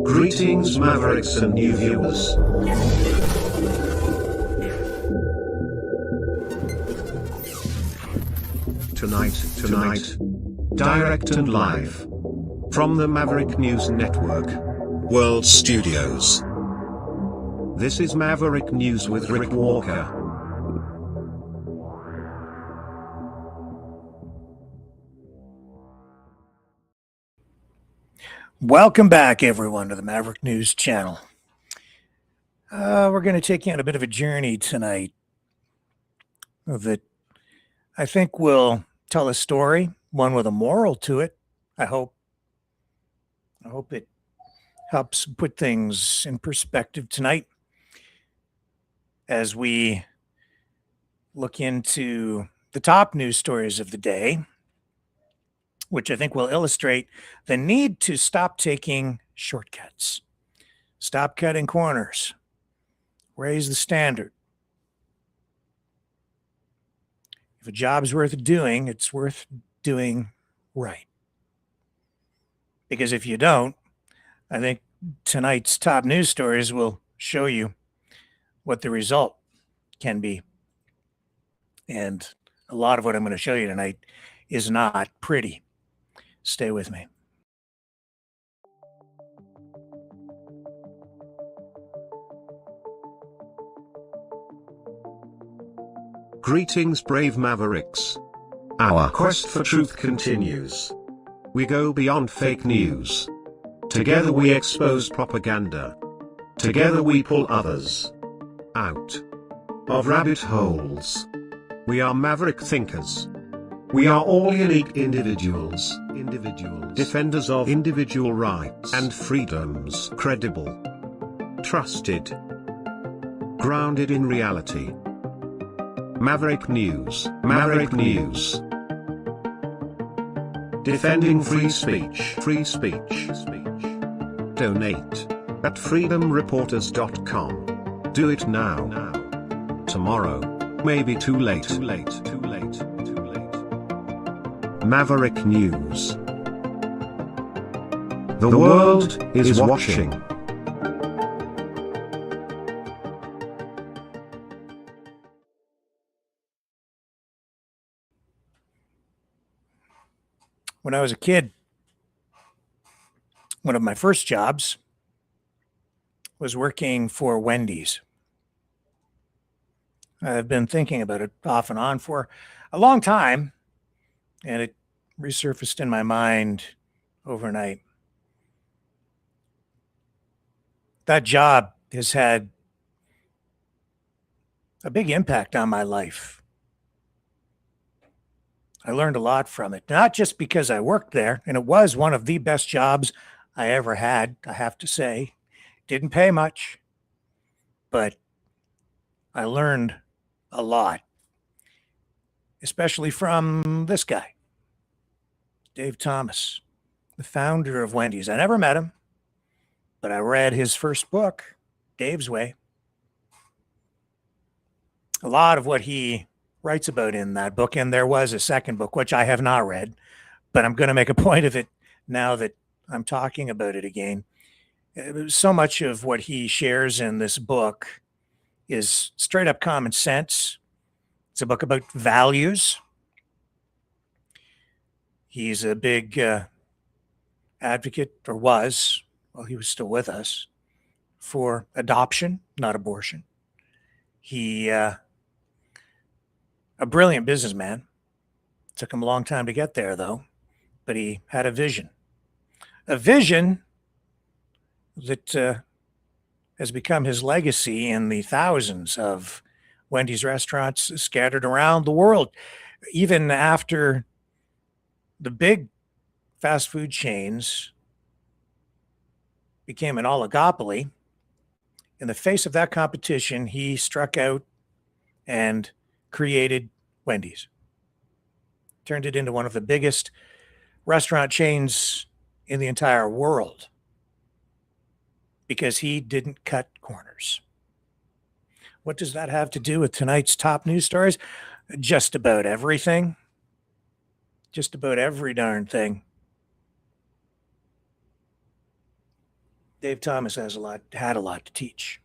Greetings, Mavericks and new viewers. Tonight, direct and live from the Maverick News Network World Studios. This is Maverick News with Rick Walker. Welcome back, everyone, to the Maverick News channel. We're going to take you on a bit of a journey tonight that I think will tell a story, one with a moral to it. I hope it helps put things in perspective tonight as we look into the top news stories of the day, which I think will illustrate the need to stop taking shortcuts, stop cutting corners, raise the standard. If a job's worth doing, it's worth doing right. Because if you don't, I think tonight's top news stories will show you what the result can be. And a lot of what I'm going to show you tonight is not pretty. Stay with me. Greetings, brave Mavericks. Our quest for truth continues. We go beyond fake news. Together we expose propaganda. Together we pull others out of rabbit holes. We are Maverick thinkers. We are all unique individuals, defenders of individual rights and freedoms, credible, trusted, grounded in reality. Maverick News, defending free speech, Donate at freedomreporters.com. Do it now. Tomorrow may be too late. Maverick News. The world is watching. When I was a kid, one of my first jobs was working for Wendy's. I've been thinking about it off and on for a long time, and it resurfaced in my mind overnight. That job has had a big impact on my life. I learned a lot from it, not just because I worked there, and it was one of the best jobs I ever had, I have to say. Didn't pay much, but I learned a lot, especially from this guy, Dave Thomas, the founder of Wendy's. I never met him, but I read his first book, Dave's Way. A lot of what he writes about in that book, and there was a second book, which I have not read, but I'm going to make a point of it now that I'm talking about it again. So much of what he shares in this book is straight up common sense. It's a book about values. He's a big advocate, or was, well, he was still with us, for adoption, not abortion. He a brilliant businessman. Took him a long time to get there, though, but he had a vision that has become his legacy in the thousands of Wendy's restaurants scattered around the world. Even after the big fast food chains became an oligopoly, in the face of that competition, he struck out and created Wendy's. Turned it into one of the biggest restaurant chains in the entire world because he didn't cut corners. What does that have to do with tonight's top news stories? Just about everything. Just about every darn thing. Dave Thomas had a lot to teach.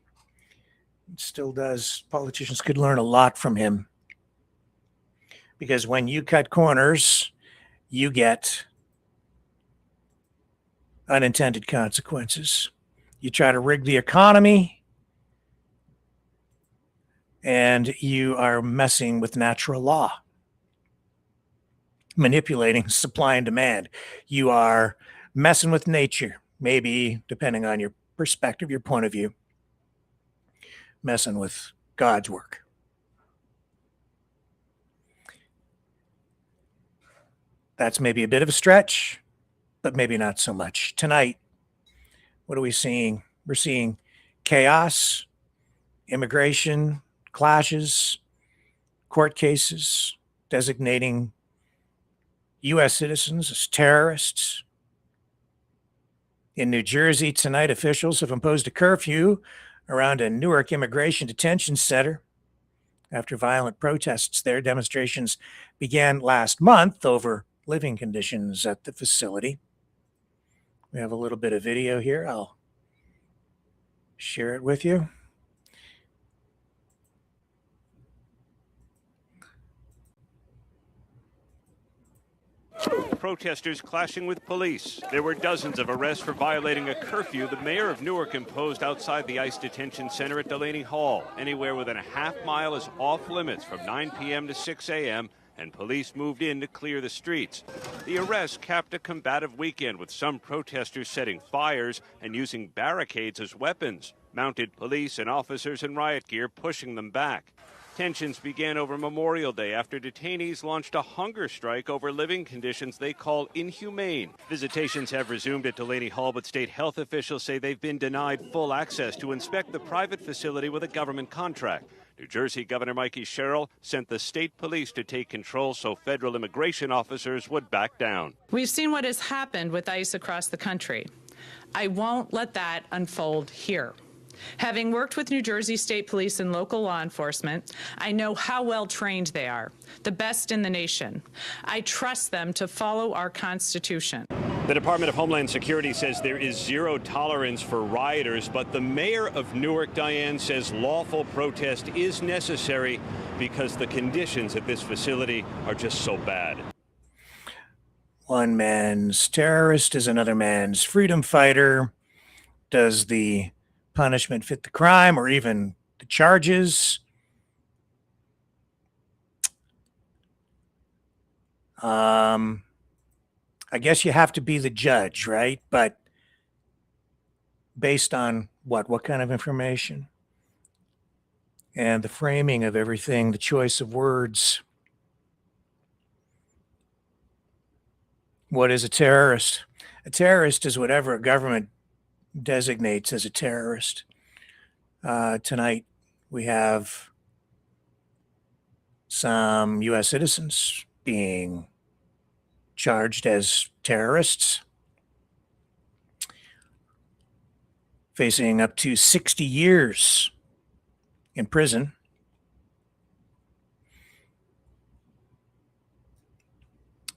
It still does. Politicians could learn a lot from him, because when you cut corners, you get unintended consequences. You try to rig the economy, and you are messing with natural law, manipulating supply and demand. You are messing with nature, maybe, depending on your perspective, your point of view, messing with God's work. That's maybe a bit of a stretch, but maybe not so much. Tonight, what are we seeing? We're seeing chaos, immigration clashes, court cases designating U.S. citizens as terrorists. In New Jersey tonight, officials have imposed a curfew around a Newark immigration detention center after violent protests there. Demonstrations began last month over living conditions at the facility. We have a little bit of video here. I'll share it with you. Protesters clashing with police. There were dozens of arrests for violating a curfew the mayor of Newark imposed outside the ICE detention center at Delaney Hall. Anywhere within a half mile is off limits from 9 p.m. to 6 a.m., and police moved in to clear the streets. The arrest capped a combative weekend, with some protesters setting fires and using barricades as weapons. Mounted police and officers in riot gear pushing them back. Tensions began over Memorial Day after detainees launched a hunger strike over living conditions they call inhumane. Visitations have resumed at Delaney Hall, but state health officials say they've been denied full access to inspect the private facility with a government contract. New Jersey Governor Mikey Sherrill sent the state police to take control so federal immigration officers would back down. We've seen what has happened with ICE across the country. I won't let that unfold here. Having worked with New Jersey State Police and local law enforcement, I know how well trained they are, the best in the nation. I trust them to follow our Constitution. The Department of Homeland Security says there is zero tolerance for rioters, but the mayor of Newark, Diane, says lawful protest is necessary because the conditions at this facility are just so bad. One man's terrorist is another man's freedom fighter. Does the punishment fit the crime or even the charges? I guess you have to be the judge, right? But based on what kind of information? And the framing of everything, the choice of words. What is a terrorist? A terrorist is whatever a government designates as a terrorist. Tonight, we have some U.S. citizens being charged as terrorists, facing up to 60 years in prison.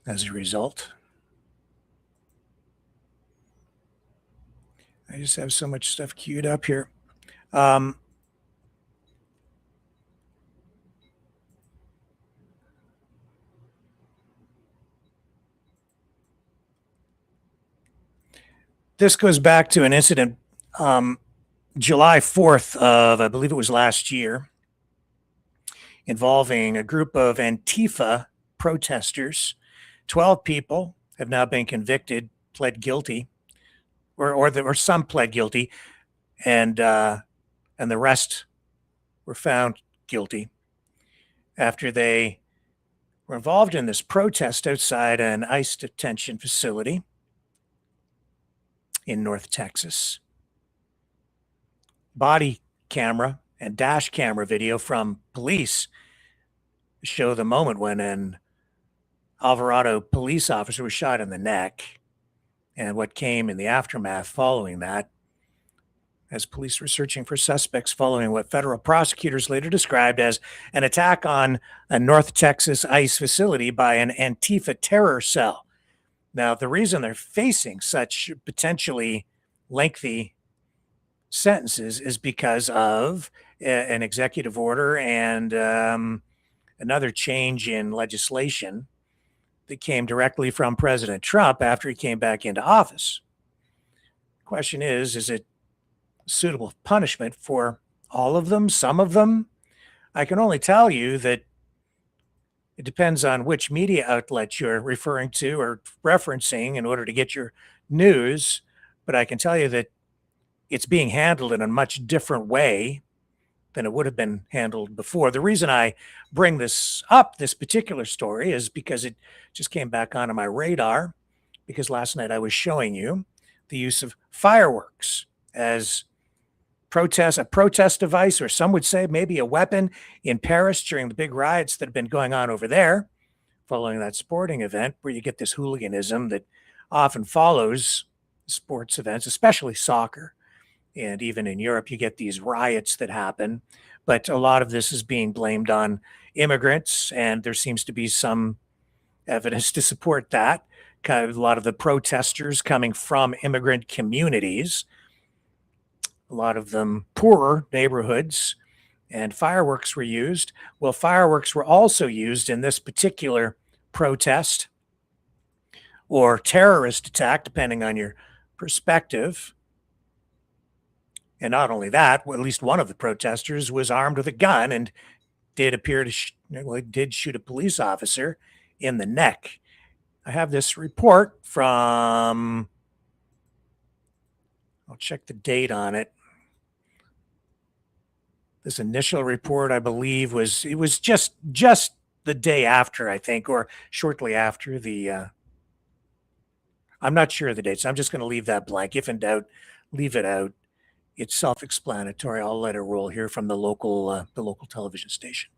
As a result, I just have so much stuff queued up here. This goes back to an incident July 4th of, I believe it was last year, involving a group of Antifa protesters. 12 people have now been convicted, pled guilty, or some pled guilty, and the rest were found guilty after they were involved in this protest outside an ICE detention facility in North Texas. Body camera and dash camera video from police show the moment when an Alvarado police officer was shot in the neck and what came in the aftermath following that, as police were searching for suspects following what federal prosecutors later described as an attack on a North Texas ICE facility by an Antifa terror cell. Now, the reason they're facing such potentially lengthy sentences is because of an executive order and another change in legislation that came directly from President Trump after he came back into office. Question is it suitable punishment for all of them, some of them? I can only tell you that it depends on which media outlet you're referring to or referencing in order to get your news. But I can tell you that it's being handled in a much different way than it would have been handled before. The reason I bring this up, this particular story, is because it just came back onto my radar because last night I was showing you the use of fireworks as a protest device, or some would say maybe a weapon in Paris during the big riots that have been going on over there following that sporting event where you get this hooliganism that often follows sports events, especially soccer. And even in Europe, you get these riots that happen. But a lot of this is being blamed on immigrants, and there seems to be some evidence to support that. Kind of a lot of the protesters coming from immigrant communities, a lot of them poorer neighborhoods, and fireworks were used. Well, fireworks were also used in this particular protest or terrorist attack, depending on your perspective. And not only that, well, at least one of the protesters was armed with a gun and did appear to did shoot a police officer in the neck. I have this report from, I'll check the date on it. This initial report, I believe, was just the day after, I think, or shortly after the, I'm not sure of the dates. I'm just going to leave that blank. If in doubt, leave it out. It's self-explanatory. I'll let it roll here from the local television station.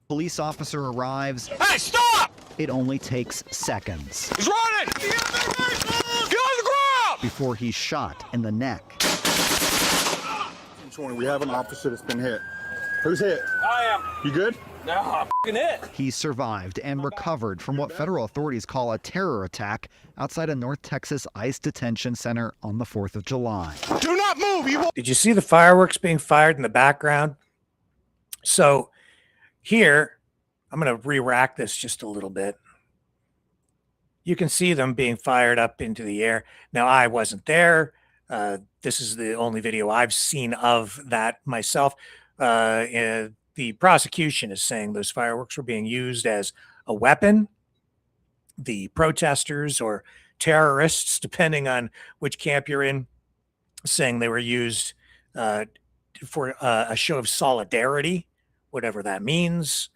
Police officer arrives. Hey, stop! It only takes seconds. He's running! Get on the ground! Before he's shot in the neck. We have an officer that's been hit. Who's hit? I am. You good? No, I'm f***ing hit. He survived and recovered from what federal authorities call a terror attack outside a North Texas ICE detention center on the 4th of July. Do not move! You Did you see the fireworks being fired in the background? So here, I'm going to re-rack this just a little bit. You can see them being fired up into the air. Now, I wasn't there. This is the only video I've seen of that myself. The prosecution is saying those fireworks were being used as a weapon. The protesters or terrorists, depending on which camp you're in, saying they were used for a show of solidarity, whatever that means.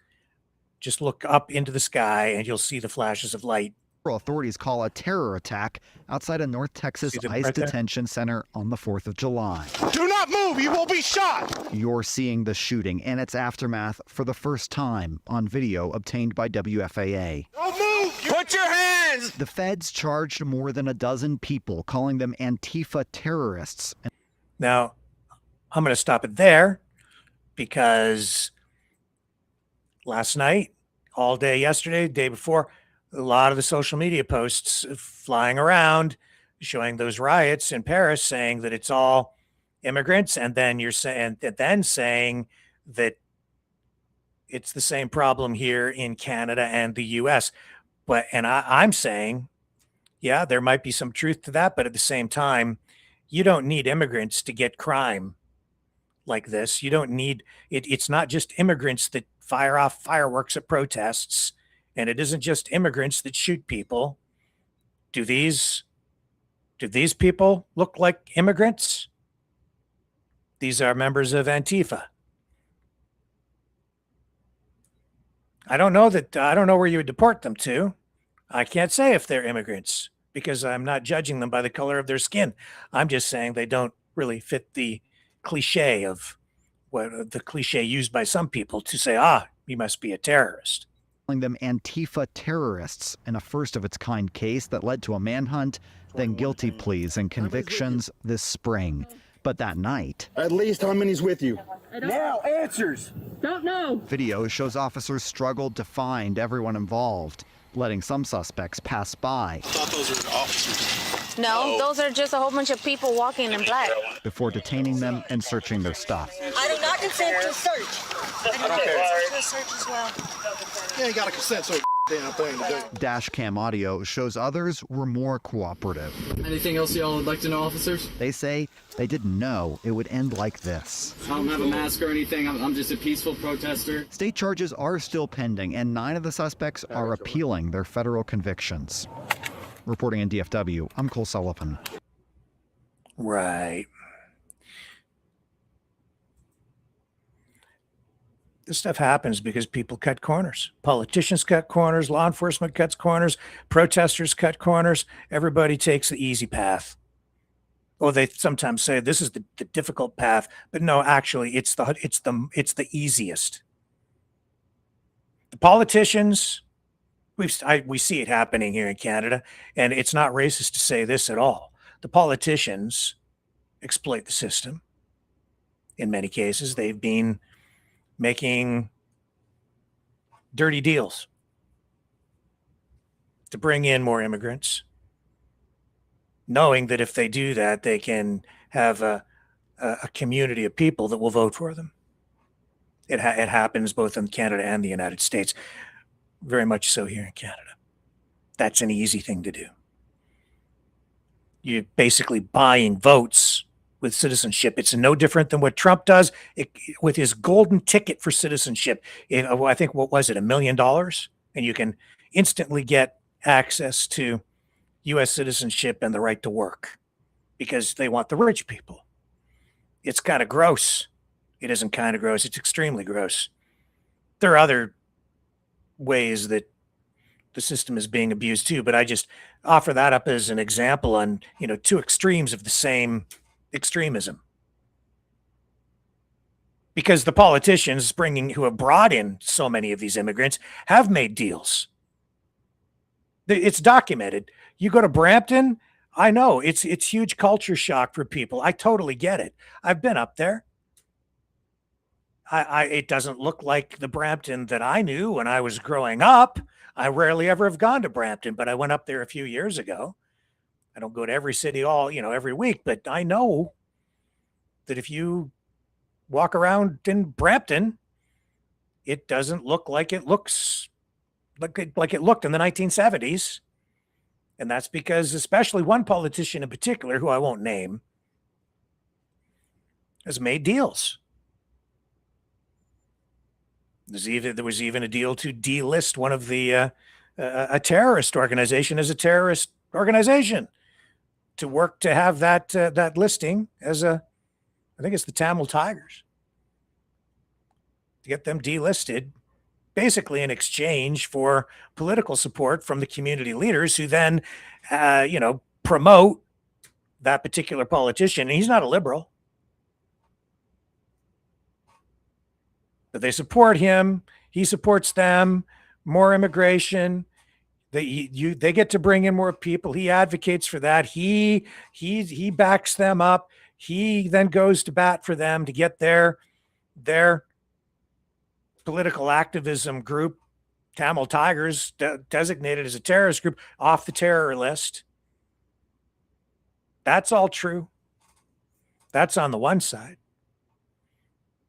Just look up into the sky and you'll see the flashes of light. Federal authorities call a terror attack outside a North Texas ICE detention center on the 4th of July. do not move! You will be shot! You're seeing the shooting and its aftermath for the first time on video obtained by WFAA. Don't move! Put your hands! The feds charged more than a dozen people, calling them Antifa terrorists. Now, I'm going to stop it there because last night, all day yesterday, the day before, a lot of the social media posts flying around showing those riots in Paris, saying that it's all immigrants, and then you're saying that it's the same problem here in Canada and the US. But I'm saying, yeah, there might be some truth to that, but at the same time, you don't need immigrants to get crime like this. You don't need it. It's not just immigrants that fire off fireworks at protests. And it isn't just immigrants that shoot people. Do these people look like immigrants? These are members of Antifa. I don't know where you would deport them to. I can't say if they're immigrants because I'm not judging them by the color of their skin. I'm just saying they don't really fit the cliche of what the cliche used by some people to say, you must be a terrorist. Them Antifa terrorists in a first-of-its-kind case that led to a manhunt, then guilty pleas and convictions this spring. But that night, At least how many's with you? Now, answers. Don't know. video shows officers struggled to find everyone involved. letting some suspects pass by. I thought those were officers. No, those are just a whole bunch of people walking in black. Before detaining them and searching their stuff. I do not consent to search. I don't consent to a search as well. You ain't got to consent to a damn thing today. Dash cam audio shows others were more cooperative. Anything else y'all would like to know, officers? They say they didn't know it would end like this. I don't have a mask or anything. I'm just a peaceful protester. State charges are still pending, and 9 of the suspects are appealing their federal convictions. Reporting in DFW, I'm Cole Sullivan. Right. This stuff happens because people cut corners. Politicians cut corners, law enforcement cuts corners, protesters cut corners. Everybody takes the easy path. Or they sometimes say this is the difficult path, but no, actually it's the easiest. The politicians, we see it happening here in Canada, and it's not racist to say this at all. The politicians exploit the system. In many cases, they've been making dirty deals to bring in more immigrants, knowing that if they do that, they can have a community of people that will vote for them. It happens both in Canada and the United States, very much so here in Canada. That's an easy thing to do. You're basically buying votes with citizenship. It's no different than what Trump does with his golden ticket for citizenship. I think, what was it, $1 million? And you can instantly get access to U.S. citizenship and the right to work because they want the rich people. It's kind of gross. It isn't kind of gross. It's extremely gross. There are other ways that the system is being abused too, but I just offer that up as an example on, two extremes of the same extremism. Because the politicians who have brought in so many of these immigrants have made deals. It's documented. You go to Brampton, I know it's huge culture shock for people. I totally get it. I've been up there. It doesn't look like the Brampton that I knew when I was growing up. I rarely ever have gone to Brampton, but I went up there a few years ago. I don't go to every city every week, but I know that if you walk around in Brampton, it doesn't look like it looks like it looked in the 1970s. And that's because especially one politician in particular, who I won't name, has made deals. There was even a deal to delist one of the a terrorist organization as a terrorist organization, to work to have that listing as I think it's the Tamil Tigers, to get them delisted, basically in exchange for political support from the community leaders who then, promote that particular politician. And he's not a liberal, but they support him. He supports them. More immigration. They get to bring in more people. He advocates for that. He backs them up. He then goes to bat for them to get their political activism group, Tamil Tigers, designated as a terrorist group, off the terror list. That's all true. That's on the one side.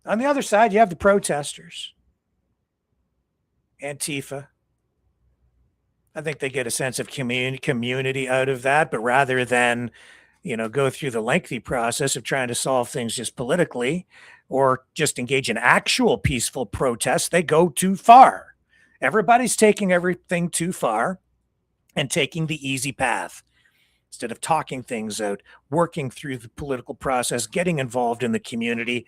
On the other side, you have the protesters, Antifa. I think they get a sense of community out of that, but rather than, go through the lengthy process of trying to solve things just politically or just engage in actual peaceful protests, they go too far. Everybody's taking everything too far and taking the easy path instead of talking things out, working through the political process, getting involved in the community,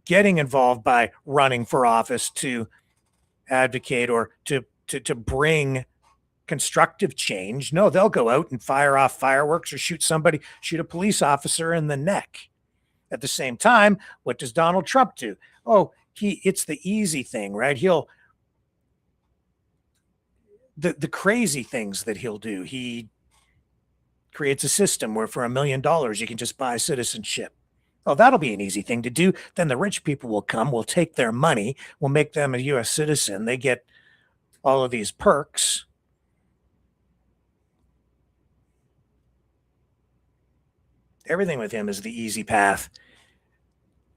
getting involved by running for office to advocate or to bring constructive change. No, they'll go out and fire off fireworks or shoot a police officer in the neck. At the same time, what does Donald Trump do? Oh, it's the easy thing, right? The crazy things that he'll do. He creates a system where for $1 million, you can just buy citizenship. Oh, that'll be an easy thing to do. Then the rich people will come, will take their money, will make them a U.S. citizen. They get all of these perks Everything with him is the easy path.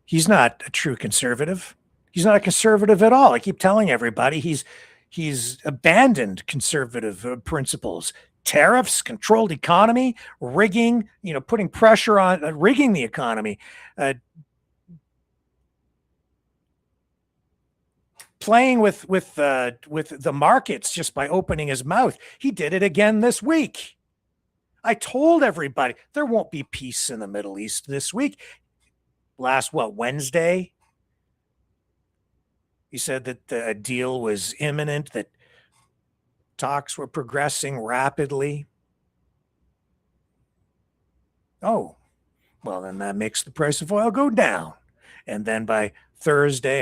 He's not a true conservative. He's not a conservative at all. I keep telling everybody he's abandoned conservative principles. Tariffs, controlled economy, rigging, putting pressure on rigging the economy, playing with the markets just by opening his mouth. He did it again this week. I told everybody there won't be peace in the Middle East this week. Wednesday? He said that the deal was imminent, that talks were progressing rapidly. Oh, well, then that makes the price of oil go down. And then by Thursday,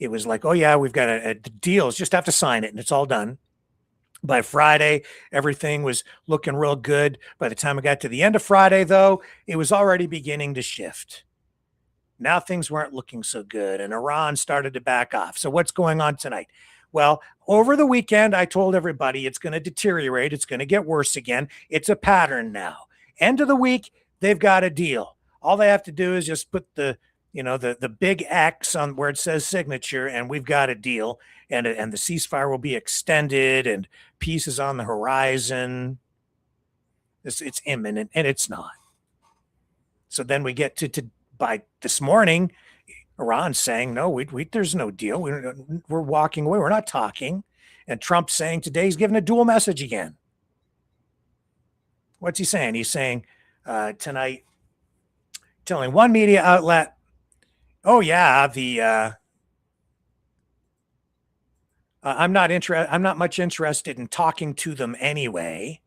it was like, oh yeah, we've got a deal. Just have to sign it and it's all done. By Friday, everything was looking real good. By the time I got to the end of Friday, though, it was already beginning to shift. Now things weren't looking so good, and Iran started to back off. So what's going on tonight? Well, over the weekend, I told everybody it's going to deteriorate. It's going to get worse again. It's a pattern now. End of the week, they've got a deal. All they have to do is just put the big X on where it says signature, and we've got a deal. And the ceasefire will be extended, and peace is on the horizon. It's imminent, and it's not. So then we get to by this morning, Iran's saying, no, there's no deal. We're walking away. We're not talking. And Trump's saying today he's giving a dual message again. What's he saying? He's saying tonight, telling one media outlet, oh yeah, I'm not much interested in talking to them anyway.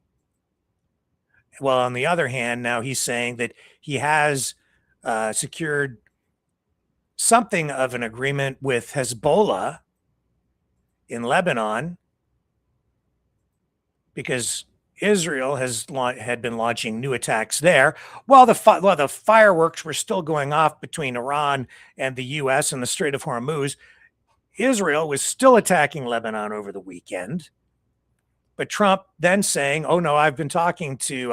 Well, on the other hand, now he's saying that he has secured something of an agreement with Hezbollah in Lebanon because Israel had been launching new attacks there while the fireworks were still going off between Iran and the U.S. and the Strait of Hormuz. Israel was still attacking Lebanon over the weekend. But Trump then saying, oh, no, I've been talking to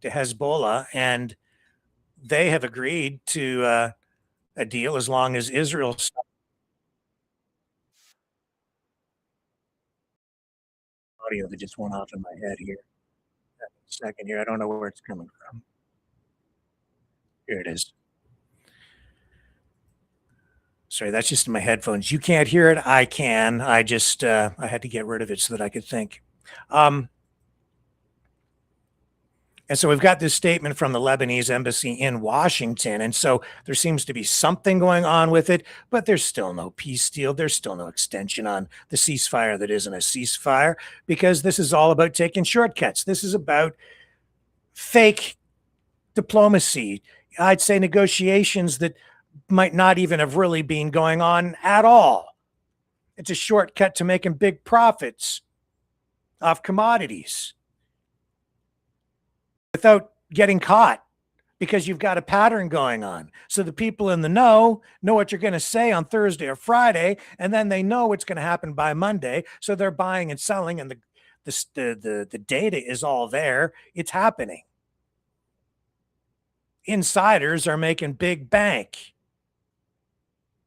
Hezbollah, and they have agreed to a deal as long as Israel stops. Audio that just went off in my head here. A second here. I don't know where it's coming from. Here it is. Sorry, that's just in my headphones. You can't hear it. I can. I just I had to get rid of it so that I could think. And so we've got this statement from the Lebanese embassy in Washington. And so there seems to be something going on with it, but there's still no peace deal. There's still no extension on the ceasefire that isn't a ceasefire, because this is all about taking shortcuts. This is about fake diplomacy. I'd say negotiations that might not even have really been going on at all. It's a shortcut to making big profits off commodities without getting caught, because you've got a pattern going on. So the people in the know what you're going to say on Thursday or Friday, and then they know what's going to happen by Monday. So they're buying and selling, and the data is all there. It's happening. Insiders are making big bank,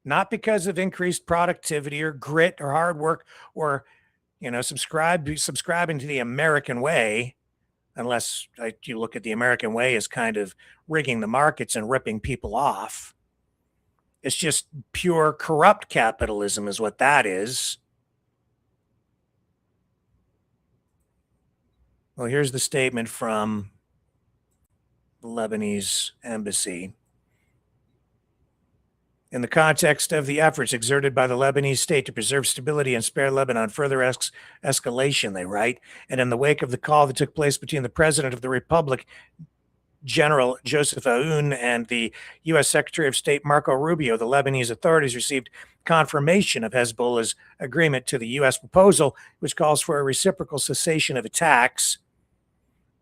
not because of increased productivity or grit or hard work or, subscribing to the American way. Unless you look at the American way as kind of rigging the markets and ripping people off. It's just pure corrupt capitalism is what that is. Well, here's the statement from the Lebanese embassy. In the context of the efforts exerted by the Lebanese state to preserve stability and spare Lebanon further escalation, they write, and in the wake of the call that took place between the President of the Republic, General Joseph Aoun, and the U.S. Secretary of State Marco Rubio, the Lebanese authorities received confirmation of Hezbollah's agreement to the U.S. proposal, which calls for a reciprocal cessation of attacks.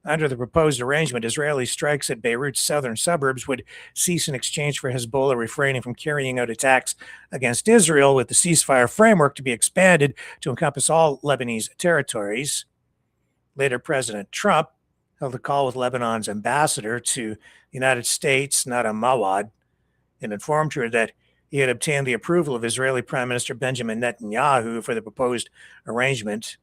Under the proposed arrangement, Israeli strikes at Beirut's southern suburbs would cease in exchange for Hezbollah refraining from carrying out attacks against Israel, with the ceasefire framework to be expanded to encompass all Lebanese territories. Later, President Trump held a call with Lebanon's ambassador to the United States, Nada Mawad, and informed her that he had obtained the approval of Israeli Prime Minister Benjamin Netanyahu for the proposed arrangement.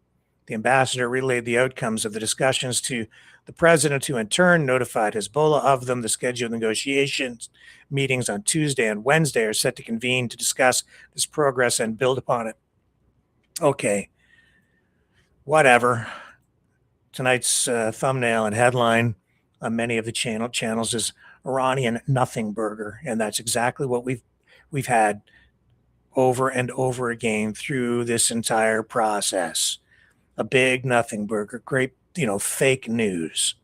The ambassador relayed the outcomes of the discussions to the president, who in turn notified Hezbollah of them. The scheduled negotiations meetings on Tuesday and Wednesday are set to convene to discuss this progress and build upon it. Okay, whatever. Tonight's thumbnail and headline on many of the channels is Iranian nothing burger, and that's exactly what we've had over and over again through this entire process. A big nothing burger, great, fake news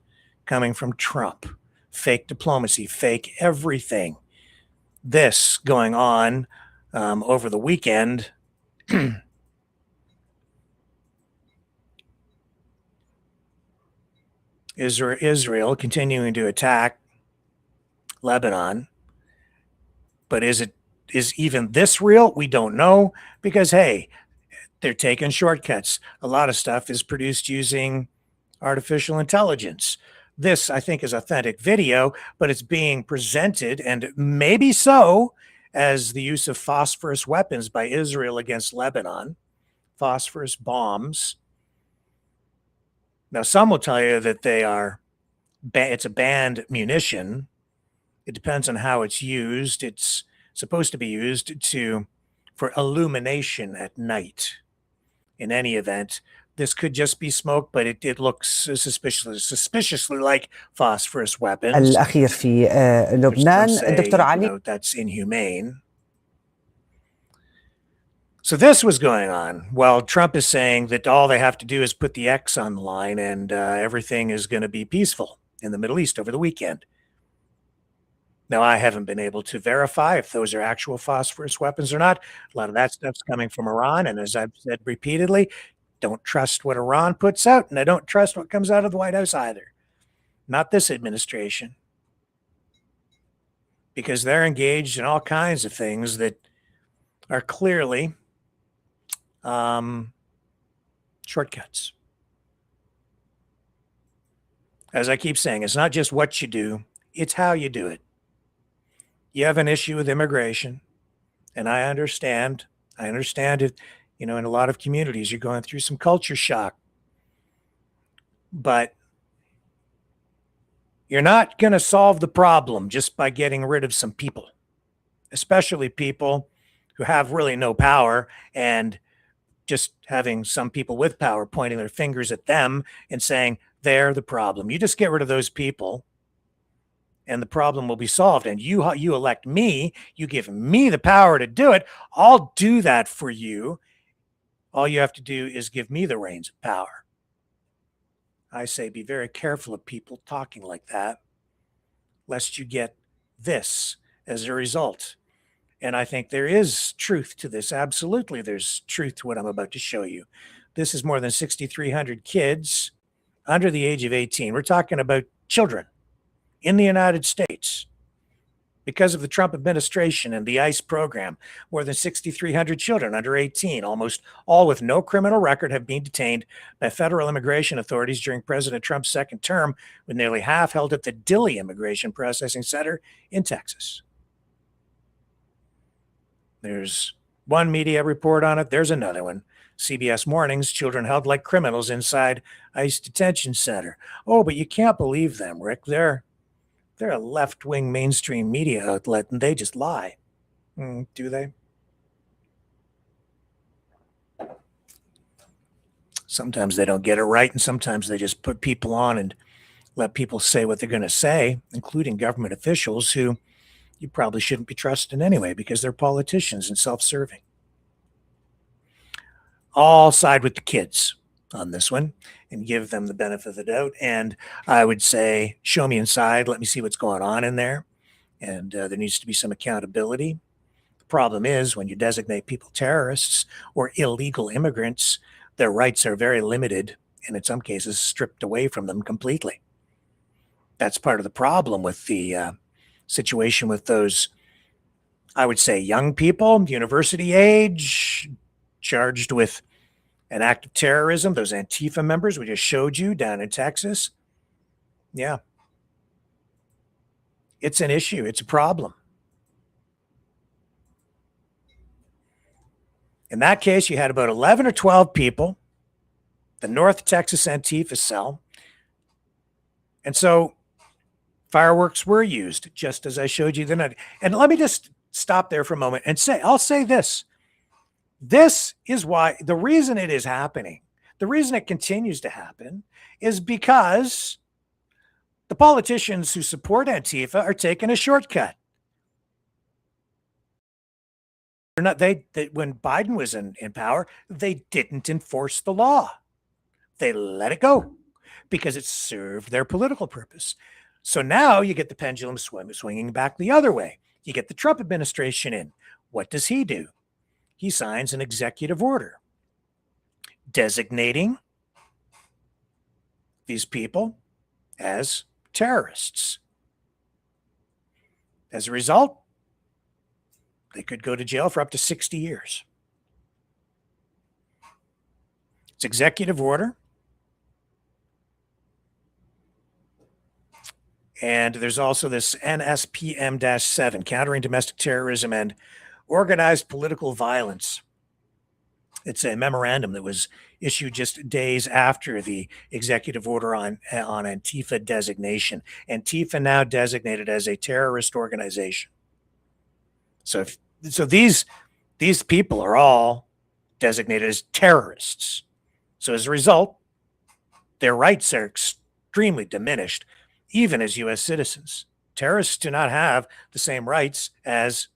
coming from Trump, fake diplomacy, fake everything. This going on over the weekend. Israel continuing to attack Lebanon. But is even this real? We don't know, because, hey, they're taking shortcuts. A lot of stuff is produced using artificial intelligence. This, I think, is authentic video, but it's being presented, and maybe so, as the use of phosphorus weapons by Israel against Lebanon, phosphorus bombs. Now, some will tell you that it's a banned munition. It depends on how it's used. It's supposed to be used for illumination at night. In any event, this could just be smoke, but it looks suspiciously like phosphorus weapons. الأخير في لبنان دكتور علي. That's inhumane. So this was going on. Well, Trump is saying that all they have to do is put the X on the line, and everything is going to be peaceful in the Middle East over the weekend. Now, I haven't been able to verify if those are actual phosphorus weapons or not. A lot of that stuff's coming from Iran, and as I've said repeatedly, don't trust what Iran puts out, and I don't trust what comes out of the White House either. Not this administration, because they're engaged in all kinds of things that are clearly shortcuts. As I keep saying, it's not just what you do, it's how you do it. You have an issue with immigration, and I understand it, in a lot of communities, you're going through some culture shock, but you're not going to solve the problem just by getting rid of some people, especially people who have really no power, and just having some people with power pointing their fingers at them and saying they're the problem. You just get rid of those people, and the problem will be solved. And you elect me, you give me the power to do it. I'll do that for you. All you have to do is give me the reins of power. I say be very careful of people talking like that, lest you get this as a result. And I think there is truth to this. Absolutely, there's truth to what I'm about to show you. This is more than 6,300 kids under the age of 18. We're talking about children in the United States. Because of the Trump administration and the ICE program, more than 6,300 children under 18, almost all with no criminal record, have been detained by federal immigration authorities during President Trump's second term, with nearly half held at the Dilley Immigration Processing Center in Texas. There's one media report on it. There's another one. CBS Mornings, children held like criminals inside ICE detention center. Oh, but you can't believe them, Rick. They're a left-wing mainstream media outlet, and they just lie. Do they? Sometimes they don't get it right, and sometimes they just put people on and let people say what they're going to say, including government officials who you probably shouldn't be trusting anyway because they're politicians and self-serving. I'll side with the kids on this one and give them the benefit of the doubt. And I would say, show me inside. Let me see what's going on in there. And there needs to be some accountability. The problem is when you designate people terrorists or illegal immigrants, their rights are very limited and in some cases stripped away from them completely. That's part of the problem with the situation with those, I would say, young people, university age, charged with an act of terrorism, those Antifa members we just showed you down in Texas. Yeah. It's an issue. It's a problem. In that case, you had about 11 or 12 people, the North Texas Antifa cell. And so fireworks were used, just as I showed you the night. And let me just stop there for a moment and I'll say this. This is why the reason it is happening, the reason it continues to happen is because the politicians who support Antifa are taking a shortcut. They're not, when Biden was in power, they didn't enforce the law. They let it go because it served their political purpose. So now you get the pendulum swinging back the other way. You get the Trump administration in. What does he do? He signs an executive order designating these people as terrorists. As a result, they could go to jail for up to 60 years. It's executive order. And there's also this NSPM-7, Countering Domestic Terrorism and Organized Political Violence. It's a memorandum that was issued just days after the executive order on Antifa designation. Antifa now designated as a terrorist organization. So these people are all designated as terrorists. So as a result, their rights are extremely diminished, even as U.S. citizens. Terrorists do not have the same rights as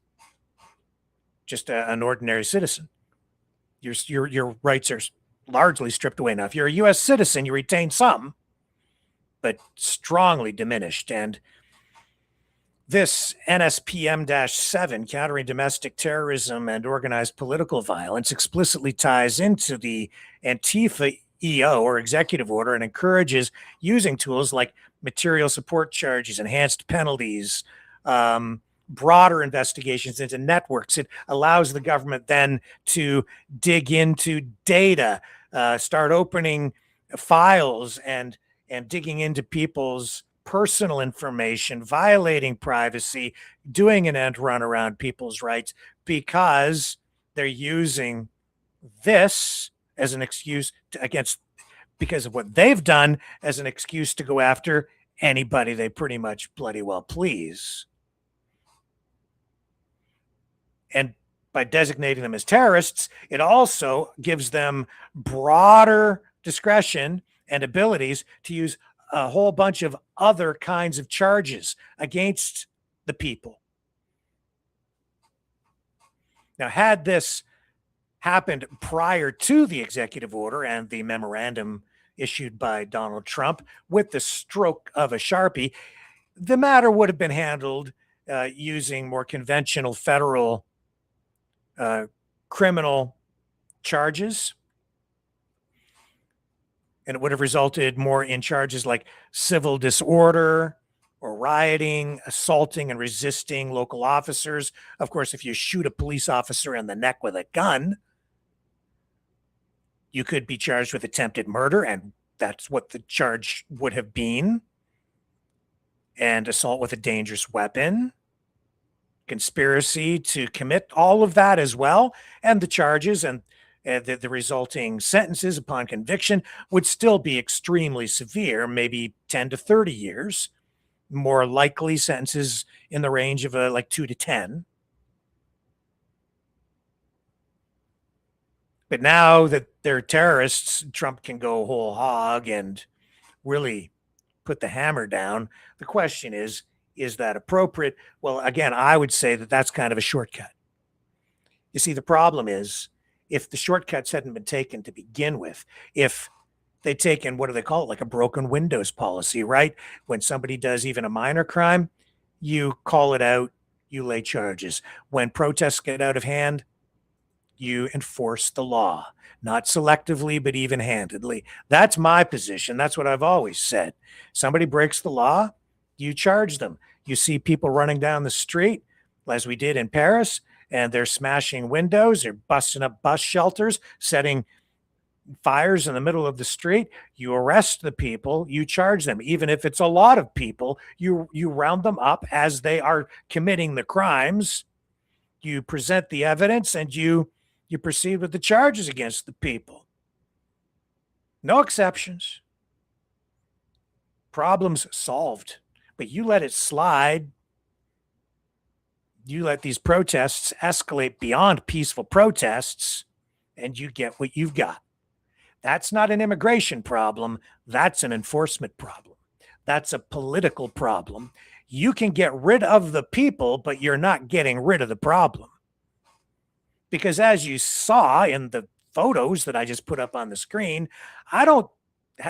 just an ordinary citizen. Your rights are largely stripped away. Now, if you're a U.S. citizen, you retain some, but strongly diminished. And this NSPM-7, Countering Domestic Terrorism and Organized Political Violence, explicitly ties into the Antifa EO or executive order and encourages using tools like material support charges, enhanced penalties, broader investigations into networks. It allows the government then to dig into data, start opening files and digging into people's personal information, violating privacy, doing an end run around people's rights because they're using this as an excuse because of what they've done as an excuse to go after anybody they pretty much bloody well please. And by designating them as terrorists, it also gives them broader discretion and abilities to use a whole bunch of other kinds of charges against the people. Now, had this happened prior to the executive order and the memorandum issued by Donald Trump with the stroke of a Sharpie, the matter would have been handled using more conventional federal criminal charges. And it would have resulted more in charges like civil disorder or rioting, assaulting and resisting local officers. Of course, if you shoot a police officer in the neck with a gun, you could be charged with attempted murder, and that's what the charge would have been. And assault with a dangerous weapon, conspiracy to commit, all of that as well. And the charges and the resulting sentences upon conviction would still be extremely severe, maybe 10 to 30 years, more likely sentences in the range of like 2 to 10. But now that they're terrorists, Trump can go whole hog and really put the hammer down. The question is that appropriate? Well, again, I would say that that's kind of a shortcut. You see, the problem is, if the shortcuts hadn't been taken to begin with, if they'd taken, what do they call it, like a broken windows policy, right? When somebody does even a minor crime, you call it out, you lay charges. When protests get out of hand, you enforce the law, not selectively, but even-handedly. That's my position. That's what I've always said. Somebody breaks the law, you charge them. You see people running down the street, as we did in Paris, and they're smashing windows, they're busting up bus shelters, setting fires in the middle of the street, you arrest the people, you charge them. Even if it's a lot of people, you round them up as they are committing the crimes. You present the evidence and you proceed with the charges against the people. No exceptions. Problems solved. But you let it slide. You let these protests escalate beyond peaceful protests, and you get what you've got. That's not an immigration problem. That's an enforcement problem. That's a political problem. You can get rid of the people, but you're not getting rid of the problem. Because as you saw in the photos that I just put up on the screen, I don't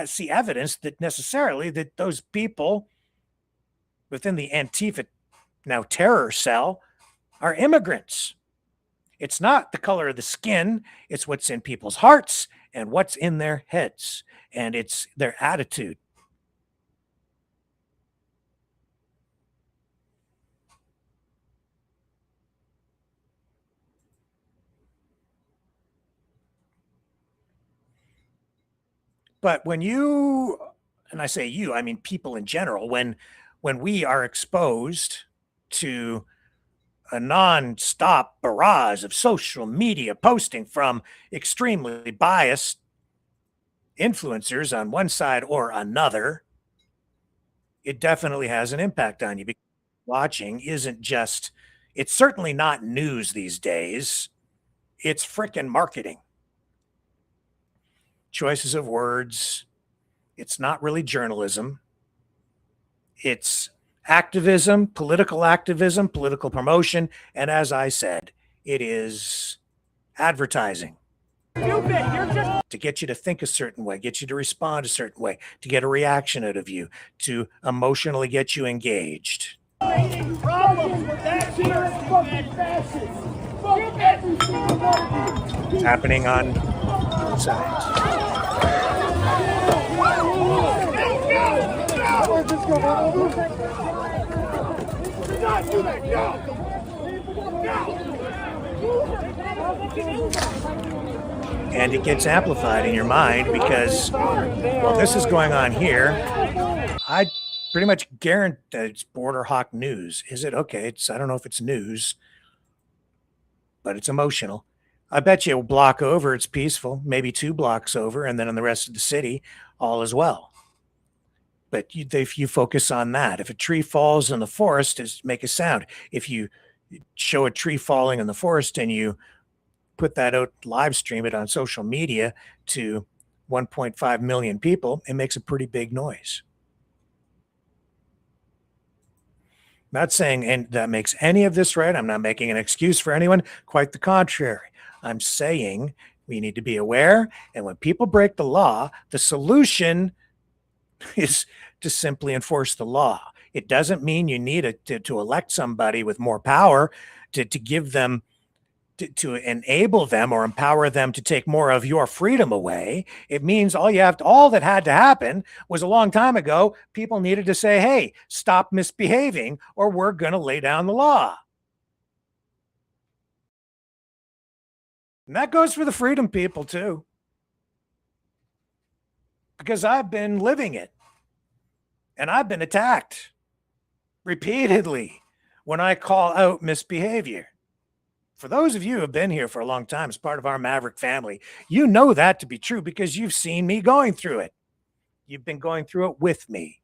see evidence that necessarily that those people within the Antifa, now terror cell, are immigrants. It's not the color of the skin. It's what's in people's hearts and what's in their heads. And it's their attitude. But when you, and I say you, I mean people in general, when we are exposed to a non-stop barrage of social media posting from extremely biased influencers on one side or another, it definitely has an impact on you. Because watching isn't just, it's certainly not news these days. It's frickin' marketing. Choices of words. It's not really journalism. It's activism, political promotion. And as I said, it is advertising. To get you to think a certain way, get you to respond a certain way, to get a reaction out of you, to emotionally get you engaged. It's happening on both sides. And it gets amplified in your mind because, well, this is going on here. I pretty much guarantee it's Border Hawk news. Is it? Okay, I don't know if it's news, but it's emotional. I bet you a block over, it's peaceful, maybe 2 blocks over, and then in the rest of the city, all is well. But if you focus on that, if a tree falls in the forest, make a sound. If you show a tree falling in the forest and you put that out, live stream it on social media to 1.5 million people, it makes a pretty big noise. Not saying and that makes any of this right. I'm not making an excuse for anyone. Quite the contrary. I'm saying we need to be aware. And when people break the law, the solution is to simply enforce the law. It doesn't mean you need to elect somebody with more power to give them, to enable them or empower them to take more of your freedom away. It means all that had to happen was a long time ago, people needed to say, hey, stop misbehaving or we're going to lay down the law. And that goes for the freedom people too. Because I've been living it. And I've been attacked repeatedly when I call out misbehavior. For those of you who have been here for a long time as part of our Maverick family, you know that to be true because you've seen me going through it. You've been going through it with me.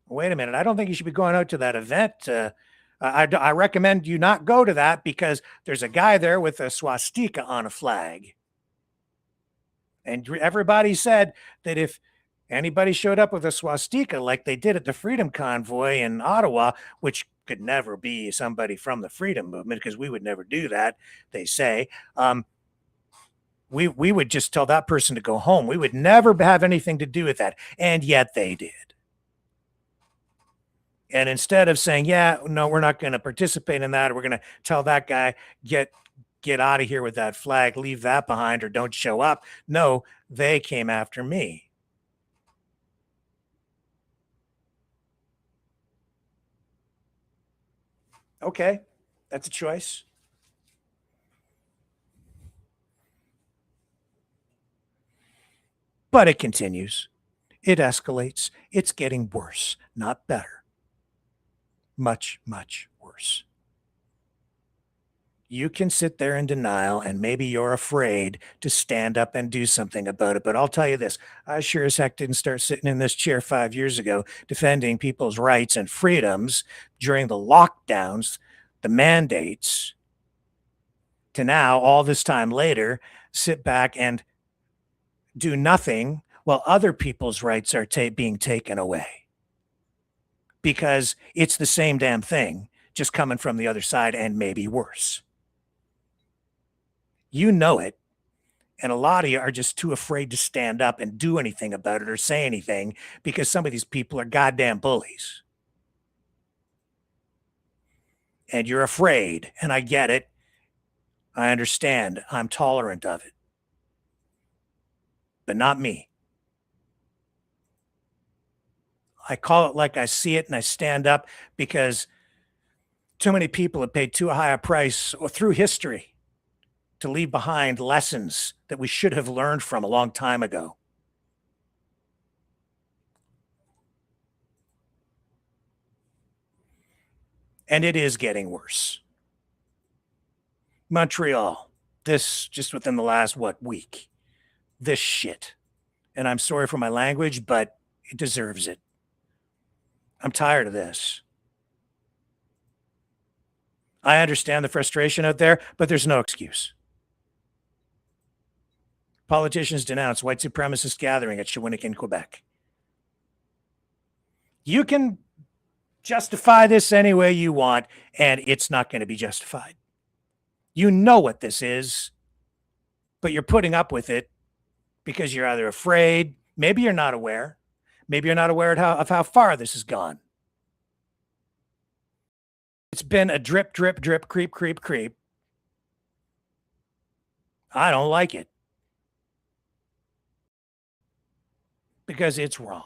Wait a minute. I don't think you should be going out to that event. I recommend you not go to that because there's a guy there with a swastika on a flag. And everybody said that if anybody showed up with a swastika like they did at the Freedom Convoy in Ottawa, which could never be somebody from the freedom movement because we would never do that, they say, we would just tell that person to go home. We would never have anything to do with that. And yet they did. And instead of saying, yeah, no, we're not going to participate in that, or we're going to tell that guy, get out of here with that flag, leave that behind, or don't show up. No, they came after me. Okay, that's a choice. But it continues. It escalates. It's getting worse, not better. Much, much worse. You can sit there in denial and maybe you're afraid to stand up and do something about it. But I'll tell you this, I sure as heck didn't start sitting in this chair 5 years ago defending people's rights and freedoms during the lockdowns, the mandates, to now, all this time later, sit back and do nothing while other people's rights are being taken away. Because it's the same damn thing, just coming from the other side and maybe worse. You know it. And a lot of you are just too afraid to stand up and do anything about it or say anything because some of these people are goddamn bullies. And you're afraid. And I get it. I understand. I'm tolerant of it. But not me. I call it like I see it and I stand up because too many people have paid too high a price or through history to leave behind lessons that we should have learned from a long time ago. And it is getting worse. Montreal, this just within the last, week, this shit. And I'm sorry for my language, but it deserves it. I'm tired of this. I understand the frustration out there, but there's no excuse. Politicians denounce white supremacist gathering at Shawinigan, Quebec. You can justify this any way you want, and it's not going to be justified. You know what this is, but you're putting up with it because you're either afraid, maybe you're not aware, maybe you're not aware of how far this has gone. It's been a drip, drip, drip, creep, creep, creep. I don't like it because it's wrong.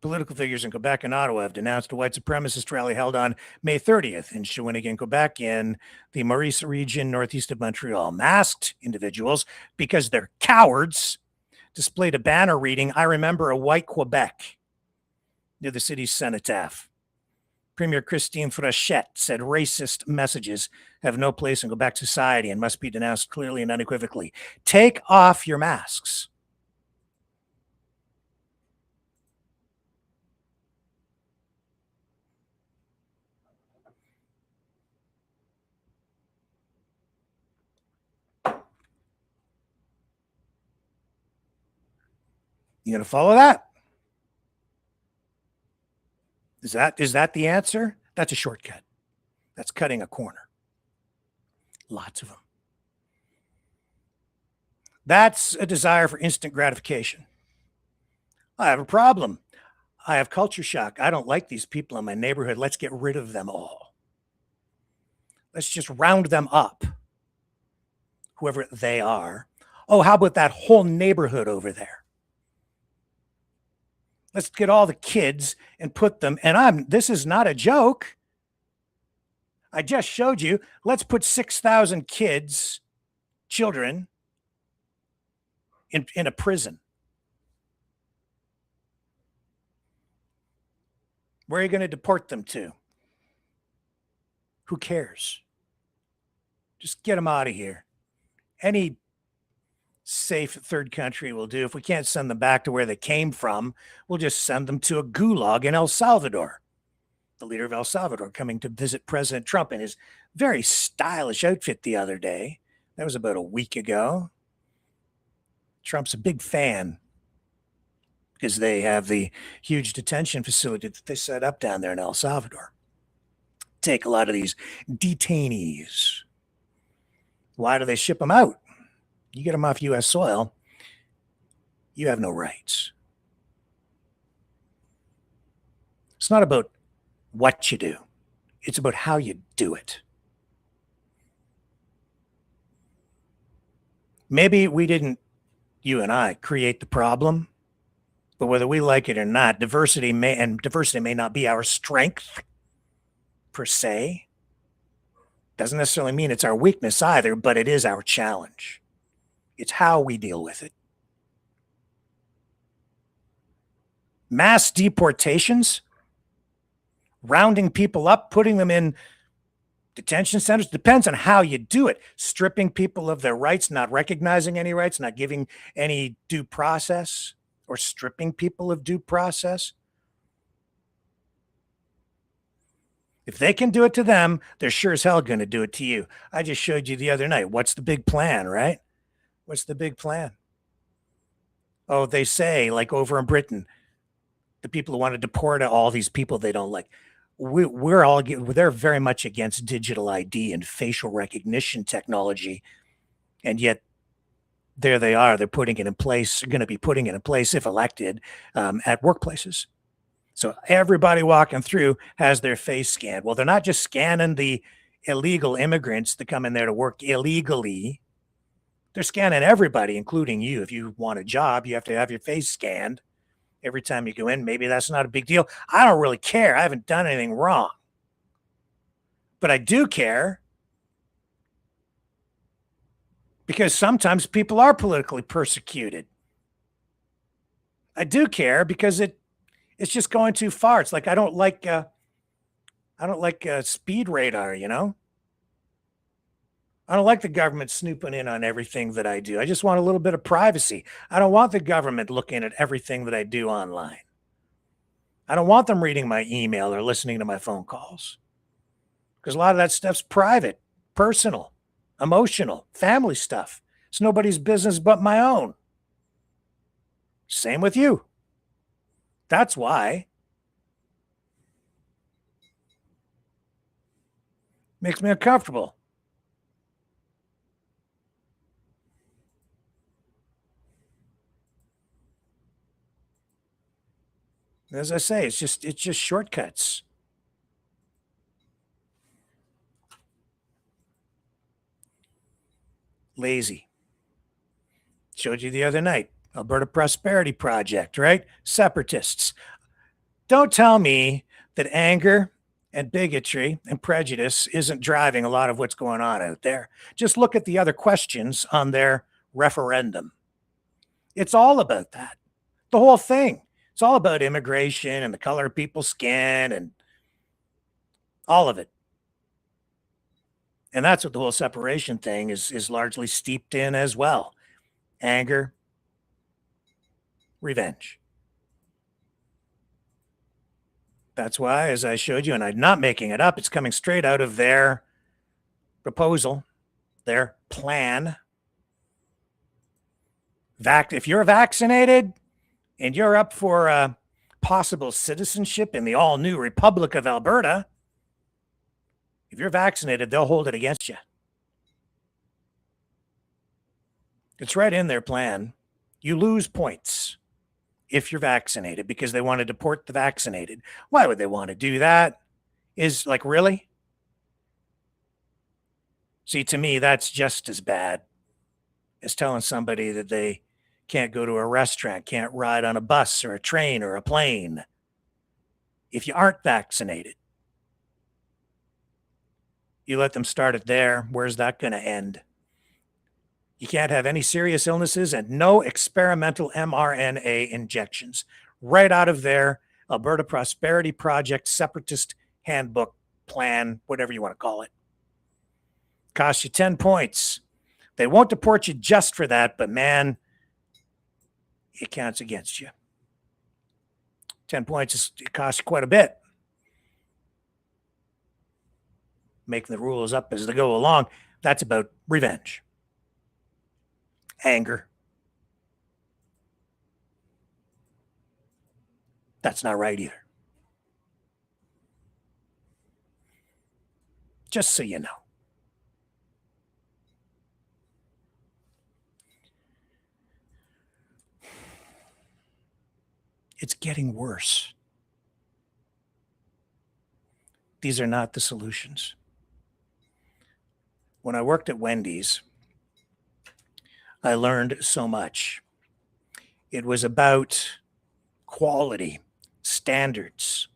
Political figures in Quebec and Ottawa have denounced a white supremacist rally held on May 30th in Shawinigan, Quebec, in the Maurice region northeast of Montreal. Masked individuals, because they're cowards, displayed a banner reading, "I remember a white Quebec," near the city's cenotaph. Premier Christine Frechette said racist messages have no place in Quebec society and must be denounced clearly and unequivocally. Take off your masks. You gonna follow that? Is that the answer? That's a shortcut. That's cutting a corner. Lots of them. That's a desire for instant gratification. I have a problem. I have culture shock. I don't like these people in my neighborhood. Let's get rid of them all. Let's just round them up, whoever they are. Oh, how about that whole neighborhood over there? Let's get all the kids and put them, and this is not a joke. I just showed you, let's put 6,000 children, in a prison. Where are you going to deport them to? Who cares? Just get them out of here. Any safe third country will do. If we can't send them back to where they came from, we'll just send them to a gulag in El Salvador. The leader of El Salvador coming to visit President Trump in his very stylish outfit the other day. That was about a week ago. Trump's a big fan because they have the huge detention facility that they set up down there in El Salvador. Take a lot of these detainees. Why do they ship them out? You get them off U.S. soil, you have no rights. It's not about what you do. It's about how you do it. Maybe we didn't, you and I, create the problem, but whether we like it or not, diversity may not be our strength per se. Doesn't necessarily mean it's our weakness either, but it is our challenge. It's how we deal with it. Mass deportations, rounding people up, putting them in detention centers, depends on how you do it. Stripping people of their rights, not recognizing any rights, not giving any due process, or stripping people of due process. If they can do it to them, they're sure as hell going to do it to you. I just showed you the other night. What's the big plan, right? What's the big plan? Oh, they say, like over in Britain, the people who want to deport all these people they don't like. They're very much against digital ID and facial recognition technology. And yet there they are. They're putting it in place, going to be putting it in place if elected at workplaces. So everybody walking through has their face scanned. Well, they're not just scanning the illegal immigrants that come in there to work illegally. They're scanning everybody, including you. If you want a job, you have to have your face scanned every time you go in. Maybe that's not a big deal. I don't really care. I haven't done anything wrong. But I do care because sometimes people are politically persecuted. I do care because it's just going too far. It's like I don't like speed radar, you know? I don't like the government snooping in on everything that I do. I just want a little bit of privacy. I don't want the government looking at everything that I do online. I don't want them reading my email or listening to my phone calls, because a lot of that stuff's private, personal, emotional, family stuff. It's nobody's business but my own. Same with you. That's why. Makes me uncomfortable. As I say, it's just shortcuts. Lazy. Showed you the other night. Alberta Prosperity Project, right? Separatists. Don't tell me that anger and bigotry and prejudice isn't driving a lot of what's going on out there. Just look at the other questions on their referendum. It's all about that. The whole thing. It's all about immigration and the color of people's skin and all of it. And that's what the whole separation thing is largely steeped in as well. Anger, revenge. That's why, as I showed you, and I'm not making it up, it's coming straight out of their proposal, their plan. If you're vaccinated and you're up for possible citizenship in the all-new Republic of Alberta, if you're vaccinated, they'll hold it against you. It's right in their plan. You lose points if you're vaccinated because they want to deport the vaccinated. Why would they want to do that? Is like, really? See, to me, that's just as bad as telling somebody that they can't go to a restaurant, can't ride on a bus or a train or a plane if you aren't vaccinated. You let them start it there. Where's that going to end? You can't have any serious illnesses and no experimental mRNA injections. Right out of their Alberta Prosperity Project Separatist Handbook Plan, whatever you want to call it. Costs you 10 points. They won't deport you just for that, but man, it counts against you. 10 points, it costs you quite a bit. Making the rules up as they go along, that's about revenge. Anger. That's not right either. Just so you know. It's getting worse. These are not the solutions. When I worked at Wendy's, I learned so much. It was about quality, standards,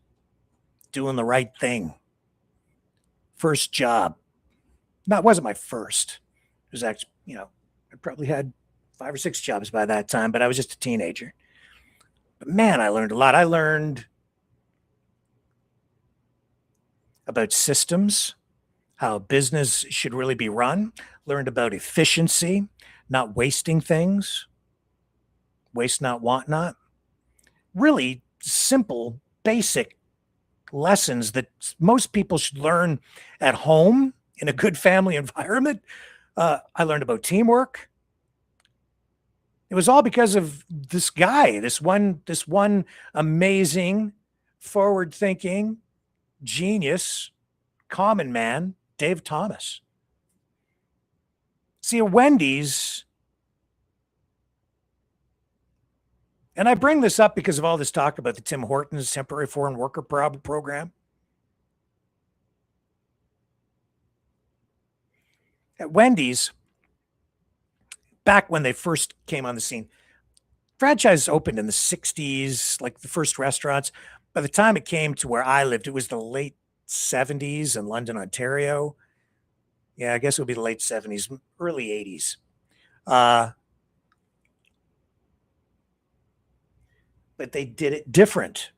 doing the right thing. First job, That wasn't my first. It was actually, I probably had 5 or 6 jobs by that time, but I was just a teenager. But man, I learned a lot. I learned about systems, how business should really be run, learned about efficiency, not wasting things, waste not, want not. Really simple, basic lessons that most people should learn at home in a good family environment. I learned about teamwork. It was all because of this guy, this one amazing, forward-thinking, genius, common man, Dave Thomas. See, at Wendy's, and I bring this up because of all this talk about the Tim Hortons temporary foreign worker program. At Wendy's, back when they first came on the scene, franchise opened in the 60s, like the first restaurants. By the time it came to where I lived, it was the late 70s in London, Ontario. Yeah, I guess it would be the late 70s, early 80s. But they did it different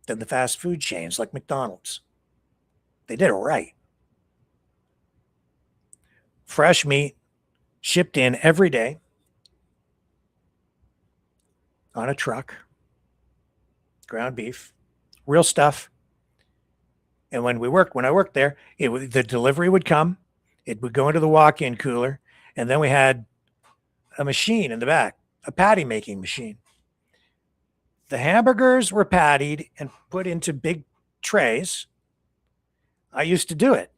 than the fast food chains like McDonald's. They did it right. Fresh meat shipped in every day on a truck, ground beef, real stuff. And when I worked there, the delivery would come, it would go into the walk-in cooler, and then we had a machine in the back, a patty making machine. The hamburgers were pattied and put into big trays. I used to do it.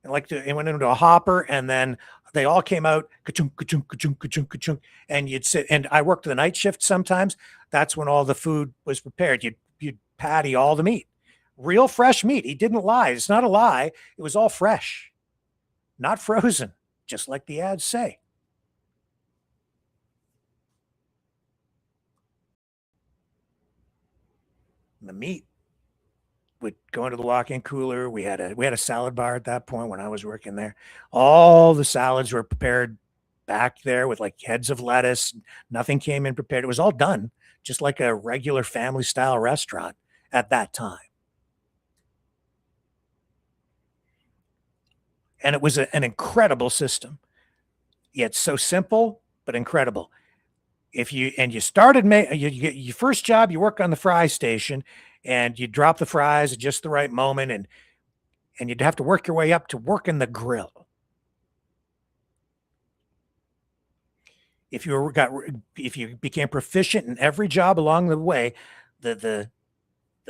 It went into a hopper, and then they all came out, ka-chunk, ka-chunk, ka-chunk, ka-chunk, ka-chunk, and you'd sit. And I worked the night shift sometimes. That's when all the food was prepared. You'd patty all the meat, real fresh meat. He didn't lie. It's not a lie. It was all fresh, not frozen, just like the ads say. The meat would go into the walk-in cooler. We had a salad bar at that point when I was working there. All the salads were prepared back there with like heads of lettuce. Nothing came in prepared. It was all done just like a regular family style restaurant at that time. And it was an incredible system. Yet so simple, but incredible. You started you get your first job, you work on the fry station, and you drop the fries at just the right moment, and you'd have to work your way up to working the grill. If you became proficient in every job along the way, the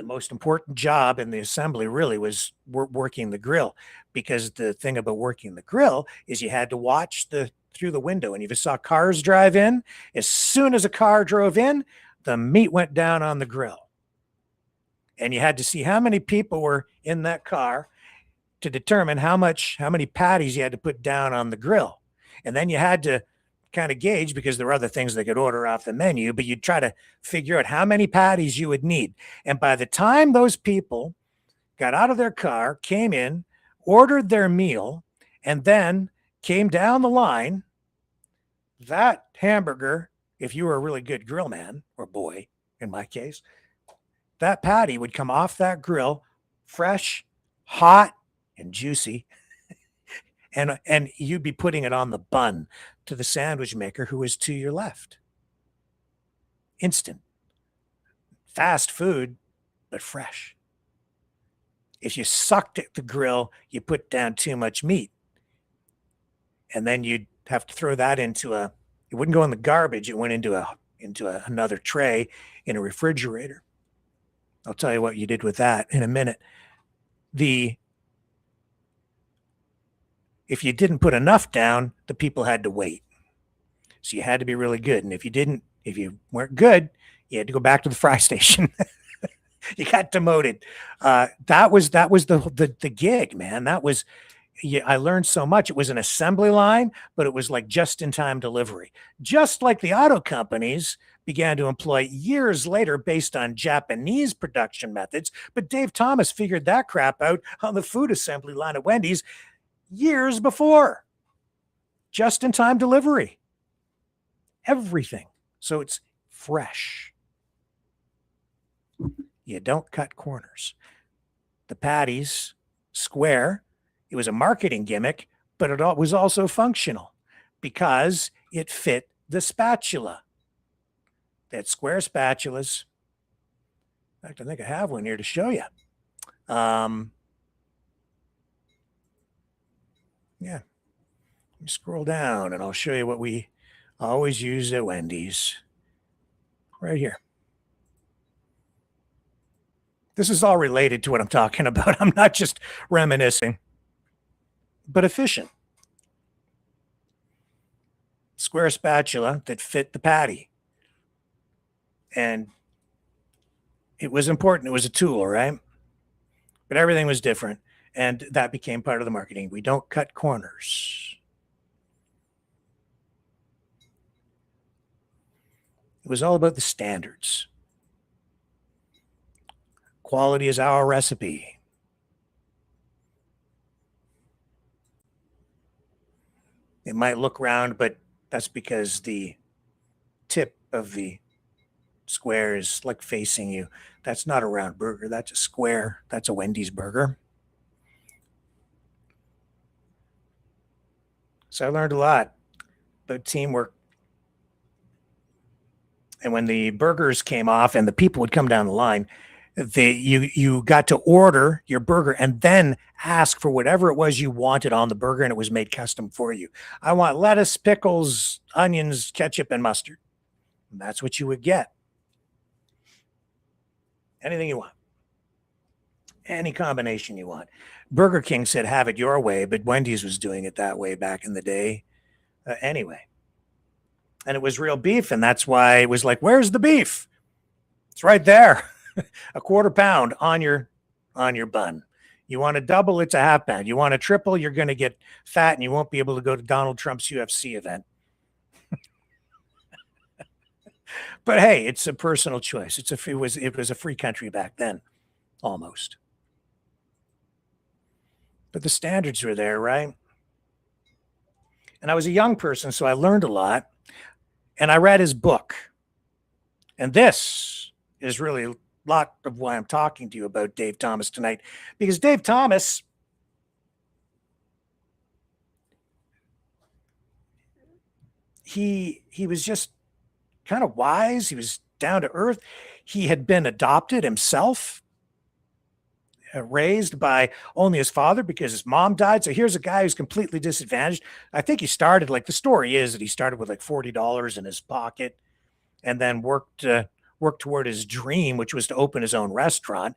most important job in the assembly really was working the grill, because the thing about working the grill is you had to watch through the window, and if you saw cars drive in, as soon as a car drove in, the meat went down on the grill. And you had to see how many people were in that car to determine how many patties you had to put down on the grill. And then you had to kind of gauge, because there were other things they could order off the menu, but you'd try to figure out how many patties you would need. And by the time those people got out of their car, came in, ordered their meal, and then came down the line, that hamburger, if you were a really good grill man or boy, in my case, that patty would come off that grill fresh, hot, and juicy. And you'd be putting it on the bun to the sandwich maker who is to your left. Instant. Fast food, but fresh. If you sucked at the grill, you put down too much meat. And then you'd have to throw that it wouldn't go in the garbage. It went into another tray in a refrigerator. I'll tell you what you did with that in a minute. If you didn't put enough down, the people had to wait. So you had to be really good. And if you weren't good, you had to go back to the fry station. You got demoted. That was the gig, man. I learned so much. It was an assembly line, but it was like just-in-time delivery. Just like the auto companies began to employ years later based on Japanese production methods. But Dave Thomas figured that crap out on the food assembly line at Wendy's years before. Just-in-time delivery. Everything. So it's fresh. You don't cut corners. The patties, square, it was a marketing gimmick, but it was also functional because it fit the spatula. They had square spatulas. In fact, I think I have one here to show you. Yeah. Let me scroll down and I'll show you what we always use at Wendy's. Right here. This is all related to what I'm talking about. I'm not just reminiscing, but efficient. Square spatula that fit the patty. And it was important. It was a tool, right? But everything was different. And that became part of the marketing. We don't cut corners. It was all about the standards. Quality is our recipe. It might look round, but that's because the tip of the square is like facing you. That's not a round burger. That's a square. That's a Wendy's burger. So I learned a lot about teamwork. And when the burgers came off and the people would come down the line, you got to order your burger and then ask for whatever it was you wanted on the burger, and it was made custom for you. I want lettuce, pickles, onions, ketchup, and mustard. And that's what you would get. Anything you want. Any combination you want. Burger King said, have it your way, but Wendy's was doing it that way back in the day anyway. And it was real beef, and that's why it was like, where's the beef? It's right there. A quarter pound on your bun. You want a double, it's a half pound. You want a triple, you're going to get fat, and you won't be able to go to Donald Trump's UFC event. But hey, it's a personal choice. It was a free country back then, almost. But the standards were there, right? And I was a young person, so I learned a lot. And I read his book. And this is really a lot of why I'm talking to you about Dave Thomas tonight. Because Dave Thomas, he was just kind of wise. He was down to earth. He had been adopted himself, raised by only his father because his mom died. So here's a guy who's completely disadvantaged. I think he started, like, the story is that he started with like $40 in his pocket and then worked toward his dream, which was to open his own restaurant.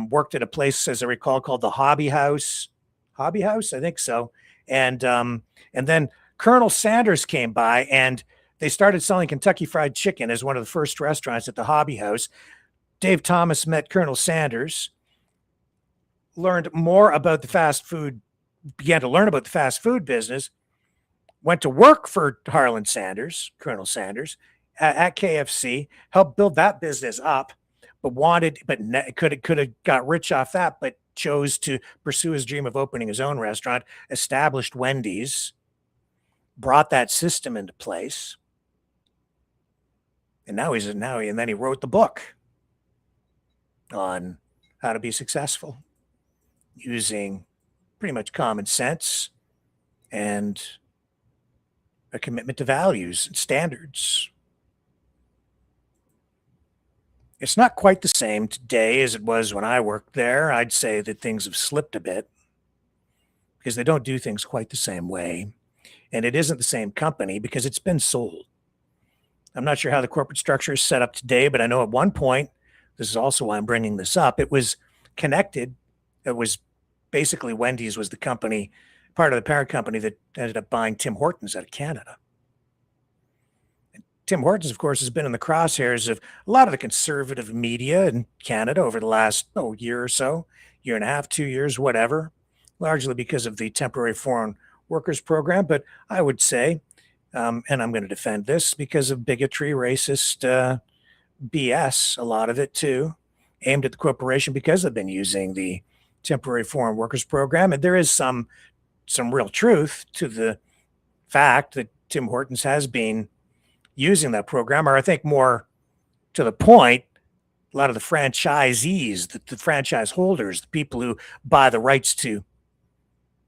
Worked at a place, as I recall, called the Hobby House. Hobby House, I think so. And then Colonel Sanders came by and they started selling Kentucky Fried Chicken as one of the first restaurants at the Hobby House. Dave Thomas met Colonel Sanders, learned more about the fast food, began to learn about the fast food business, went to work for Colonel Sanders at KFC, helped build that business up, but could have got rich off that, but chose to pursue his dream of opening his own restaurant, established Wendy's, brought that system into place. And then he wrote the book on how to be successful using pretty much common sense and a commitment to values and standards. It's not quite the same today as it was when I worked there. I'd say that things have slipped a bit because they don't do things quite the same way. And it isn't the same company because it's been sold. I'm not sure how the corporate structure is set up today, but I know at one point, this is also why I'm bringing this up, it was connected. It was basically Wendy's was the company, part of the parent company that ended up buying Tim Hortons out of Canada. And Tim Hortons, of course, has been in the crosshairs of a lot of the conservative media in Canada over the last year or so, year and a half, 2 years, whatever, largely because of the temporary foreign workers program. But I would say, and I'm going to defend this, because of bigotry, racist BS, a lot of it too, aimed at the corporation because they've been using the temporary foreign workers program. And there is some some real truth to the fact that Tim Hortons has been using that program, or I think more to the point, a lot of the franchisees, the franchise holders, the people who buy the rights to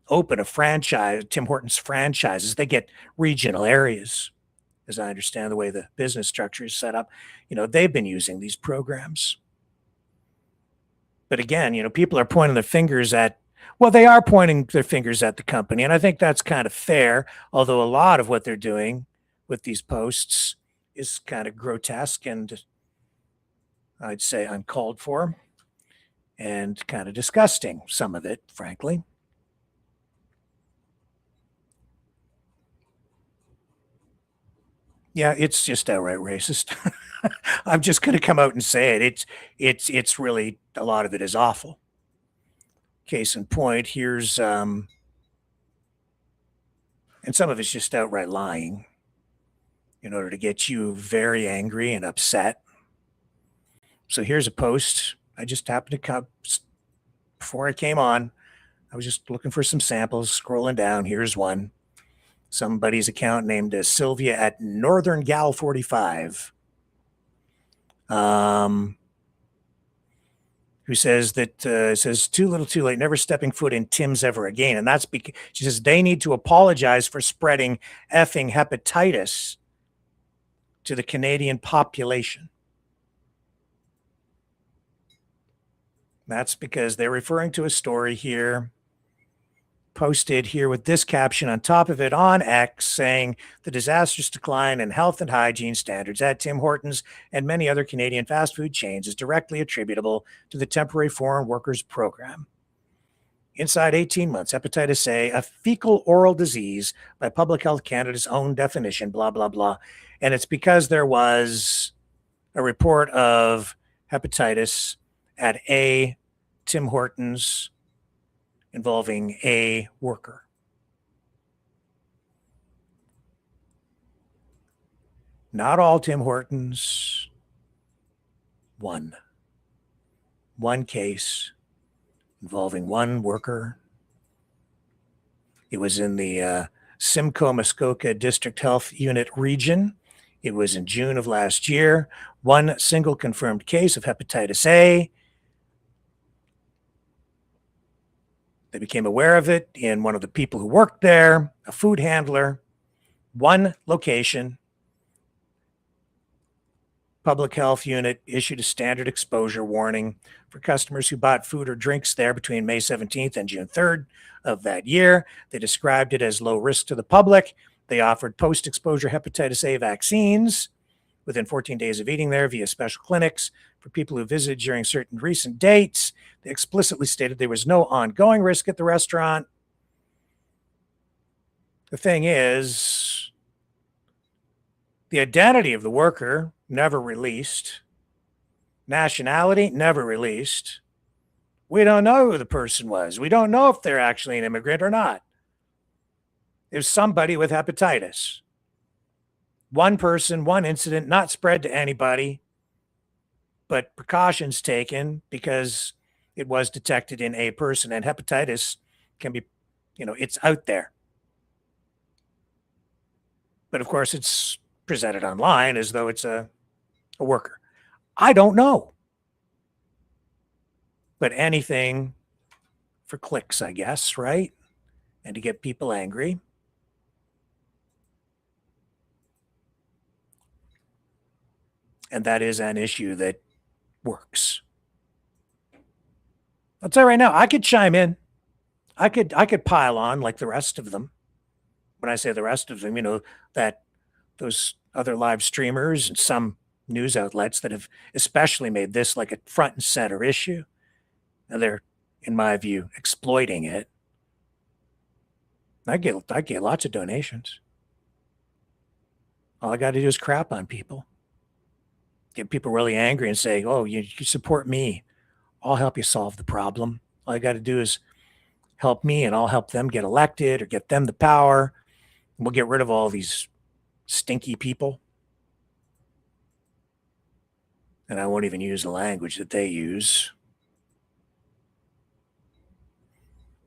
open a franchise, Tim Hortons franchises, they get regional areas, as I understand the way the business structure is set up. They've been using these programs. But again, people are pointing their fingers at, well, they are pointing their fingers at the company. And I think that's kind of fair, although a lot of what they're doing with these posts is kind of grotesque and I'd say uncalled for and kind of disgusting, some of it, frankly. Yeah, it's just outright racist. I'm just going to come out and say it. It's really, a lot of it is awful. Case in point, here's and some of it's just outright lying in order to get you very angry and upset. So here's a post. I just happened to come before I came on. I was just looking for some samples, scrolling down. Here's one. Somebody's account named Sylvia at Northern Gal 45. Who says that says too little too late, never stepping foot in Tim's ever again. And that's because she says they need to apologize for spreading effing hepatitis to the Canadian population. That's because they're referring to a story here posted here with this caption on top of it on X saying the disastrous decline in health and hygiene standards at Tim Hortons and many other Canadian fast food chains is directly attributable to the temporary foreign workers program. Inside 18 months, hepatitis A, a fecal oral disease by Public Health Canada's own definition, blah, blah, blah. And it's because there was a report of hepatitis at a Tim Hortons involving a worker. Not all Tim Hortons. One case involving one worker. It was in the Simcoe-Muskoka District Health Unit region. It was in June of last year. One single confirmed case of hepatitis A. They became aware of it in one of the people who worked there, a food handler, one location. Public Health Unit issued a standard exposure warning for customers who bought food or drinks there between May 17th and June 3rd of that year. They described it as low risk to the public. They offered post-exposure hepatitis A vaccines within 14 days of eating there via special clinics for people who visited during certain recent dates. They explicitly stated there was no ongoing risk at the restaurant. The thing is, the identity of the worker never released. Nationality never released. We don't know who the person was. We don't know if they're actually an immigrant or not. There's somebody with hepatitis. One person, one incident, not spread to anybody, but precautions taken because it was detected in a person, and hepatitis can be, it's out there. But of course, it's presented online as though it's a worker. I don't know. But anything for clicks, I guess, right? And to get people angry. And that is an issue that works. I'll tell you right now, I could chime in. I could pile on like the rest of them. When I say the rest of them, that those other live streamers and some news outlets that have especially made this like a front and center issue. And they're, in my view, exploiting it. I get lots of donations. All I got to do is crap on people. Get people really angry and say, oh, you support me. I'll help you solve the problem. All I got to do is help me and I'll help them get elected or get them the power. And we'll get rid of all these stinky people. And I won't even use the language that they use.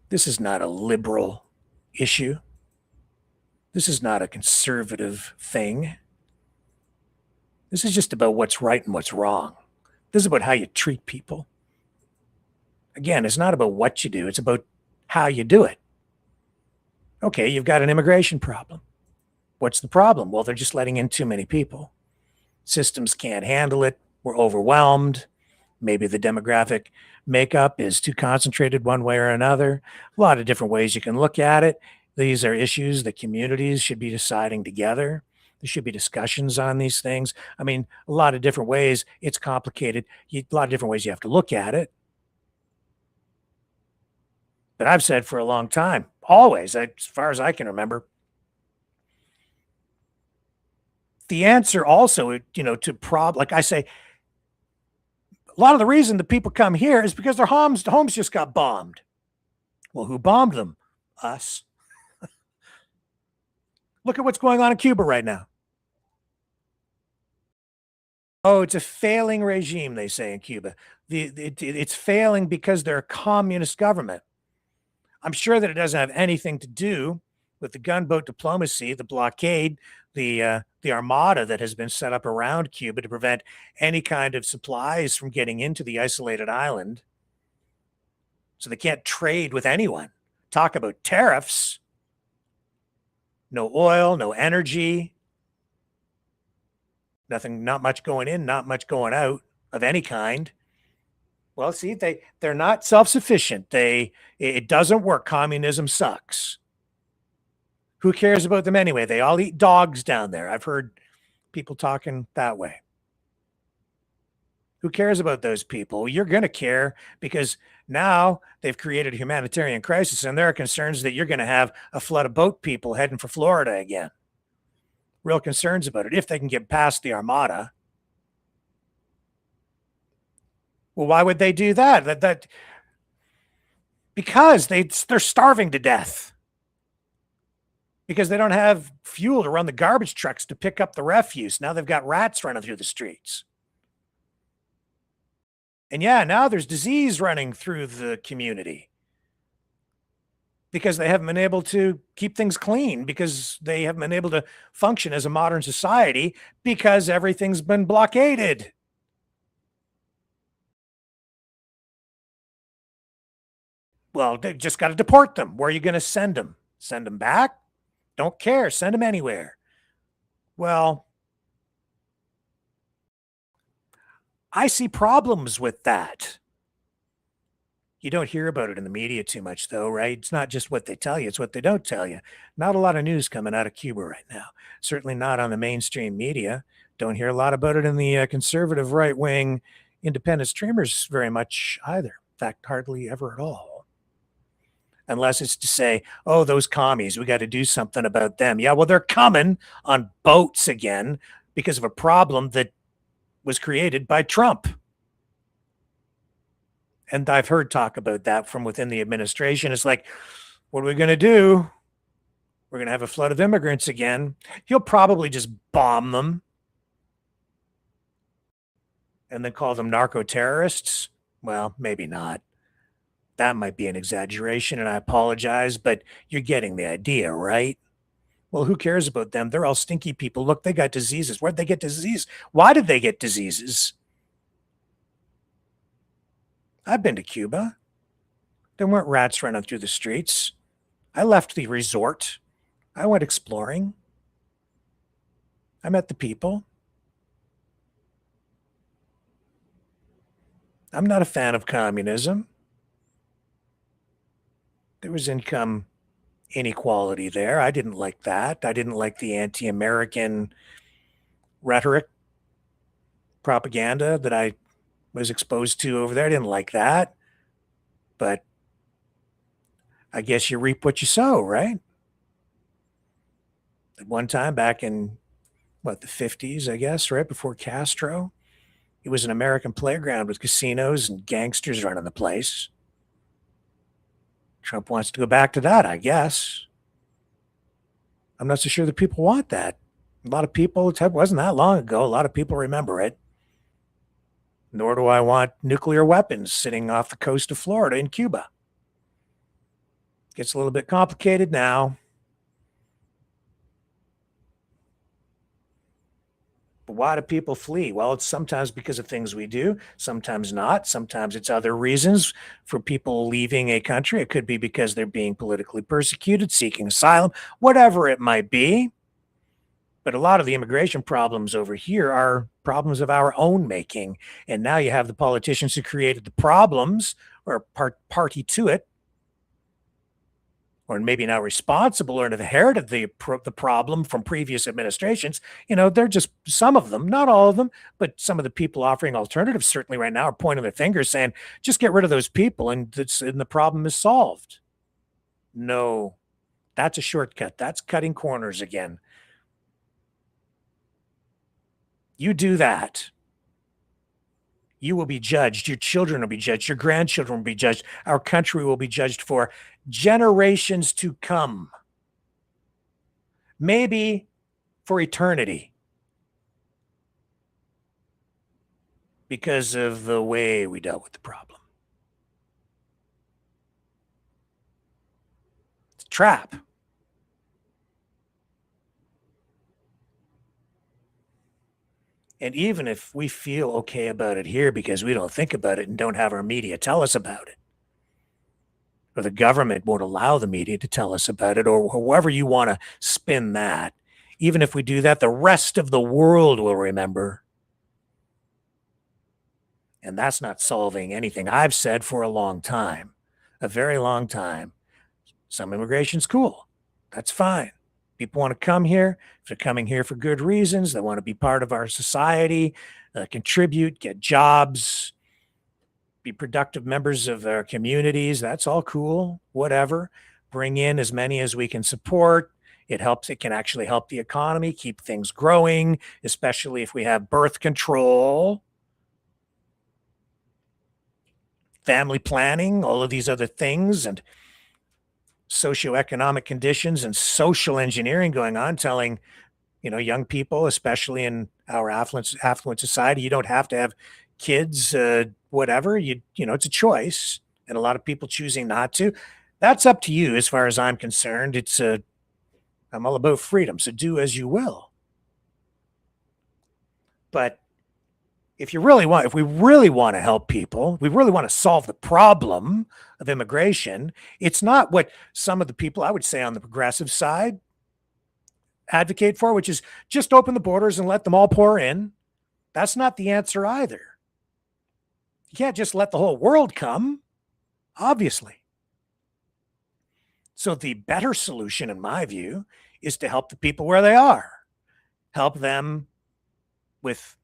This is not a liberal issue. This is not a conservative thing. This is just about what's right and what's wrong. This is about how you treat people. Again, it's not about what you do. It's about how you do it. Okay, you've got an immigration problem. What's the problem? Well, they're just letting in too many people. Systems can't handle it. We're overwhelmed. Maybe the demographic makeup is too concentrated one way or another. A lot of different ways you can look at it. These are issues that communities should be deciding together. There should be discussions on these things. I mean, a lot of different ways. It's complicated. A lot of different ways you have to look at it. But I've said for a long time, always, as far as I can remember, the answer also, to like I say, a lot of the reason the people come here is because their homes just got bombed. Well, who bombed them? Us. Look at what's going on in Cuba right now. Oh, it's a failing regime, they say in Cuba. It's failing because they're a communist government. I'm sure that it doesn't have anything to do with the gunboat diplomacy, the blockade, the armada that has been set up around Cuba to prevent any kind of supplies from getting into the isolated island. So they can't trade with anyone. Talk about tariffs. No oil, no energy. Nothing, not much going in, not much going out of any kind. Well, see, they're not self-sufficient. It doesn't work. Communism sucks. Who cares about them anyway? They all eat dogs down there. I've heard people talking that way. Who cares about those people? You're going to care because now they've created a humanitarian crisis, and there are concerns that you're going to have a flood of boat people heading for Florida again. Real concerns about it, if they can get past the armada. Well, why would they do that? Because they're starving to death. Because they don't have fuel to run the garbage trucks to pick up the refuse. Now they've got rats running through the streets. And yeah, now there's disease running through the community. Because they haven't been able to keep things clean. Because they haven't been able to function as a modern society. Because everything's been blockaded. Well, they just got to deport them. Where are you going to send them? Send them back? Don't care. Send them anywhere. Well, I see problems with that. You don't hear about it in the media too much, though, right? It's not just what they tell you. It's what they don't tell you. Not a lot of news coming out of Cuba right now. Certainly not on the mainstream media. Don't hear a lot about it in the conservative right-wing independent streamers very much either. In fact, hardly ever at all. Unless it's to say, oh, those commies, we got to do something about them. Yeah, well, they're coming on boats again because of a problem that was created by Trump. And I've heard talk about that from within the administration. It's like, what are we going to do? We're going to have a flood of immigrants again. He'll probably just bomb them and then call them narco-terrorists. Well, maybe not. That might be an exaggeration, and I apologize, but you're getting the idea, right? Well, who cares about them? They're all stinky people. Look, they got diseases. Where'd they get disease? Why did they get diseases? I've been to Cuba. There weren't rats running through the streets. I left the resort. I went exploring. I met the people. I'm not a fan of communism. There was income inequality there. I didn't like that. I didn't like the anti-American rhetoric, propaganda that I was exposed to over there. I didn't like that. But I guess you reap what you sow, right? At one time back in, the 50s, I guess, right before Castro, it was an American playground with casinos and gangsters running the place. Trump wants to go back to that, I guess. I'm not so sure that people want that. A lot of people, it wasn't that long ago. A lot of people remember it. Nor do I want nuclear weapons sitting off the coast of Florida in Cuba. Gets a little bit complicated now. But why do people flee? Well, it's sometimes because of things we do, sometimes not. Sometimes it's other reasons for people leaving a country. It could be because they're being politically persecuted, seeking asylum, whatever it might be. But a lot of the immigration problems over here are problems of our own making. And now you have the politicians who created the problems or party to it, or maybe now responsible or inherited the problem from previous administrations. They're just some of them, not all of them, but some of the people offering alternatives certainly right now are pointing their fingers saying, just get rid of those people and the problem is solved. No, that's a shortcut. That's cutting corners again. You do that, you will be judged. Your children will be judged. Your grandchildren will be judged. Our country will be judged for generations to come. Maybe for eternity. Because of the way we dealt with the problem. It's a trap. And even if we feel okay about it here because we don't think about it and don't have our media tell us about it, or the government won't allow the media to tell us about it, or however you want to spin that, even if we do that, the rest of the world will remember. And that's not solving anything. I've said for a long time, a very long time, some immigration's cool. That's fine. People want to come here. If they're coming here for good reasons, they want to be part of our society, contribute, get jobs, be productive members of our communities. That's all cool, whatever. Bring in as many as we can support. It helps. It can actually help the economy, keep things growing, especially if we have birth control, family planning, all of these other things, and socioeconomic conditions and social engineering going on, telling, young people, especially in our affluent society, you don't have to have kids, whatever, it's a choice. And a lot of people choosing not to. That's up to you as far as I'm concerned. I'm all about freedom, so do as you will. But if we really want to help people, we really want to solve the problem of immigration, it's not what some of the people, I would say on the progressive side, advocate for, which is just open the borders and let them all pour in. That's not the answer either. You can't just let the whole world come, obviously. So the better solution, in my view, is to help the people where they are. Help them with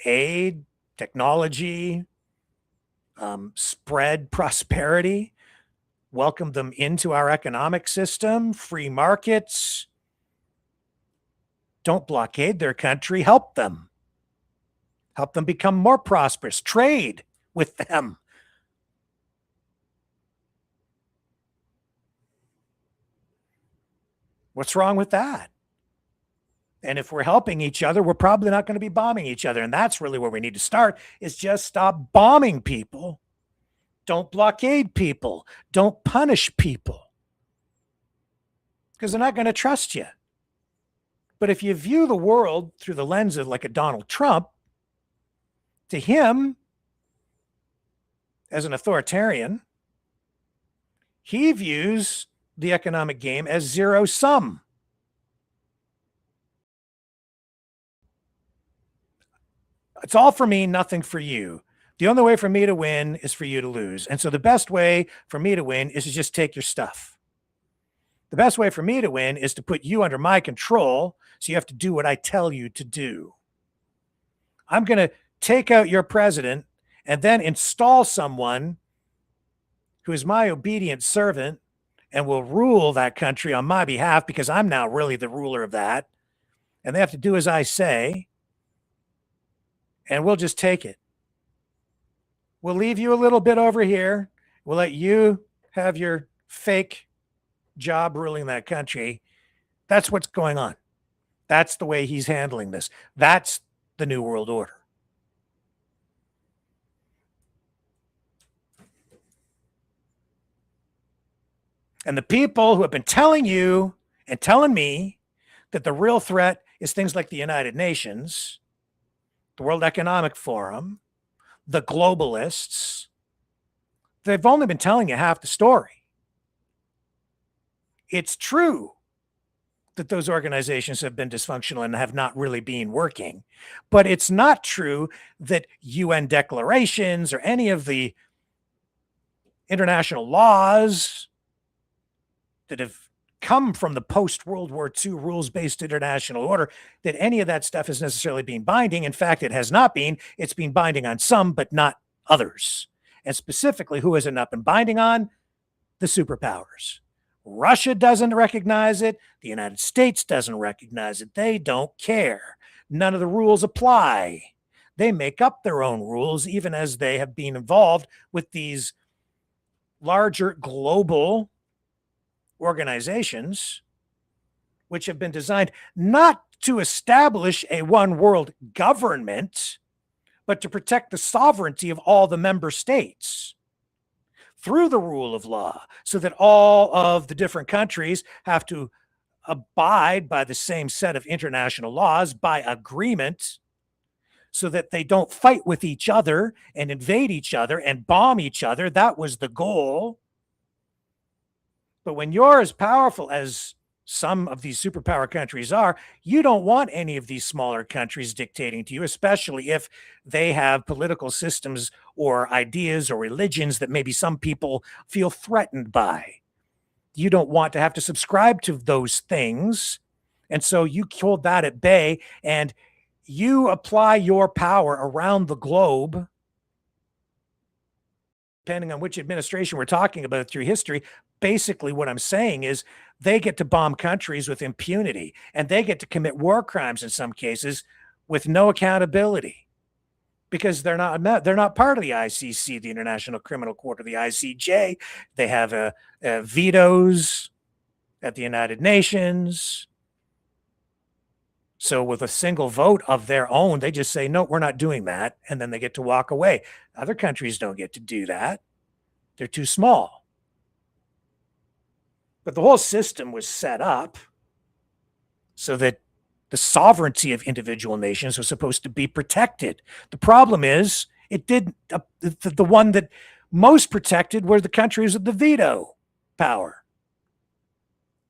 aid, technology, spread prosperity, welcome them into our economic system, free markets. Don't blockade their country. Help them. Help them become more prosperous. Trade with them. What's wrong with that? And if we're helping each other, we're probably not going to be bombing each other. And that's really where we need to start, is just stop bombing people. Don't blockade people. Don't punish people. Because they're not going to trust you. But if you view the world through the lens of like a Donald Trump, to him, as an authoritarian, he views the economic game as zero sum. It's all for me, nothing for you. The only way for me to win is for you to lose. And so the best way for me to win is to just take your stuff. The best way for me to win is to put you under my control, so you have to do what I tell you to do. I'm going to take out your president and then install someone who is my obedient servant and will rule that country on my behalf, because I'm now really the ruler of that. And they have to do as I say. And we'll just take it. We'll leave you a little bit over here. We'll let you have your fake job ruling that country. That's what's going on. That's the way he's handling this. That's the New World Order. And the people who have been telling you and telling me that the real threat is things like the United Nations, the World Economic Forum, the globalists, they've only been telling you half the story. It's true that those organizations have been dysfunctional and have not really been working, but it's not true that UN declarations or any of the international laws that have come from the post-World War II rules-based international order, that any of that stuff is necessarily being binding. In fact, it has not been. It's been binding on some, but not others. And specifically, who has it not been binding on? The superpowers. Russia doesn't recognize it. The United States doesn't recognize it. They don't care. None of the rules apply. They make up their own rules, even as they have been involved with these larger global organizations, which have been designed not to establish a one world government, but to protect the sovereignty of all the member states through the rule of law, so that all of the different countries have to abide by the same set of international laws by agreement, so that they don't fight with each other and invade each other and bomb each other. That was the goal. But when you're as powerful as some of these superpower countries are, you don't want any of these smaller countries dictating to you, especially if they have political systems or ideas or religions that maybe some people feel threatened by. You don't want to have to subscribe to those things. And so you hold that at bay and you apply your power around the globe, depending on which administration we're talking about through history. Basically, what I'm saying is they get to bomb countries with impunity, and they get to commit war crimes in some cases with no accountability, because they're not part of the ICC, the International Criminal Court, or the ICJ. They have vetoes at the United Nations. So with a single vote of their own, they just say, no, we're not doing that. And then they get to walk away. Other countries don't get to do that. They're too small. But the whole system was set up so that the sovereignty of individual nations was supposed to be protected. The problem is the one that most protected were the countries with the veto power.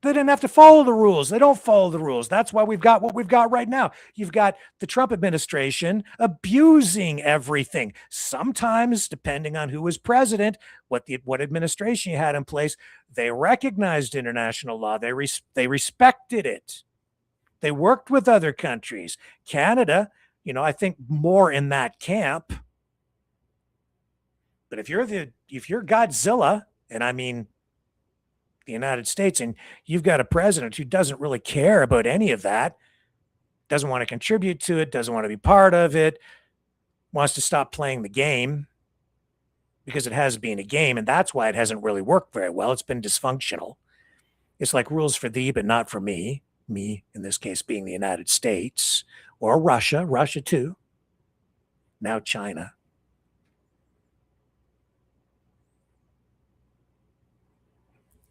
They didn't have to follow the rules. They don't follow the rules. That's why we've got what we've got right now. You've got the Trump administration abusing everything. Sometimes, depending on who was president, what administration you had in place, they recognized international law. They respected it. They worked with other countries. Canada, I think more in that camp. But if you're Godzilla, and I mean the United States, and you've got a president who doesn't really care about any of that, doesn't want to contribute to it, doesn't want to be part of it, wants to stop playing the game, because it has been a game, and that's why it hasn't really worked very well. It's been dysfunctional. It's like rules for thee, but not for me. Me, in this case, being the United States, or Russia too, now China.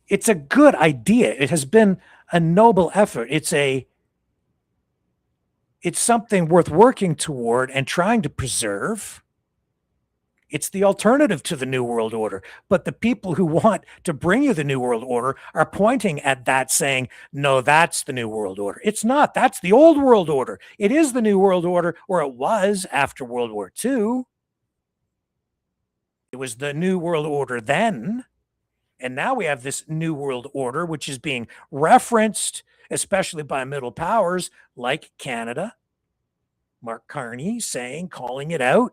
It's a good idea. It has been a noble effort. It's something worth working toward and trying to preserve. It's the alternative to the New World Order. But the people who want to bring you the New World Order are pointing at that saying, no, that's the New World Order. It's not. That's the old World Order. It is the New World Order, or it was after World War II. It was the New World Order then. And now we have this New World Order, which is being referenced, especially by middle powers like Canada. Mark Carney calling it out.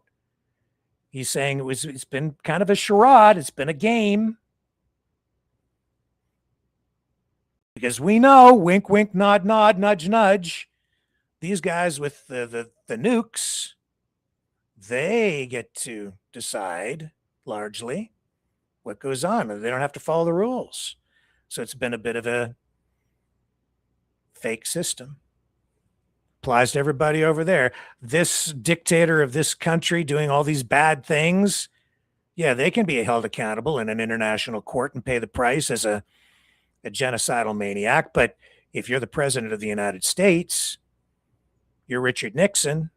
He's saying it's been kind of a charade. It's been a game. Because we know, wink, wink, nod, nod, nudge, nudge, these guys with the nukes, they get to decide largely what goes on. They don't have to follow the rules. So it's been a bit of a fake system. Applies to everybody over there. This dictator of this country doing all these bad things, yeah, they can be held accountable in an international court and pay the price as a a genocidal maniac. But if you're the president of the United States, you're Richard Nixon,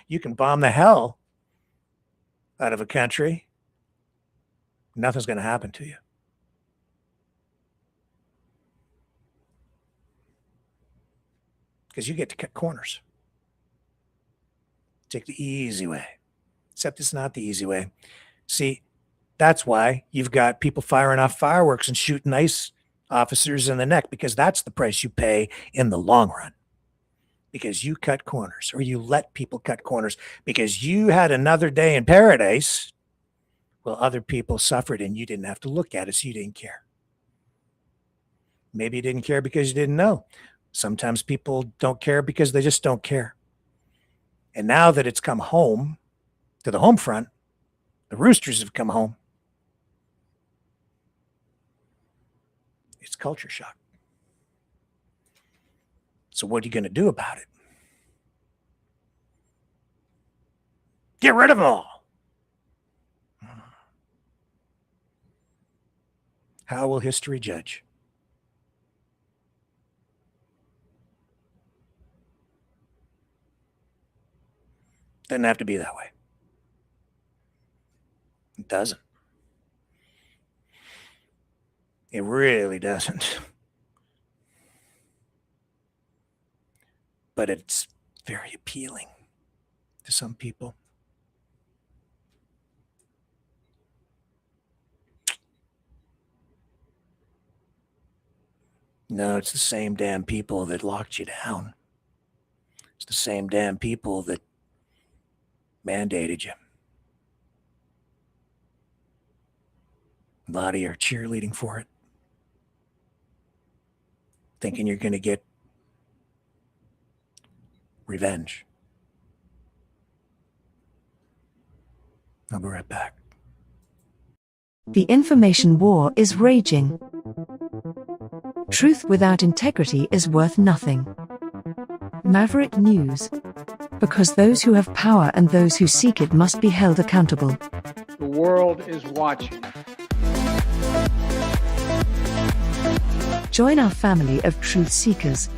you can bomb the hell out of a country. Nothing's going to happen to you. Because you get to cut corners. Take the easy way. Except it's not the easy way. See, that's why you've got people firing off fireworks and shooting ICE officers in the neck, because that's the price you pay in the long run. Because you cut corners, or you let people cut corners, because you had another day in paradise while other people suffered and you didn't have to look at it, so you didn't care. Maybe you didn't care because you didn't know. Sometimes people don't care because they just don't care. And now that it's come home to the home front, the roosters have come home. It's culture shock. So what are you going to do about it? Get rid of them all. How will history judge? Doesn't have to be that way. It doesn't. It really doesn't. But it's very appealing to some people. No, it's the same damn people that locked you down. It's the same damn people that mandated you. A lot of you are cheerleading for it, thinking you're going to get revenge. I'll be right back. The information war is raging. Truth without integrity is worth nothing. Maverick News. Because those who have power and those who seek it must be held accountable. The world is watching. Join our family of truth seekers.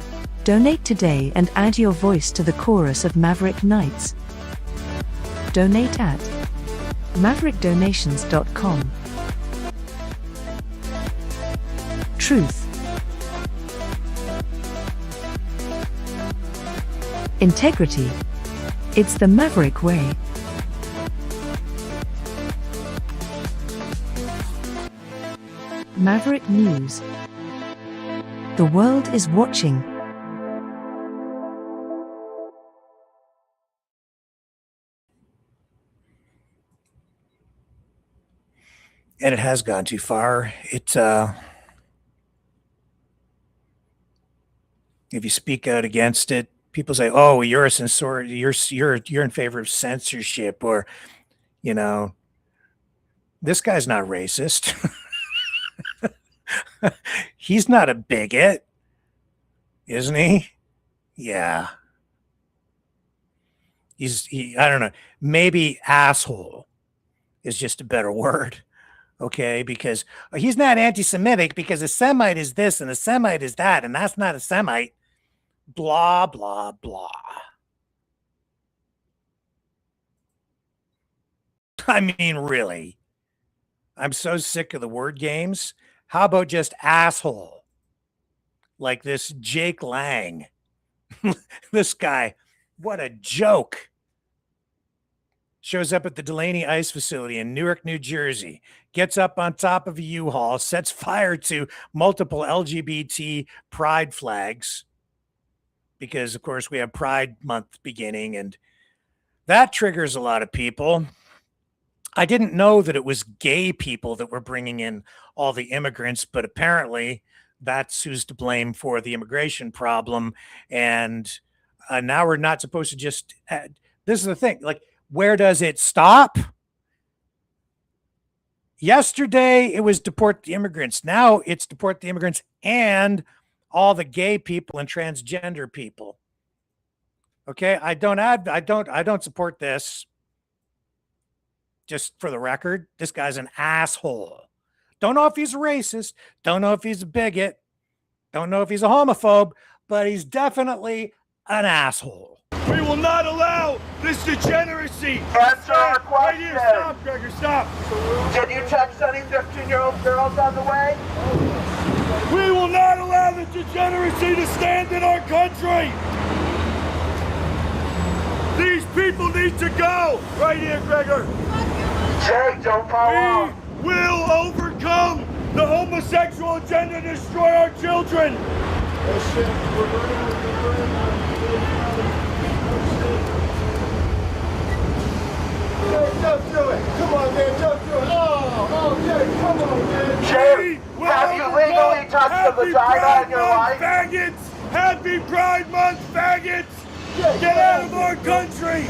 Donate today and add your voice to the chorus of Maverick Knights. Donate at maverickdonations.com. Truth. Integrity. It's the Maverick way. Maverick News. The world is watching. And it has gone too far. If you speak out against it, people say, "Oh, you're a censor. You're in favor of censorship," or, this guy's not racist. He's not a bigot, isn't he? Yeah. I don't know. Maybe asshole is just a better word. Okay, because he's not anti-Semitic because a Semite is this and a Semite is that, and that's not a Semite. Blah, blah, blah. I mean, really. I'm so sick of the word games. How about just asshole? Like this Jake Lang. This guy, what a joke. Shows up at the Delaney Ice Facility in Newark, New Jersey, gets up on top of a U-Haul, sets fire to multiple LGBT pride flags, because, of course, we have Pride Month beginning, and that triggers a lot of people. I didn't know that it was gay people that were bringing in all the immigrants, but apparently that's who's to blame for the immigration problem. And now we're not supposed to just this is the thing, like, where does it stop? Yesterday it was deport the immigrants. Now it's deport the immigrants and all the gay people and transgender people. Okay, I don't support this. Just for the record, this guy's an asshole. Don't know if he's a racist. Don't know if he's a bigot. Don't know if he's a homophobe, but he's definitely an asshole. We will not allow this degeneracy. Answer our question. Right here, stop, Gregor, stop. Can you text any 15-year-old girls on the way? We will not allow the degeneracy to stand in our country. These people need to go. Right here, Gregor. Jay, don't follow. We will overcome the homosexual agenda to destroy our children. Don't do it. Come on, man. Don't do it. Oh, Jay, come on, man. Jay, have you legally touched the vagina in your life? Faggots! Happy Pride Month, faggots! Get out of our country!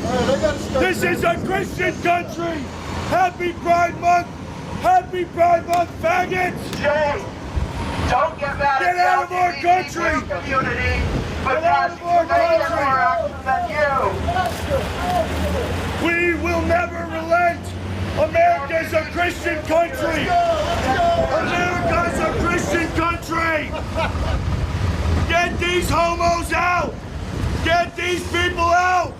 This is a Christian country! Happy Pride Month! Happy Pride Month, faggots! Jay, don't get mad Get out of our country! Community, but Get out of our country! We will never relent! America's a Christian country! America's a Christian country! Get these homos out! Get these people out!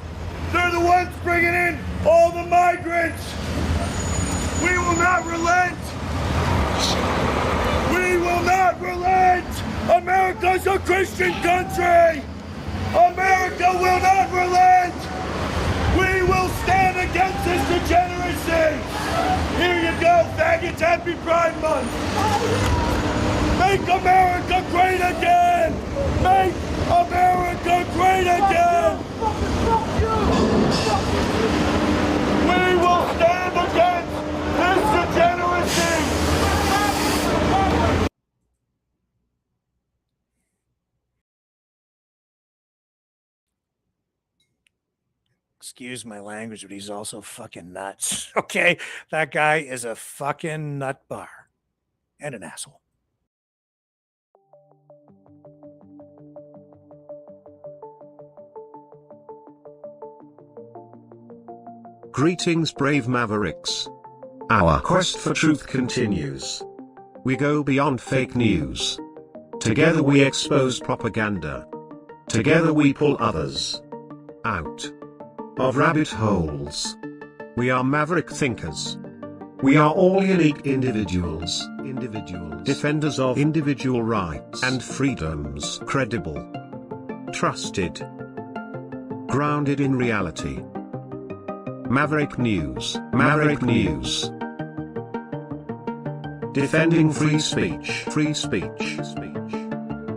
They're the ones bringing in all the migrants! We will not relent! We will not relent! America's a Christian country! America will not relent! We will stand against this degeneracy! Here you go, faggots! Happy Pride Month! Make America great again! Make America great again! We will stand against this degeneracy! Excuse my language, but he's also fucking nuts. Okay? That guy is a fucking nut bar and an asshole. Greetings, brave Mavericks. Our quest for truth continues. We go beyond fake news. Together we expose propaganda. Together we pull others out of rabbit holes. We are maverick thinkers. We are all unique individuals, defenders of individual rights and freedoms, credible, trusted, grounded in reality. Maverick News, Maverick News. Defending free speech, free speech.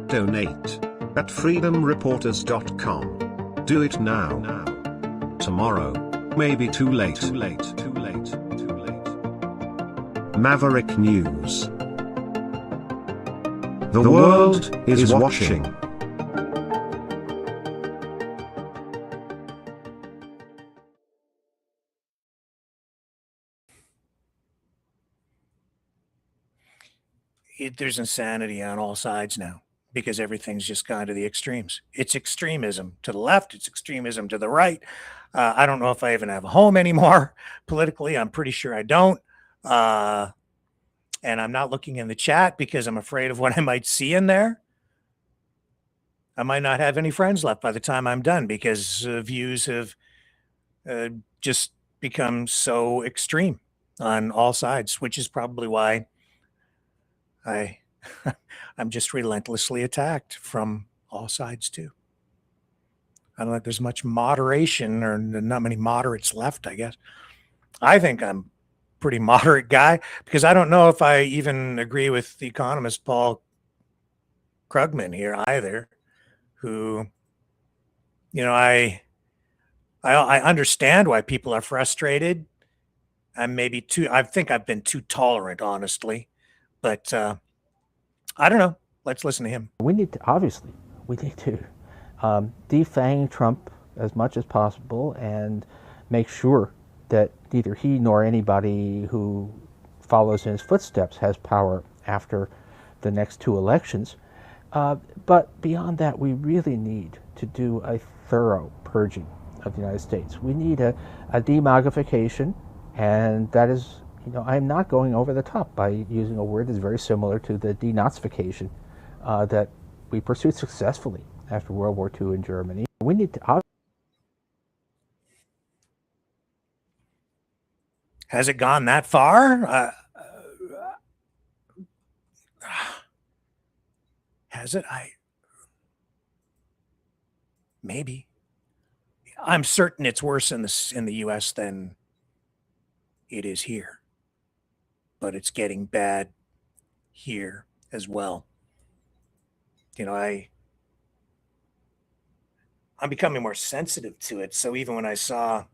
Donate at freedomreporters.com. Do it now. Tomorrow may be too late. Maverick News. The world is watching. There's insanity on all sides now because everything's just gone to the extremes. It's extremism to the left. It's extremism to the right. I don't know if I even have a home anymore politically. I'm pretty sure I don't. And I'm not looking in the chat because I'm afraid of what I might see in there. I might not have any friends left by the time I'm done because views have just become so extreme on all sides, which is probably why I'm just relentlessly attacked from all sides too. I don't think there's much moderation or not many moderates left, I guess. I think I'm a pretty moderate guy because I don't know if I even agree with the economist Paul Krugman here either, who, you know, I understand why people are frustrated. I think I've been too tolerant, honestly. But I don't know. Let's listen to him. We need to defang Trump as much as possible and make sure that neither he nor anybody who follows in his footsteps has power after the next two elections. But beyond that, we really need to do a thorough purging of the United States. We need a demogrification, and that is I'm not going over the top by using a word that's very similar to the denazification that we pursued successfully after World War II in Germany. We need to... Has it gone that far? Has it? Maybe. I'm certain it's worse in the U.S. than it is here, but it's getting bad here as well. I'm becoming more sensitive to it. So even when I saw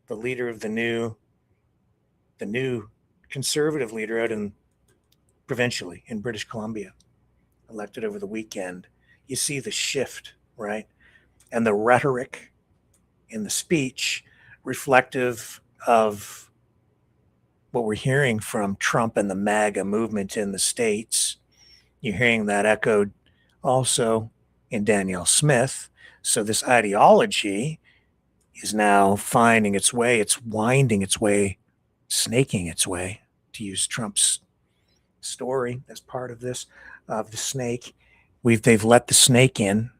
the leader of the new conservative leader out provincially in British Columbia, elected over the weekend, you see the shift, right? And the rhetoric in the speech reflective of what we're hearing from Trump and the MAGA movement in the States. You're hearing that echoed also in Danielle Smith. So this ideology is now finding its way, it's winding its way, snaking its way, to use Trump's story as part of this, of the snake. They've let the snake in,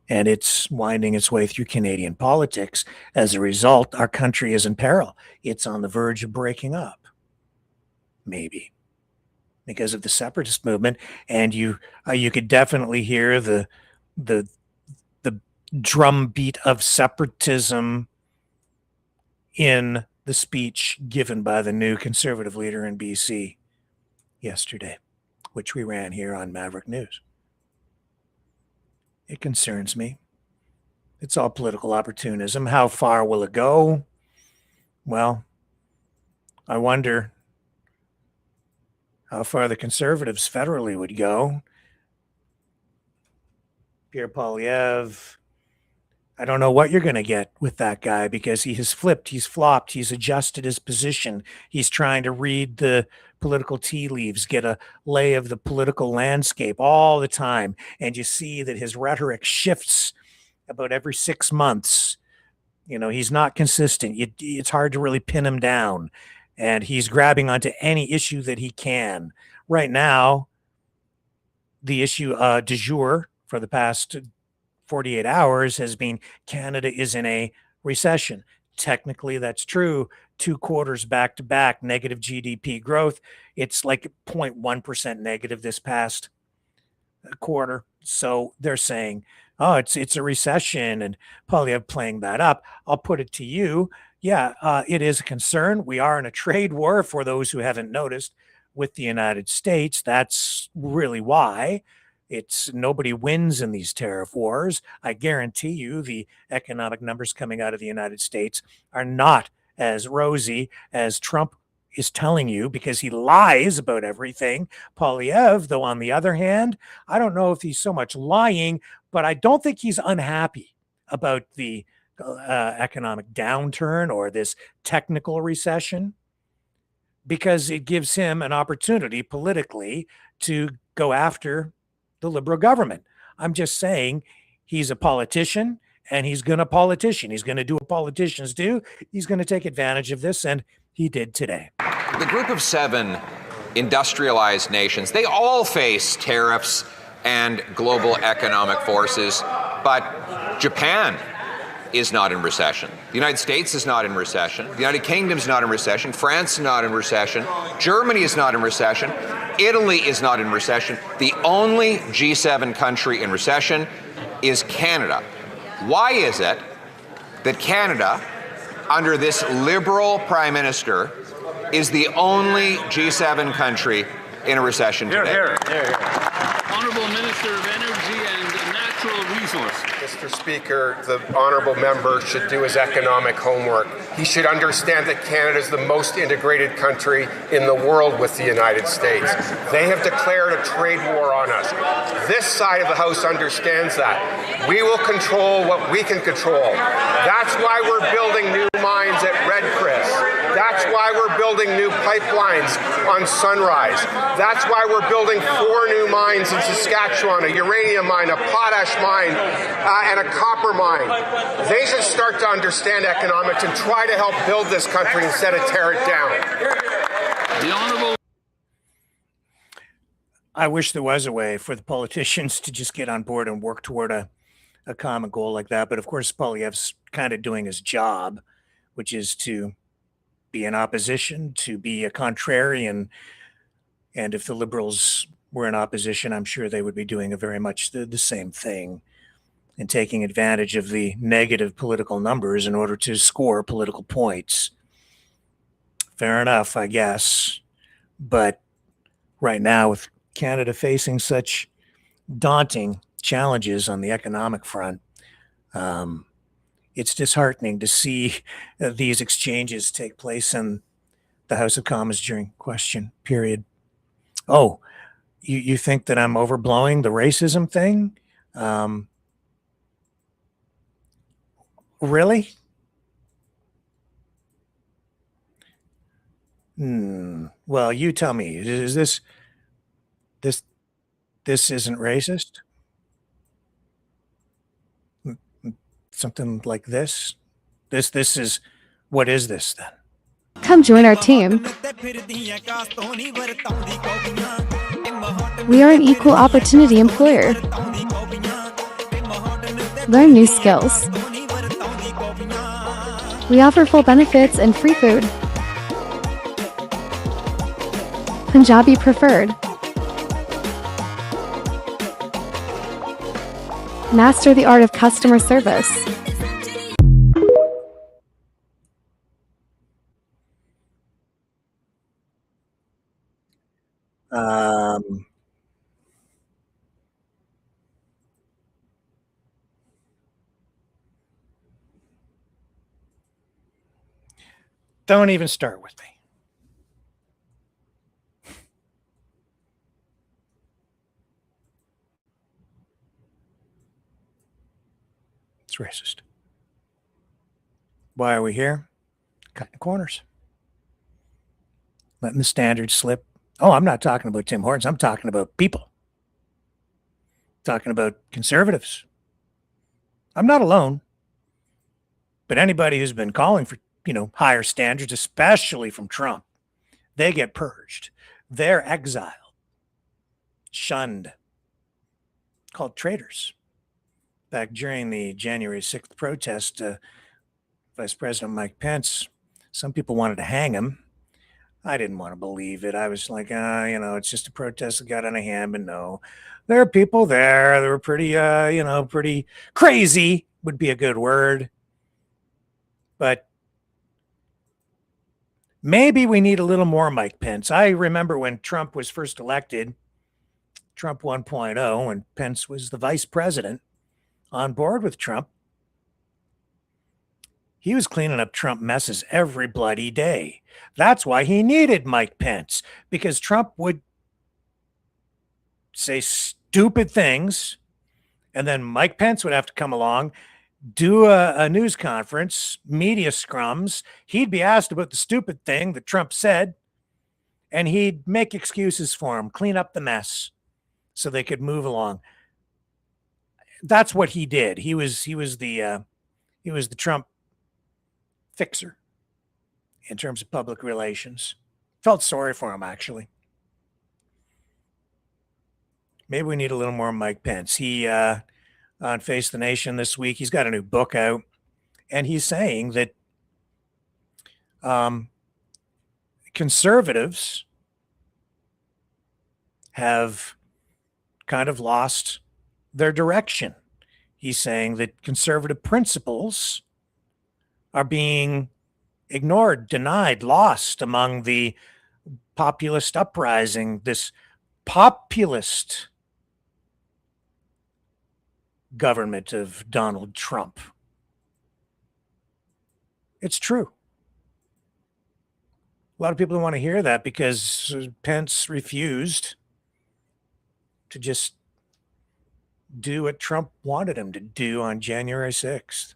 and it's winding its way through Canadian politics. As a result, our country is in peril. It's on the verge of breaking up, maybe, because of the separatist movement. And you could definitely hear the drumbeat of separatism in the speech given by the new conservative leader in BC yesterday, which we ran here on Maverick News. It concerns me. It's all political opportunism. How far will it go? Well, I wonder how far the conservatives federally would go. Pierre Poilievre, I don't know what you're going to get with that guy, because he has flipped, he's flopped, he's adjusted his position. He's trying to read the political tea leaves, get a lay of the political landscape all the time. And you see that his rhetoric shifts about every 6 months. He's not consistent. It's hard to really pin him down. And he's grabbing onto any issue that he can. Right now, the issue du jour for the past 48 hours has been Canada is in a recession. Technically, that's true. 2 quarters back to back, negative GDP growth. It's like 0.1% negative this past quarter. So they're saying, oh, it's a recession, and Poilievre playing that up. I'll put it to you. Yeah, it is a concern. We are in a trade war, for those who haven't noticed, with the United States. That's really why. It's nobody wins in these tariff wars. I guarantee you the economic numbers coming out of the United States are not as rosy as Trump is telling you, because he lies about everything. Poilievre, though, on the other hand, I don't know if he's so much lying, but I don't think he's unhappy about the economic downturn or this technical recession, because it gives him an opportunity politically to go after the Liberal government. I'm just saying, he's a politician, and he's going to politician. He's going to do what politicians do. He's going to take advantage of this, and he did today. The group of 7 industrialized nations, they all face tariffs and global economic forces, but Japan is not in recession. The United States is not in recession. The United Kingdom is not in recession. France is not in recession. Germany is not in recession. Italy is not in recession. The only G7 country in recession is Canada. Why is it that Canada, under this Liberal Prime Minister, is the only G7 country in a recession today? Here, here. Here. Honourable Minister of Energy and Natural Resources. Mr. Speaker, the honourable member should do his economic homework. He should understand that Canada is the most integrated country in the world with the United States. They have declared a trade war on us. This side of the House understands that. We will control what we can control. That's why we're building new mines at Red Chris. That's why we're building new pipelines on Sunrise. That's why we're building 4 new mines in Saskatchewan, a uranium mine, a potash mine, and a copper mine. They should start to understand economics and try to help build this country instead of tear it down. The Honorable. I wish there was a way for the politicians to just get on board and work toward a common goal like that. But of course, Poilievre's kind of doing his job, which is to be in opposition, to be a contrarian. And if the Liberals were in opposition, I'm sure they would be doing a very much the same thing and taking advantage of the negative political numbers in order to score political points. Fair enough, I guess. But right now, with Canada facing such daunting challenges on the economic front, it's disheartening to see these exchanges take place in the House of Commons during question period. Oh, you think that I'm overblowing the racism thing? Really? Well, you tell me, is this isn't racist? Something like this? This is, what is this then? Come join our team. We are an equal opportunity employer. Learn new skills. We offer full benefits and free food. Punjabi preferred. Master the art of customer service. Don't even start with me. It's racist. Why are we here? Cutting corners. Letting the standards slip. Oh, I'm not talking about Tim Hortons. I'm talking about people. Talking about conservatives. I'm not alone. But anybody who's been calling for, higher standards, especially from Trump, they get purged. They're exiled, shunned, called traitors. Back during the January 6th protest, Vice President Mike Pence, some people wanted to hang him. I didn't want to believe it. I was like, it's just a protest that got out of hand. But no, there are people there that were pretty, pretty crazy would be a good word. But maybe we need a little more Mike Pence. I remember when Trump was first elected, Trump 1.0, when Pence was the vice president on board with Trump. He was cleaning up Trump messes every bloody day. That's why he needed Mike Pence, because Trump would say stupid things, and then Mike Pence would have to come along, do a news conference, media scrums. He'd be asked about the stupid thing that Trump said, and he'd make excuses for him, clean up the mess so they could move along. That's what he did. He was the Trump fixer in terms of public relations. Felt sorry for him, actually. Maybe we need a little more Mike Pence. He on Face the Nation this week, he's got a new book out, and he's saying that conservatives have kind of lost their direction. He's saying that conservative principles are being ignored, denied, lost among the populist uprising, this populist government of Donald Trump. It's true. A lot of people don't want to hear that because Pence refused to just do what Trump wanted him to do on January 6th.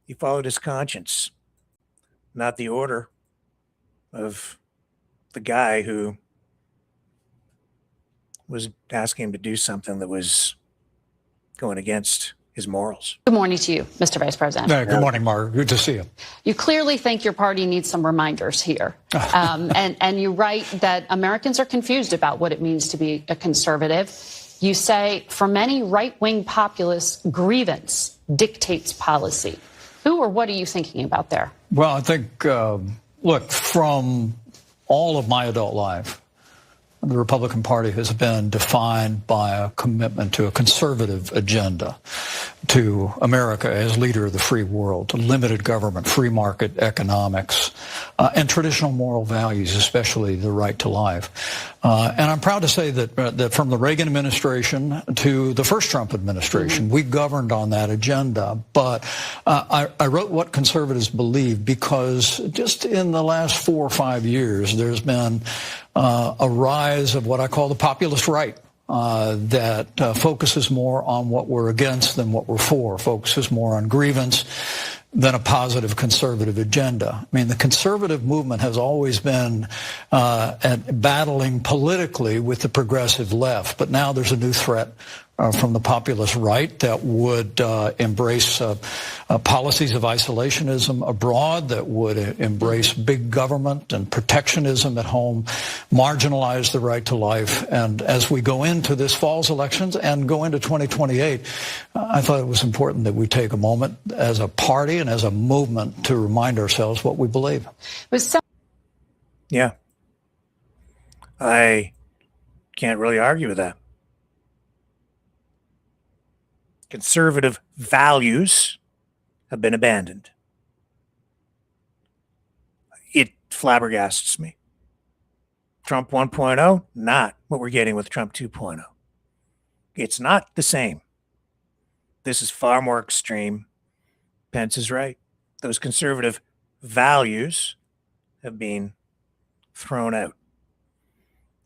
He followed his conscience, not the order of the guy who was asking him to do something that was going against his morals. Good morning to you, Mr. Vice President. Good morning, Mark. Good to see you. You clearly think your party needs some reminders here. And you write that Americans are confused about what it means to be a conservative. You say, for many right-wing populists, grievance dictates policy. Who or what are you thinking about there? Well, I think, look, from all of my adult life, the Republican Party has been defined by a commitment to a conservative agenda, to America as leader of the free world, to limited government, free market economics, and traditional moral values, especially the right to life. And I'm proud to say that from the Reagan administration to the first Trump administration, we governed on that agenda. But I wrote what conservatives believe because just in the last 4 or 5 years, there's been a rise of what I call the populist right. That focuses more on what we're against than what we're for, focuses more on grievance than a positive conservative agenda. I mean, the conservative movement has always been battling politically with the progressive left, but now there's a new threat from the populist right that would embrace policies of isolationism abroad, that would embrace big government and protectionism at home, marginalize the right to life. And as we go into this fall's elections and go into 2028, I thought it was important that we take a moment as a party and as a movement to remind ourselves what we believe. Yeah. I can't really argue with that. Conservative values have been abandoned. It flabbergasts me. Trump 1.0, not what we're getting with Trump 2.0. It's not the same. This is far more extreme. Pence is right. Those conservative values have been thrown out.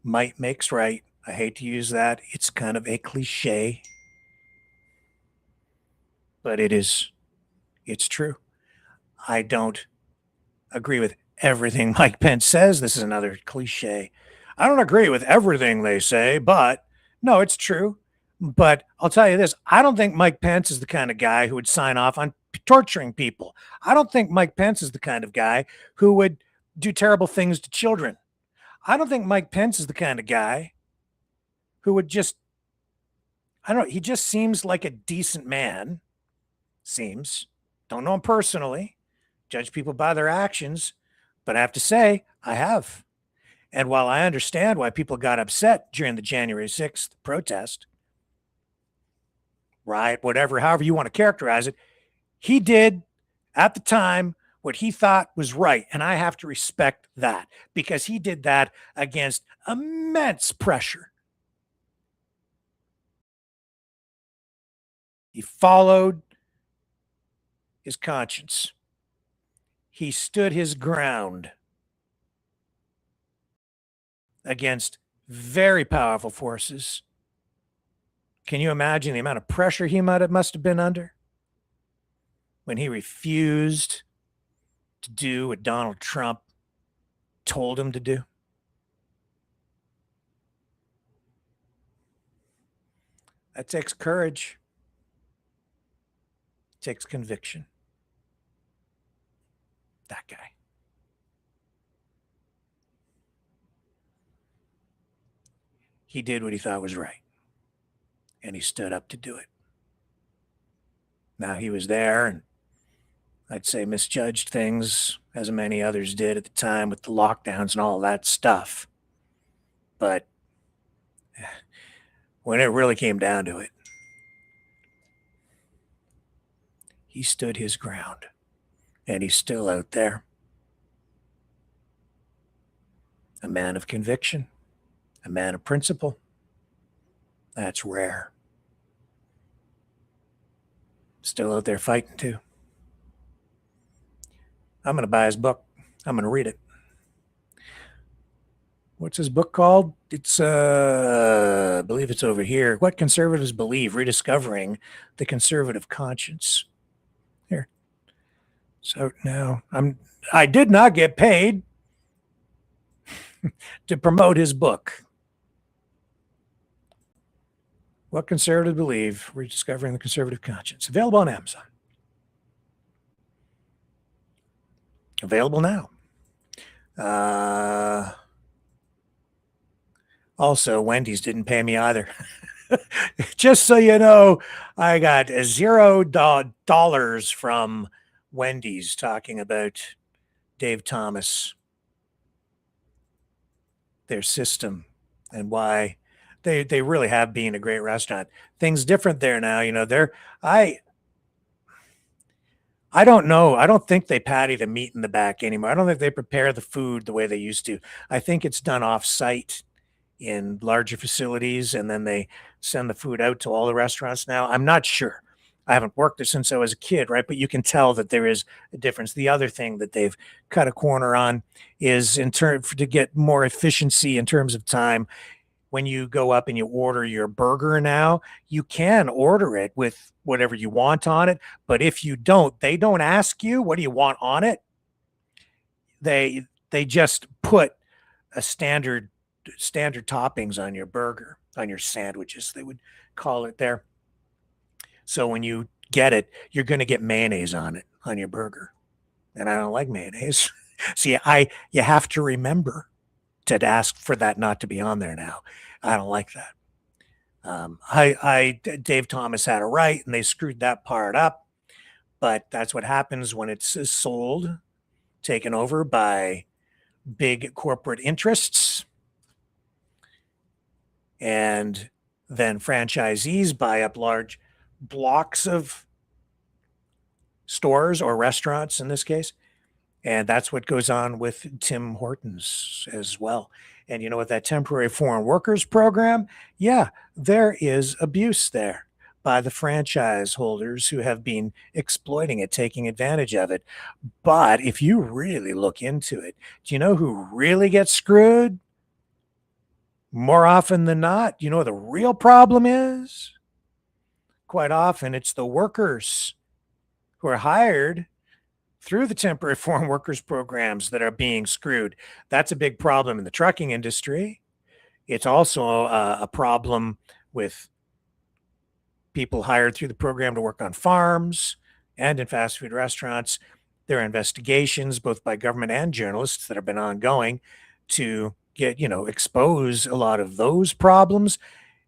Might makes right. I hate to use that. It's kind of a cliche. But it's true. I don't agree with everything Mike Pence says. This is another cliche. I don't agree with everything they say, but no, it's true. But I'll tell you this. I don't think Mike Pence is the kind of guy who would sign off on torturing people. I don't think Mike Pence is the kind of guy who would do terrible things to children. I don't think Mike Pence is the kind of guy who would just, I don't know, he just seems like a decent man. Seems. Don't know him personally. Judge people by their actions. But I have to say, I have. And while I understand why people got upset during the January 6th protest, riot, whatever, however you want to characterize it, he did at the time what he thought was right. And I have to respect that because he did that against immense pressure. He followed his conscience. He stood his ground against very powerful forces. Can you imagine the amount of pressure he must have been under when he refused to do what Donald Trump told him to do? That takes courage. It takes conviction. That guy. He did what he thought was right. And he stood up to do it. Now he was there and I'd say misjudged things as many others did at the time with the lockdowns and all that stuff. But when it really came down to it, he stood his ground. And he's still out there. A man of conviction, a man of principle. That's rare. Still out there fighting too. I'm going to buy his book. I'm going to read it. What's his book called? It's, I believe it's over here. What Conservatives Believe, Rediscovering the Conservative Conscience. Here. So now I did not get paid to promote his book. What Conservatives Believe, Rediscovering the Conservative Conscience. Available on Amazon. Available now. Also, Wendy's didn't pay me either. Just so you know, I got $0 from Wendy's talking about Dave Thomas, their system, and why they really have been a great restaurant. Things different there now. I don't know. I don't think they patty the meat in the back anymore. I don't think they prepare the food the way they used to. I think it's done off-site in larger facilities, and then they send the food out to all the restaurants now. I'm not sure. I haven't worked there since I was a kid, right? But you can tell that there is a difference. The other thing that they've cut a corner on is to get more efficiency in terms of time. When you go up and you order your burger now, you can order it with whatever you want on it. But if you don't, they don't ask you, what do you want on it? They just put a standard toppings on your burger, on your sandwiches, they would call it there. So when you get it, you're going to get mayonnaise on it, on your burger. And I don't like mayonnaise. See, you have to remember to ask for that not to be on there now. I don't like that. Dave Thomas had it right, and they screwed that part up. But that's what happens when it's sold, taken over by big corporate interests. And then franchisees buy up large blocks of stores or restaurants in this case. And that's what goes on with Tim Hortons as well. And you know what, that temporary foreign workers program? Yeah, there is abuse there by the franchise holders who have been exploiting it, taking advantage of it. But if you really look into it, do you know who really gets screwed? More often than not, you know what the real problem is? Quite often, it's the workers who are hired through the temporary foreign workers programs that are being screwed. That's a big problem in the trucking industry. It's also a problem with people hired through the program to work on farms and in fast food restaurants. There are investigations, both by government and journalists, that have been ongoing to get, expose a lot of those problems.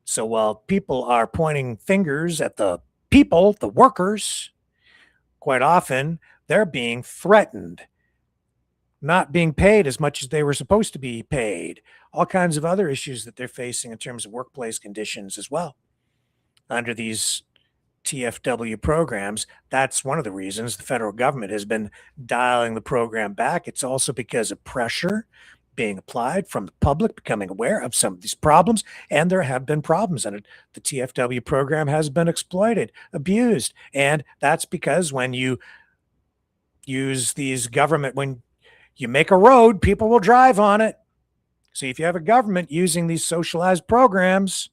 So while people are pointing fingers at the people, the workers, quite often they're being threatened, not being paid as much as they were supposed to be paid, all kinds of other issues that they're facing in terms of workplace conditions as well. Under these TFW programs, that's one of the reasons the federal government has been dialing the program back. It's also because of pressure being applied from the public, becoming aware of some of these problems, and there have been problems in it. The TFW program has been exploited, abused, and that's because when you use when you make a road, people will drive on it. So if you have a government using these socialized programs,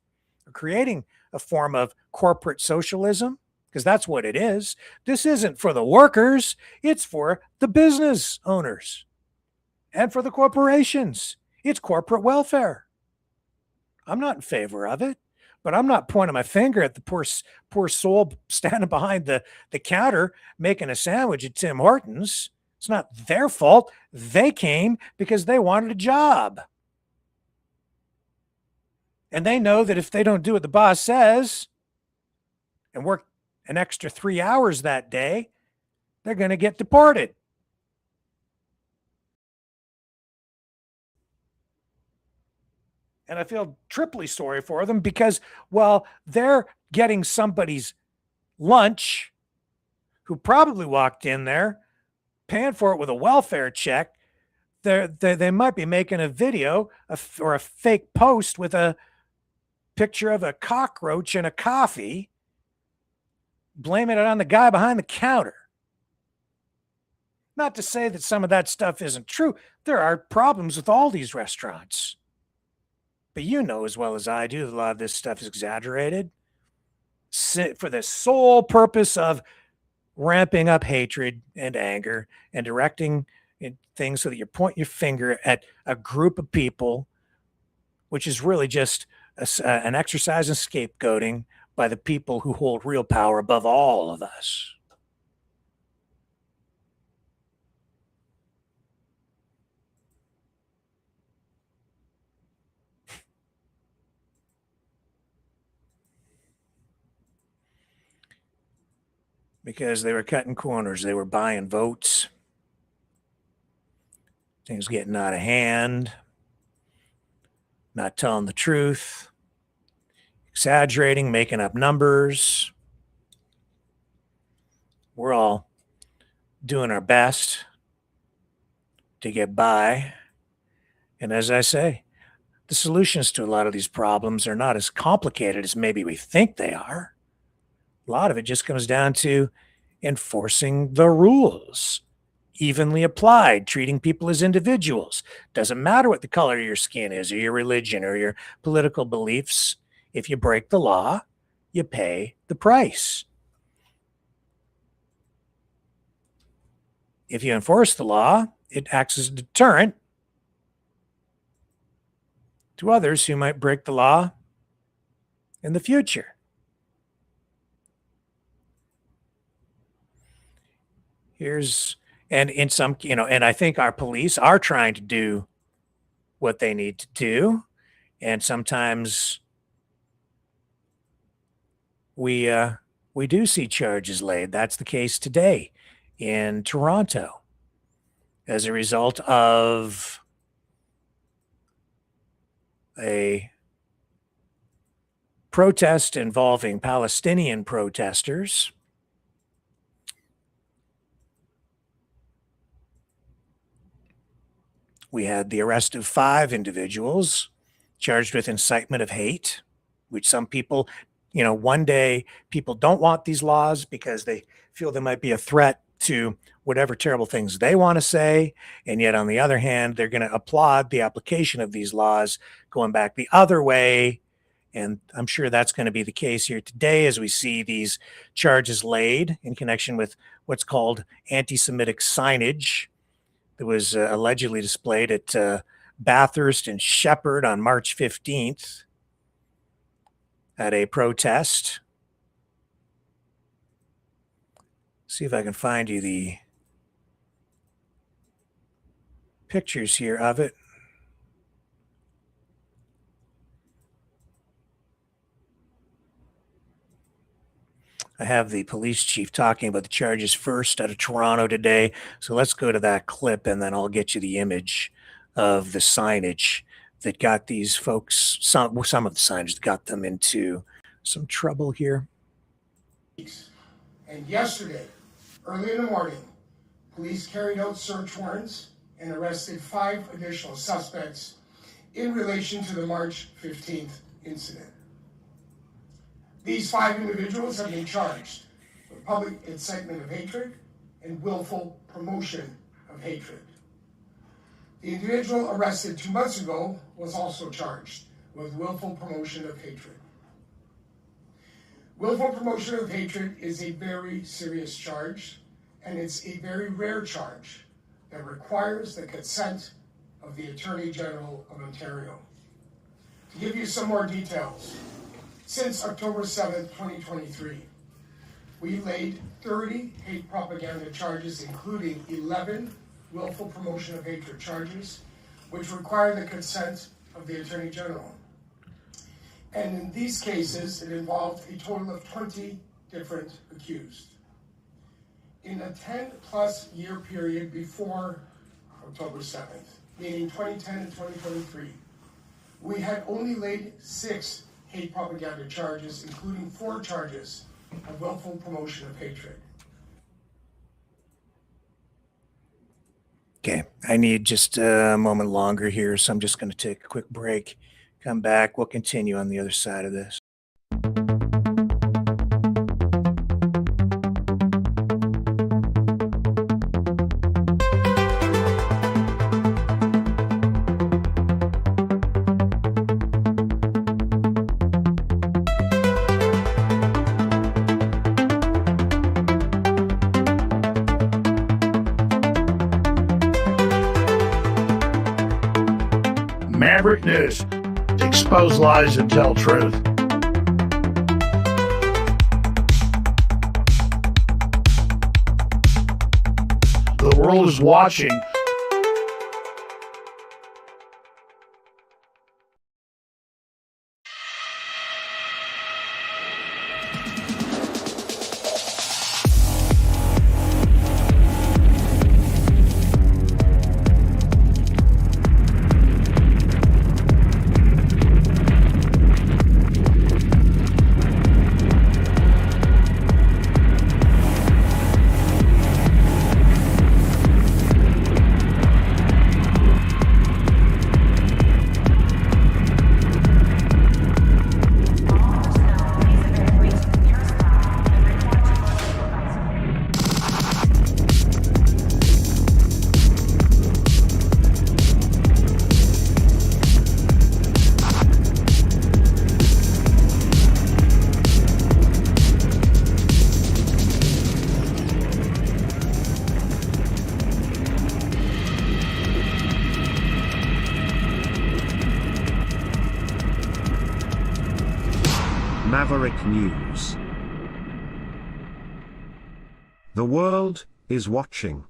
or creating a form of corporate socialism, because that's what it is. This isn't for the workers, it's for the business owners and for the corporations. It's corporate welfare. I'm not in favor of it, but I'm not pointing my finger at the poor soul standing behind the counter making a sandwich at Tim Hortons. It's not their fault. They came because they wanted a job. And they know that if they don't do what the boss says and work an extra 3 hours that day, they're going to get deported. And I feel triply sorry for them because, well, they're getting somebody's lunch who probably walked in there, paying for it with a welfare check. They might be making a video or a fake post with a picture of a cockroach and a coffee, blaming it on the guy behind the counter. Not to say that some of that stuff isn't true. There are problems with all these restaurants. But you know as well as I do, a lot of this stuff is exaggerated for the sole purpose of ramping up hatred and anger and directing things so that you point your finger at a group of people, which is really just an exercise in scapegoating by the people who hold real power above all of us. Because they were cutting corners. They were buying votes. Things getting out of hand. Not telling the truth. Exaggerating, making up numbers. We're all doing our best to get by. And as I say, the solutions to a lot of these problems are not as complicated as maybe we think they are. A lot of it just comes down to enforcing the rules, evenly applied, treating people as individuals. Doesn't matter what the color of your skin is, or your religion, or your political beliefs. If you break the law, you pay the price. If you enforce the law, it acts as a deterrent to others who might break the law in the future. And in some, and I think our police are trying to do what they need to do. And sometimes we do see charges laid. That's the case today in Toronto as a result of a protest involving Palestinian protesters. We had the arrest of 5 individuals charged with incitement of hate, which some people, one day people don't want these laws because they feel they might be a threat to whatever terrible things they want to say. And yet, on the other hand, they're going to applaud the application of these laws going back the other way. And I'm sure that's going to be the case here today as we see these charges laid in connection with what's called anti-Semitic signage that was allegedly displayed at Bathurst and Shepherd on March 15th at a protest. See if I can find you the pictures here of it. I have the police chief talking about the charges first out of Toronto today. So let's go to that clip and then I'll get you the image of the signage that got these folks, some of the signage that got them into some trouble here. And yesterday, early in the morning, police carried out search warrants and arrested 5 additional suspects in relation to the March 15th incident. These 5 individuals have been charged with public incitement of hatred and willful promotion of hatred. The individual arrested 2 months ago was also charged with willful promotion of hatred. Willful promotion of hatred is a very serious charge, and it's a very rare charge that requires the consent of the Attorney General of Ontario. To give you some more details, since October 7th, 2023, we laid 30 hate propaganda charges, including 11 willful promotion of hatred charges, which require the consent of the Attorney General. And in these cases, it involved a total of 20 different accused. In a 10-plus year period before October 7th, meaning 2010 and 2023, we had only laid 6 hate propaganda charges, including 4 charges of willful promotion of hatred. Okay, I need just a moment longer here, so I'm just going to take a quick break. Come back, we'll continue on the other side of this. Maverick News. expose lies and tell truth. The world is watching. Maverick News. The world is watching.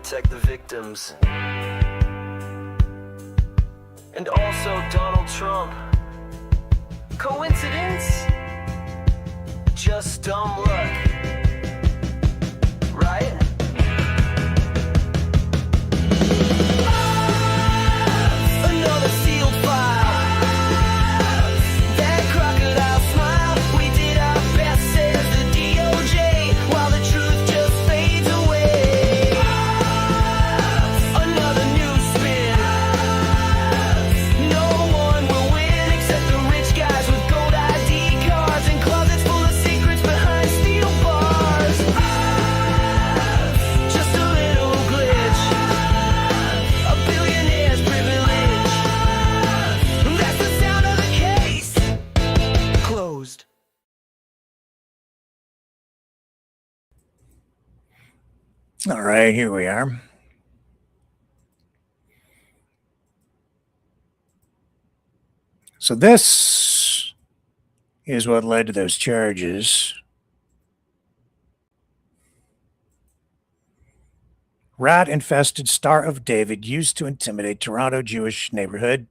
protect the victims. And also Donald Trump. Coincidence? Just dumb luck. Right? Another sealed file. That crocodile smile. We did our best, says the DOJ, while the truth just fades away. Another new spin. No one will win except the rich guys with gold ID cards and closets full of secrets behind steel bars. Just a little glitch. A billionaire's privilege. That's the sound of the case. Closed. All right, here we are. So this is what led to those charges. Rat-infested Star of David used to intimidate Toronto Jewish neighborhood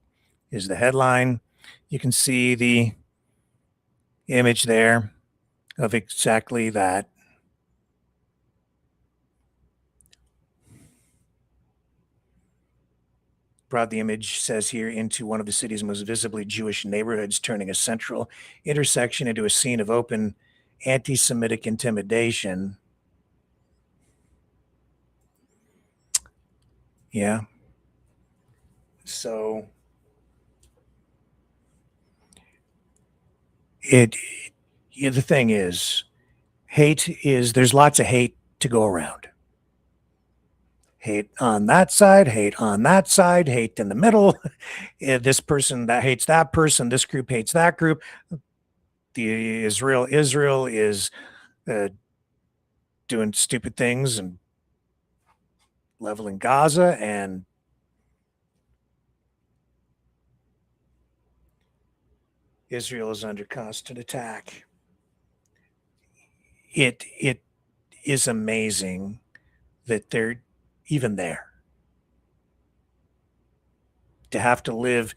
is the headline. You can see the image there of exactly that. Brought the image, says here, into one of the city's most visibly Jewish neighborhoods, turning a central intersection into a scene of open anti-Semitic intimidation. Yeah. So The thing is, there's lots of hate to go around. Hate on that side, hate on that side, hate in the middle. This person that hates that person, this group hates that group. Israel is doing stupid things and leveling Gaza, and Israel is under constant attack. It is amazing that they're even there. To have to live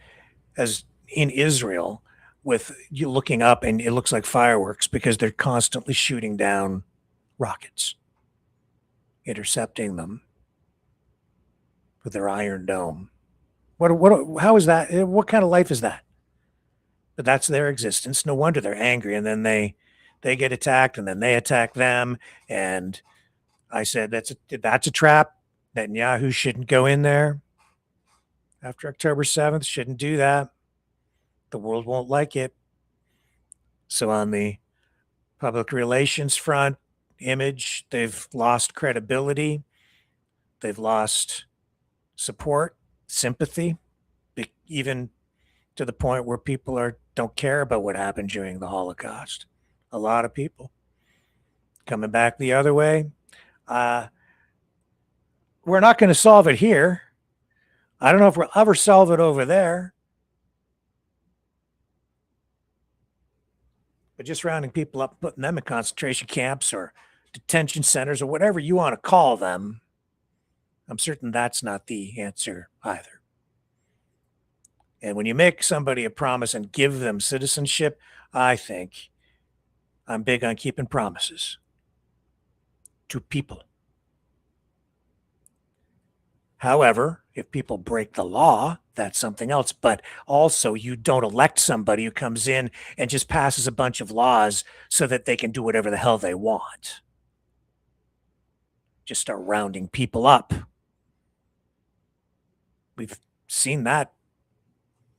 as in Israel with you looking up and it looks like fireworks because they're constantly shooting down rockets, intercepting them with their Iron Dome. How is that? What kind of life is that? But that's their existence. No wonder they're angry. And then they get attacked and then they attack them. And I said, that's a trap. Netanyahu shouldn't go in there after October 7th, shouldn't do that. The world won't like it. So on the public relations front, image, they've lost credibility. They've lost support, sympathy, even to the point where people don't care about what happened during the Holocaust. A lot of people coming back the other way. We're not going to solve it here. I don't know if we'll ever solve it over there. But just rounding people up, putting them in concentration camps or detention centers or whatever you want to call them, I'm certain that's not the answer either. And when you make somebody a promise and give them citizenship, I think I'm big on keeping promises to people. However, if people break the law, that's something else. But also, you don't elect somebody who comes in and just passes a bunch of laws so that they can do whatever the hell they want. Just start rounding people up. We've seen that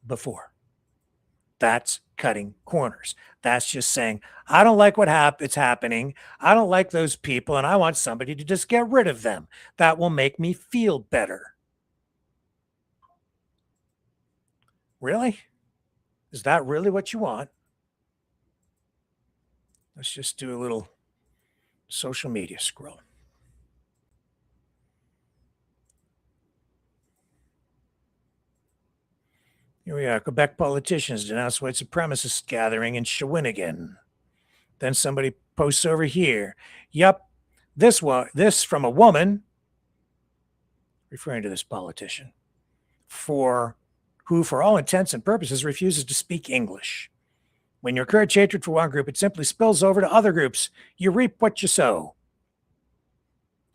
before. That's cutting corners. That's just saying, I don't like it's happening. I don't like those people, and I want somebody to just get rid of them. That will make me feel better. Really? Is that really what you want? Let's just do a little social media scroll. Here we are. Quebec politicians denounce white supremacist gathering in Shawinigan. Then somebody posts over here. Yup, this from a woman, referring to this politician, who for all intents and purposes refuses to speak English. When you encourage hatred for one group, it simply spills over to other groups. You reap what you sow.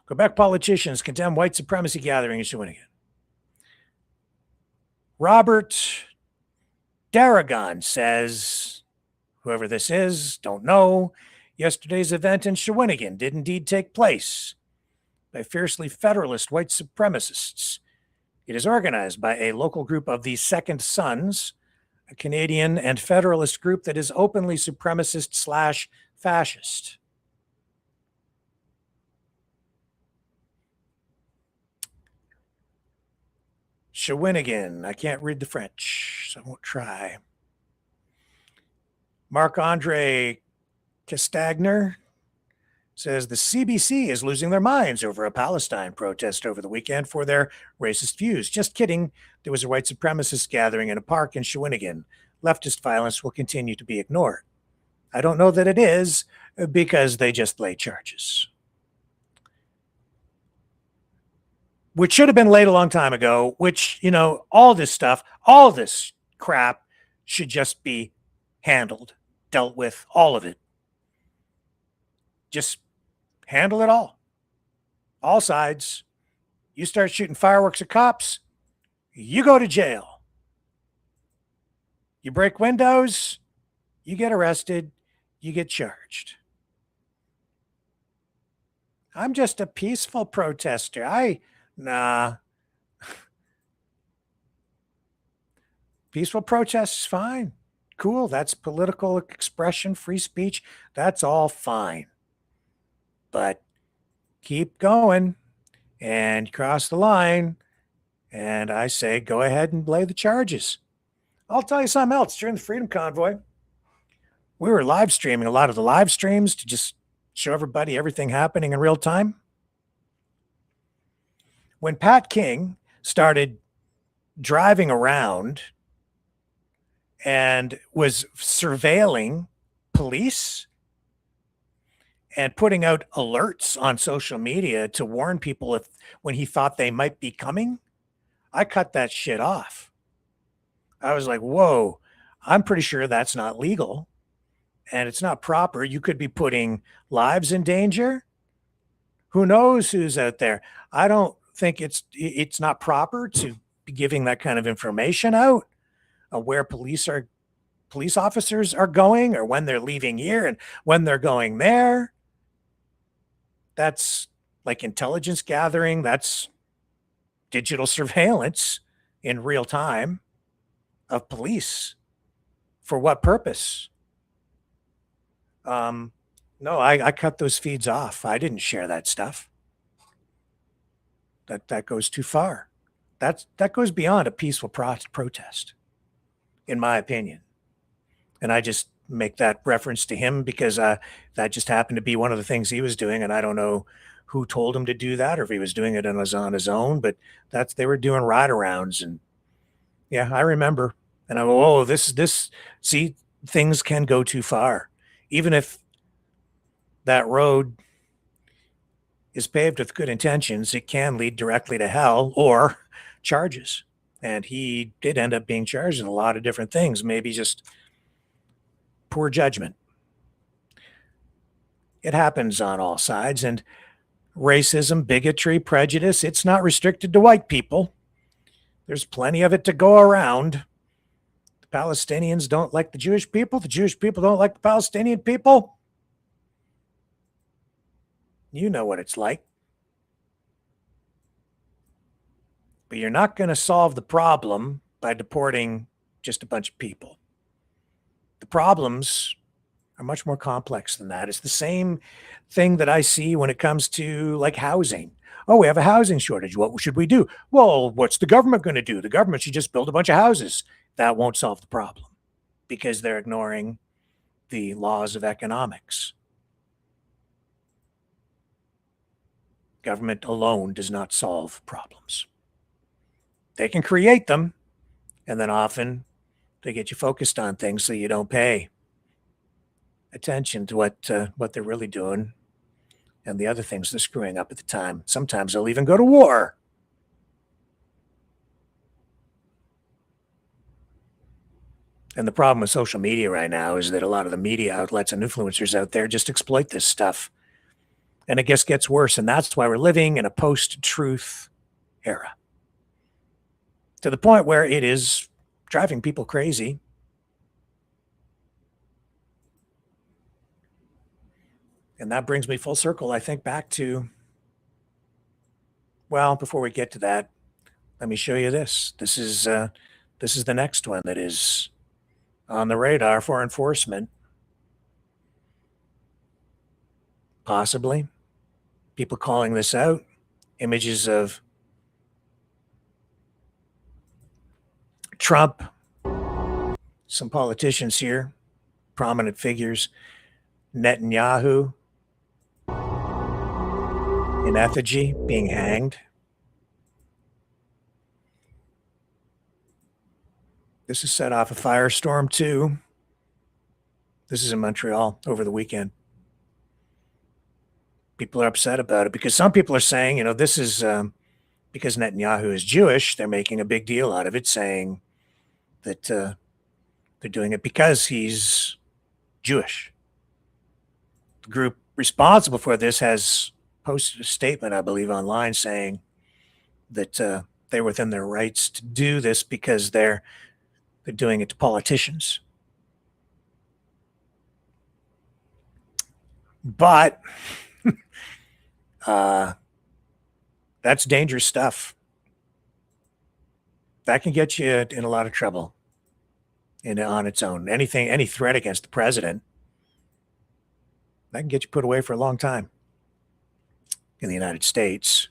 Quebec politicians condemn white supremacy gathering in Shawinigan. Robert Darragon says, whoever this is, don't know, yesterday's event in Shawinigan did indeed take place by fiercely federalist white supremacists. It is organized by a local group of the Second Sons, a Canadian and federalist group that is openly supremacist/fascist. Shawinigan. I can't read the French, so I won't try. Marc-Andre Castagner says the CBC is losing their minds over a Palestine protest over the weekend for their racist views. Just kidding. There was a white supremacist gathering in a park in Shawinigan. Leftist violence will continue to be ignored. I don't know that it is because they just lay charges, which should have been laid a long time ago, which, all this crap should just be handled, dealt with, all of it. Just handle it all sides. You start shooting fireworks at cops, you go to jail. You break windows, you get arrested, you get charged. I'm just a peaceful protester. Nah. Peaceful protest is fine. cool. That's political expression, free speech. That's all fine. But keep going and cross the line. And I say, go ahead and lay the charges. I'll tell you something else. During the Freedom Convoy, we were live streaming a lot of the live streams to just show everybody everything happening in real time. When Pat King started driving around and was surveilling police and putting out alerts on social media to warn people when he thought they might be coming, I cut that shit off. I was like, whoa, I'm pretty sure that's not legal and it's not proper. You could be putting lives in danger. Who knows who's out there? I don't think it's not proper to be giving that kind of information out where police officers are going or when they're leaving here and when they're going there. That's like intelligence gathering. That's digital surveillance in real time of police. For what purpose? No, I cut those feeds off. I didn't share that stuff. That goes too far. That goes beyond a peaceful protest, in my opinion. And I just make that reference to him because that just happened to be one of the things he was doing, and I don't know who told him to do that or if he was doing it on his own, but they were doing ride arounds, and yeah, I remember. And I go, oh, this see, things can go too far. Even if that road is paved with good intentions, it can lead directly to hell or charges. And he did end up being charged in a lot of different things, maybe just poor judgment. It happens on all sides. And racism, bigotry, prejudice, it's not restricted to white people. There's plenty of it to go around. The Palestinians don't like the Jewish people. The Jewish people don't like the Palestinian people. You know what it's like. But you're not going to solve the problem by deporting just a bunch of people. The problems are much more complex than that. It's the same thing that I see when it comes to like housing. Oh, we have a housing shortage. What should we do? Well, what's the government going to do? The government should just build a bunch of houses. That won't solve the problem because they're ignoring the laws of economics. Government alone does not solve problems. They can create them, and then often they get you focused on things so you don't pay attention to what they're really doing and the other things they're screwing up at the time. Sometimes they'll even go to war. And the problem with social media right now is that a lot of the media outlets and influencers out there just exploit this stuff. And it just gets worse. And that's why we're living in a post-truth era. To the point where it is driving people crazy. And that brings me full circle, I think, back to, well, before we get to that, let me show you this. This is the next one that is on the radar for enforcement. Possibly. People calling this out. Images of Trump, some politicians here, prominent figures, Netanyahu in effigy being hanged. This has set off a firestorm too. This is in Montreal over the weekend. People are upset about it because some people are saying, this is because Netanyahu is Jewish. They're making a big deal out of it, saying that they're doing it because he's Jewish. The group responsible for this has posted a statement, I believe, online saying that they're within their rights to do this because they're doing it to politicians. But that's dangerous stuff. That can get you in a lot of trouble on its own. Any threat against the president, that can get you put away for a long time in the United States.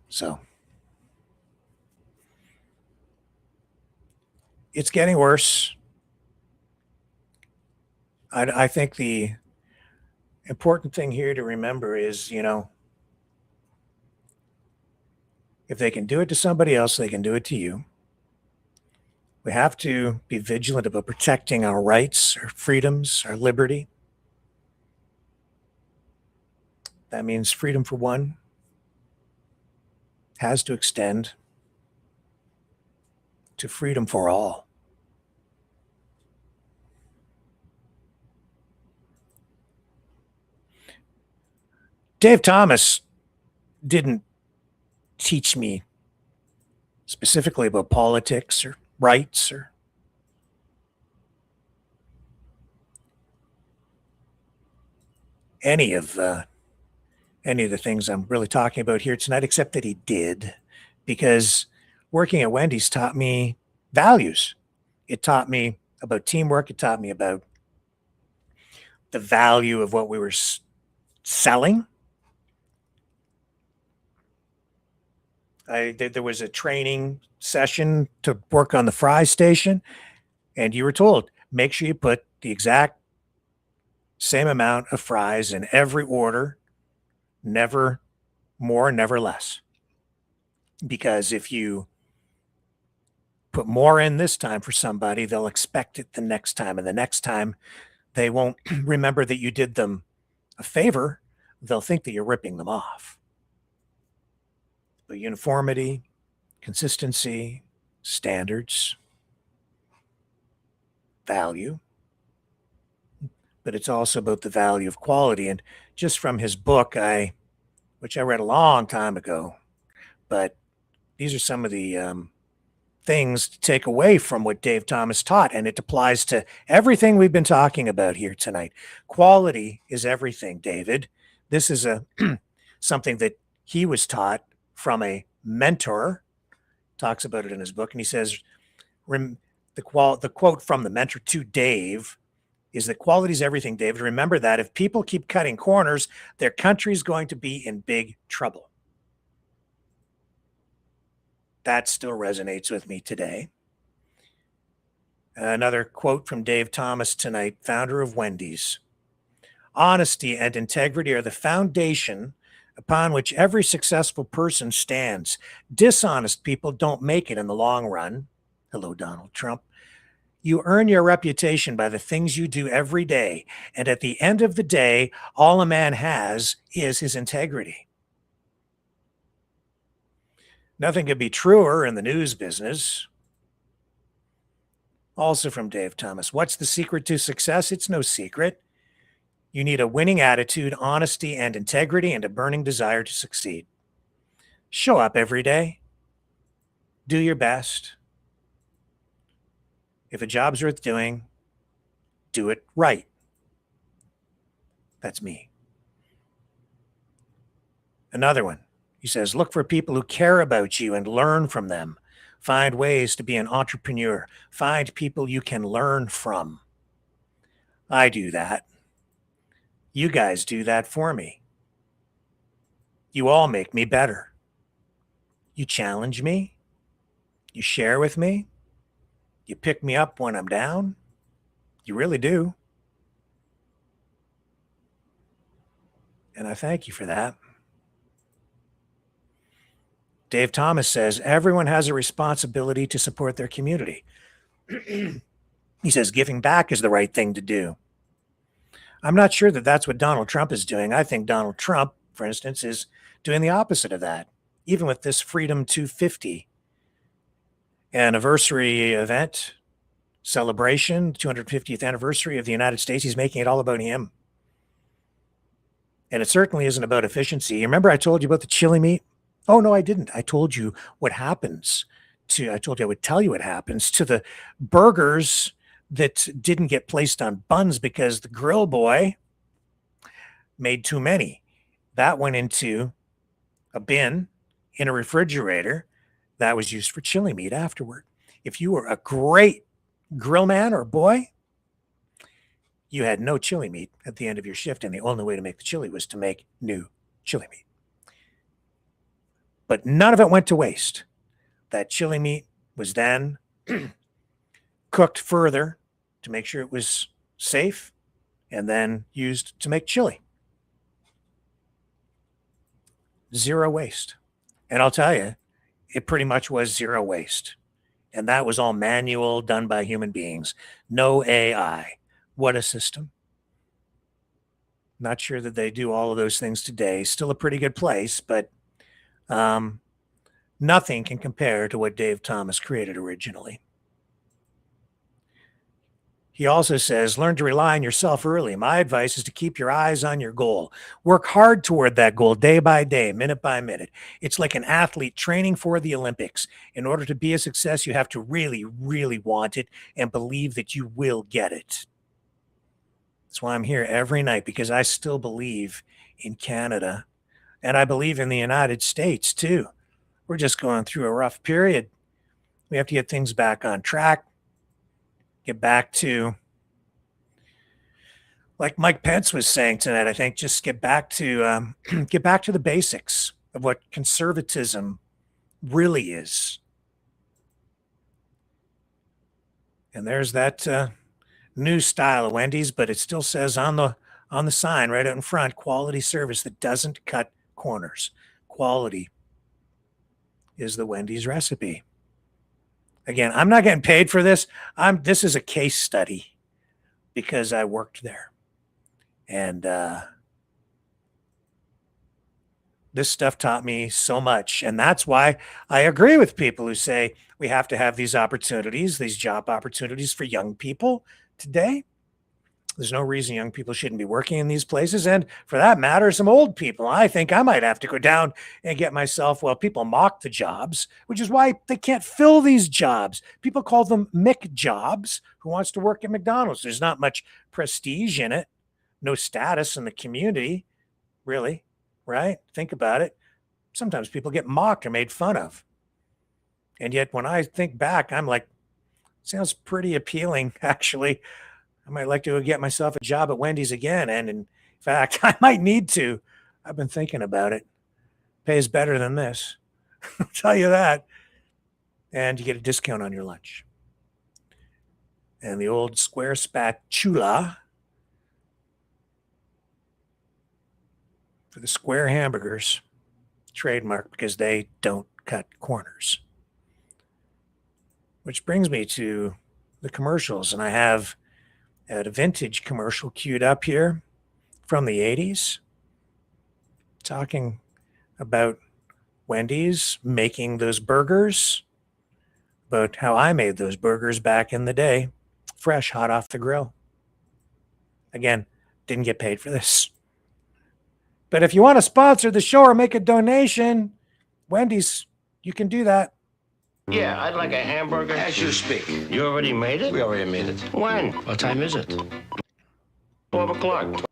So it's getting worse. I think the important thing here to remember is, if they can do it to somebody else, they can do it to you. We have to be vigilant about protecting our rights, our freedoms, our liberty. That means freedom for one has to extend to freedom for all. Dave Thomas didn't teach me specifically about politics or rights or any of the things I'm really talking about here tonight, except that he did, because working at Wendy's taught me values. It taught me about teamwork. It taught me about the value of what we were selling. There was a training session to work on the fry station, and you were told, make sure you put the exact same amount of fries in every order, never more, never less. Because if you put more in this time for somebody, they'll expect it the next time, and the next time they won't remember that you did them a favor. They'll think that you're ripping them off. But uniformity, consistency, standards, value. But it's also about the value of quality. And just from his book, which I read a long time ago, but these are some of the things to take away from what Dave Thomas taught, and it applies to everything we've been talking about here tonight. Quality is everything, David. This is something that he was taught from a mentor. Talks about it in his book, and he says, the quote from the mentor to Dave is that quality is everything, David. Remember that if people keep cutting corners, their country's going to be in big trouble. That still resonates with me today. Another quote from Dave Thomas tonight, founder of Wendy's. Honesty and integrity are the foundation upon which every successful person stands. Dishonest people don't make it in the long run. Hello, Donald Trump. You earn your reputation by the things you do every day. And at the end of the day, all a man has is his integrity. Nothing could be truer in the news business. Also from Dave Thomas. What's the secret to success? It's no secret. You need a winning attitude, honesty, and integrity, and a burning desire to succeed. Show up every day. Do your best. If a job's worth doing, do it right. That's me. Another one. He says, look for people who care about you and learn from them. Find ways to be an entrepreneur. Find people you can learn from. I do that. You guys do that for me. You all make me better. You challenge me. You share with me. You pick me up when I'm down. You really do. And I thank you for that. Dave Thomas says, everyone has a responsibility to support their community. He says, giving back is the right thing to do. I'm not sure that that's what Donald Trump is doing. I think Donald Trump, for instance, is doing the opposite of that. Even with this Freedom 250 anniversary event, celebration, 250th anniversary of the United States, he's making it all about him. And it certainly isn't about efficiency. Remember I told you about the chili meat? Oh, no, I didn't. I told you what happens I told you I would tell you what happens to the burgers that didn't get placed on buns because the grill boy made too many. That went into a bin in a refrigerator that was used for chili meat afterward. If you were a great grill man or boy, you had no chili meat at the end of your shift, and the only way to make the chili was to make new chili meat. But none of it went to waste. That chili meat was then cooked further to make sure it was safe and then used to make chili. Zero waste. And I'll tell you, it pretty much was zero waste. And that was all manual, done by human beings. No AI. What a system. Not sure that they do all of those things today. Still a pretty good place, but nothing can compare to what Dave Thomas created originally. He also says, learn to rely on yourself early. My advice is to keep your eyes on your goal. Work hard toward that goal day by day, minute by minute. It's like an athlete training for the Olympics. In order to be a success, you have to really, really want it and believe that you will get it. That's why I'm here every night, because I still believe in Canada, and I believe in the United States too. We're just going through a rough period. We have to get things back on track. Get back to, like Mike Pence was saying tonight, I think, just get back to the basics of what conservatism really is. And there's that new style of Wendy's, but it still says on the sign right out in front, quality service that doesn't cut corners. Quality is the Wendy's recipe. Again, I'm not getting paid for this. This is a case study because I worked there. And this stuff taught me so much. And that's why I agree with people who say we have to have these opportunities, these job opportunities for young people today. There's no reason young people shouldn't be working in these places. And for that matter, some old people. I think I might have to go down and get myself, well, people mock the jobs, which is why they can't fill these jobs. People call them Mick jobs. Who wants to work at McDonald's? There's not much prestige in it. No status in the community, really, right? Think about it. Sometimes people get mocked or made fun of. And yet when I think back, I'm like, sounds pretty appealing, actually. I might like to get myself a job at Wendy's again. And in fact, I might need to. I've been thinking about it. Pays better than this. I'll tell you that. And you get a discount on your lunch. And the old square spatula for the square hamburgers, trademark, because they don't cut corners. Which brings me to the commercials. And I have a vintage commercial queued up here from the 80s, talking about Wendy's making those burgers, about how I made those burgers back in the day, fresh, hot off the grill. Again, didn't get paid for this. But if you want to sponsor the show or make a donation, Wendy's, you can do that. Yeah, I'd like a hamburger. As you speak. You already made it? We already made it. When? What time is it? 12 o'clock.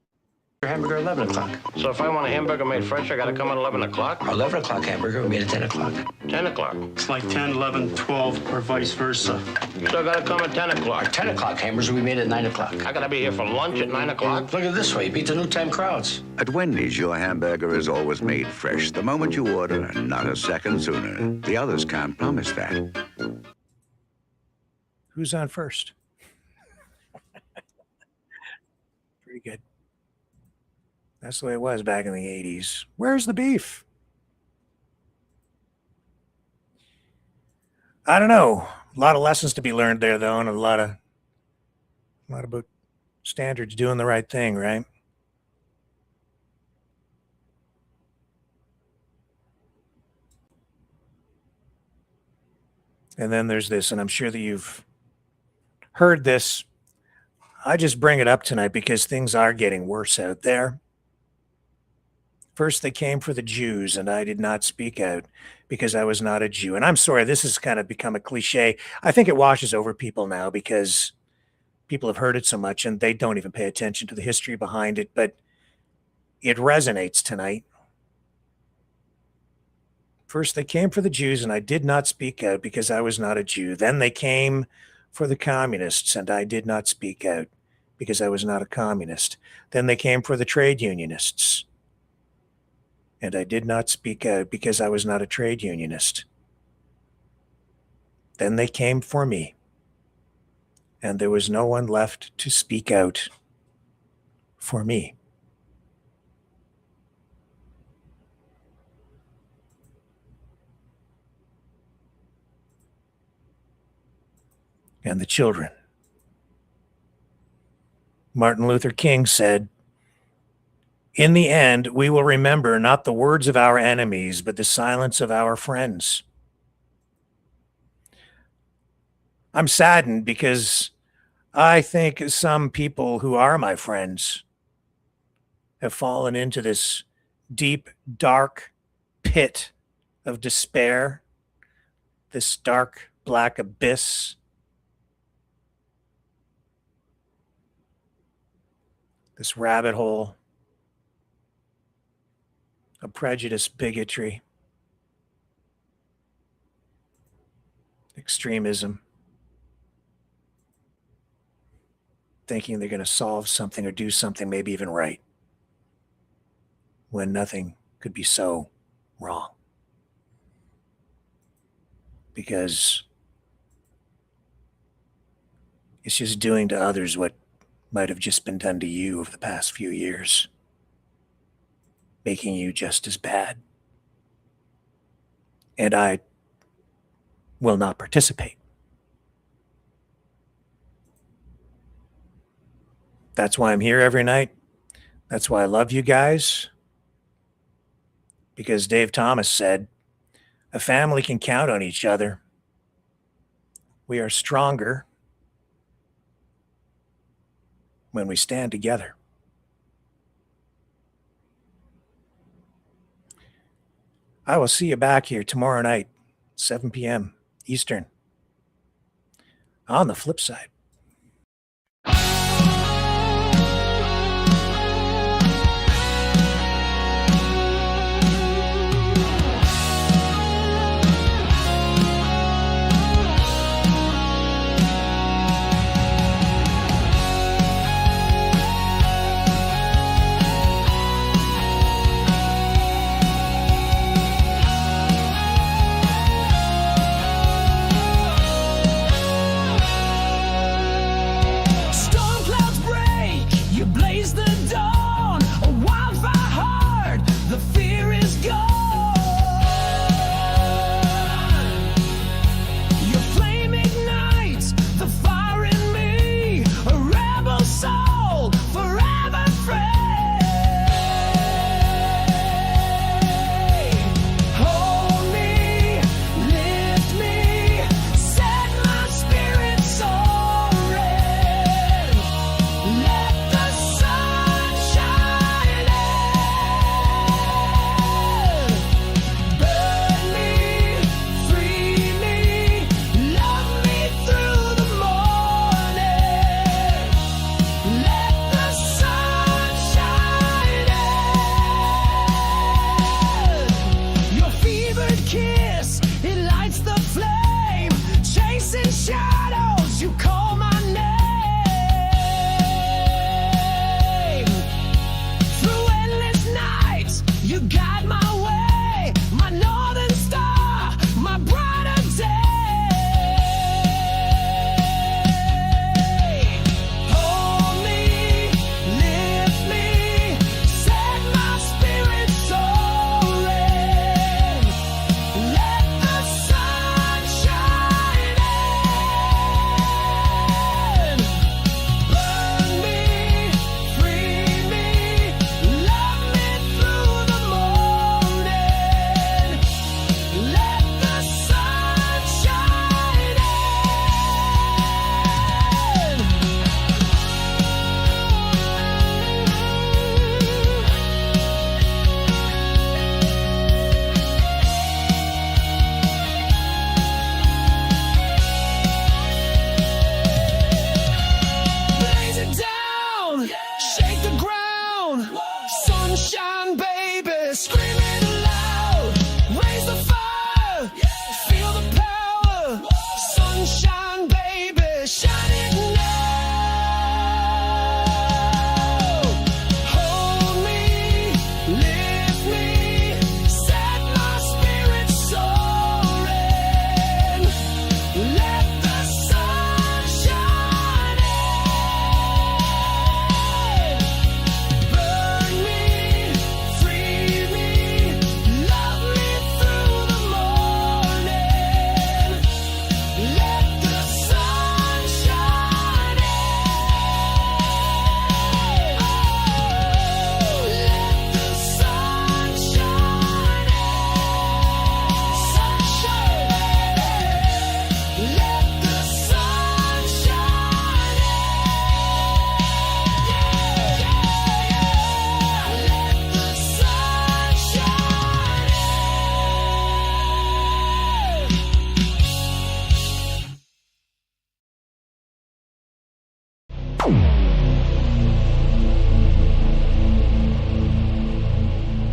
Your hamburger 11 o'clock. So if I want a hamburger made fresh, I gotta come at 11 o'clock? Our 11 o'clock hamburger, we made at 10 o'clock. 10 o'clock? It's like 10, 11, 12, or vice versa. So I gotta come at 10 o'clock. Our 10 o'clock hamburgers, we made at 9 o'clock. I gotta be here for lunch at 9 o'clock? Look at it this way, you beat the new time crowds. At Wendy's, your hamburger is always made fresh the moment you order, and not a second sooner. The others can't promise that. Who's on first? Pretty good. That's the way it was back in the 80s. Where's the beef? I don't know. A lot of lessons to be learned there, though, and a lot about standards doing the right thing, right? And then there's this, and I'm sure that you've heard this. I just bring it up tonight because things are getting worse out there. First, they came for the Jews, and I did not speak out because I was not a Jew. And I'm sorry, this has kind of become a cliche. I think it washes over people now because people have heard it so much, and they don't even pay attention to the history behind it. But it resonates tonight. First, they came for the Jews, and I did not speak out because I was not a Jew. Then they came for the communists, and I did not speak out because I was not a communist. Then they came for the trade unionists, and I did not speak out because I was not a trade unionist. Then they came for me, and there was no one left to speak out for me. And the children. Martin Luther King said, "In the end, we will remember not the words of our enemies, but the silence of our friends." I'm saddened because I think some people who are my friends have fallen into this deep, dark pit of despair, this dark, black abyss. This rabbit hole of prejudice, bigotry, extremism, thinking they're going to solve something or do something, maybe even right, when nothing could be so wrong. Because it's just doing to others what might have just been done to you over the past few years, making you just as bad. And I will not participate. That's why I'm here every night. That's why I love you guys. Because Dave Thomas said, a family can count on each other. We are stronger when we stand together. I will see you back here tomorrow night, 7 p.m. Eastern, on the flip side. Sunshine, baby, screaming loud, raise the fire.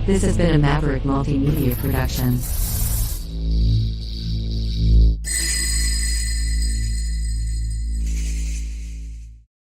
This has been a Maverick Multimedia production.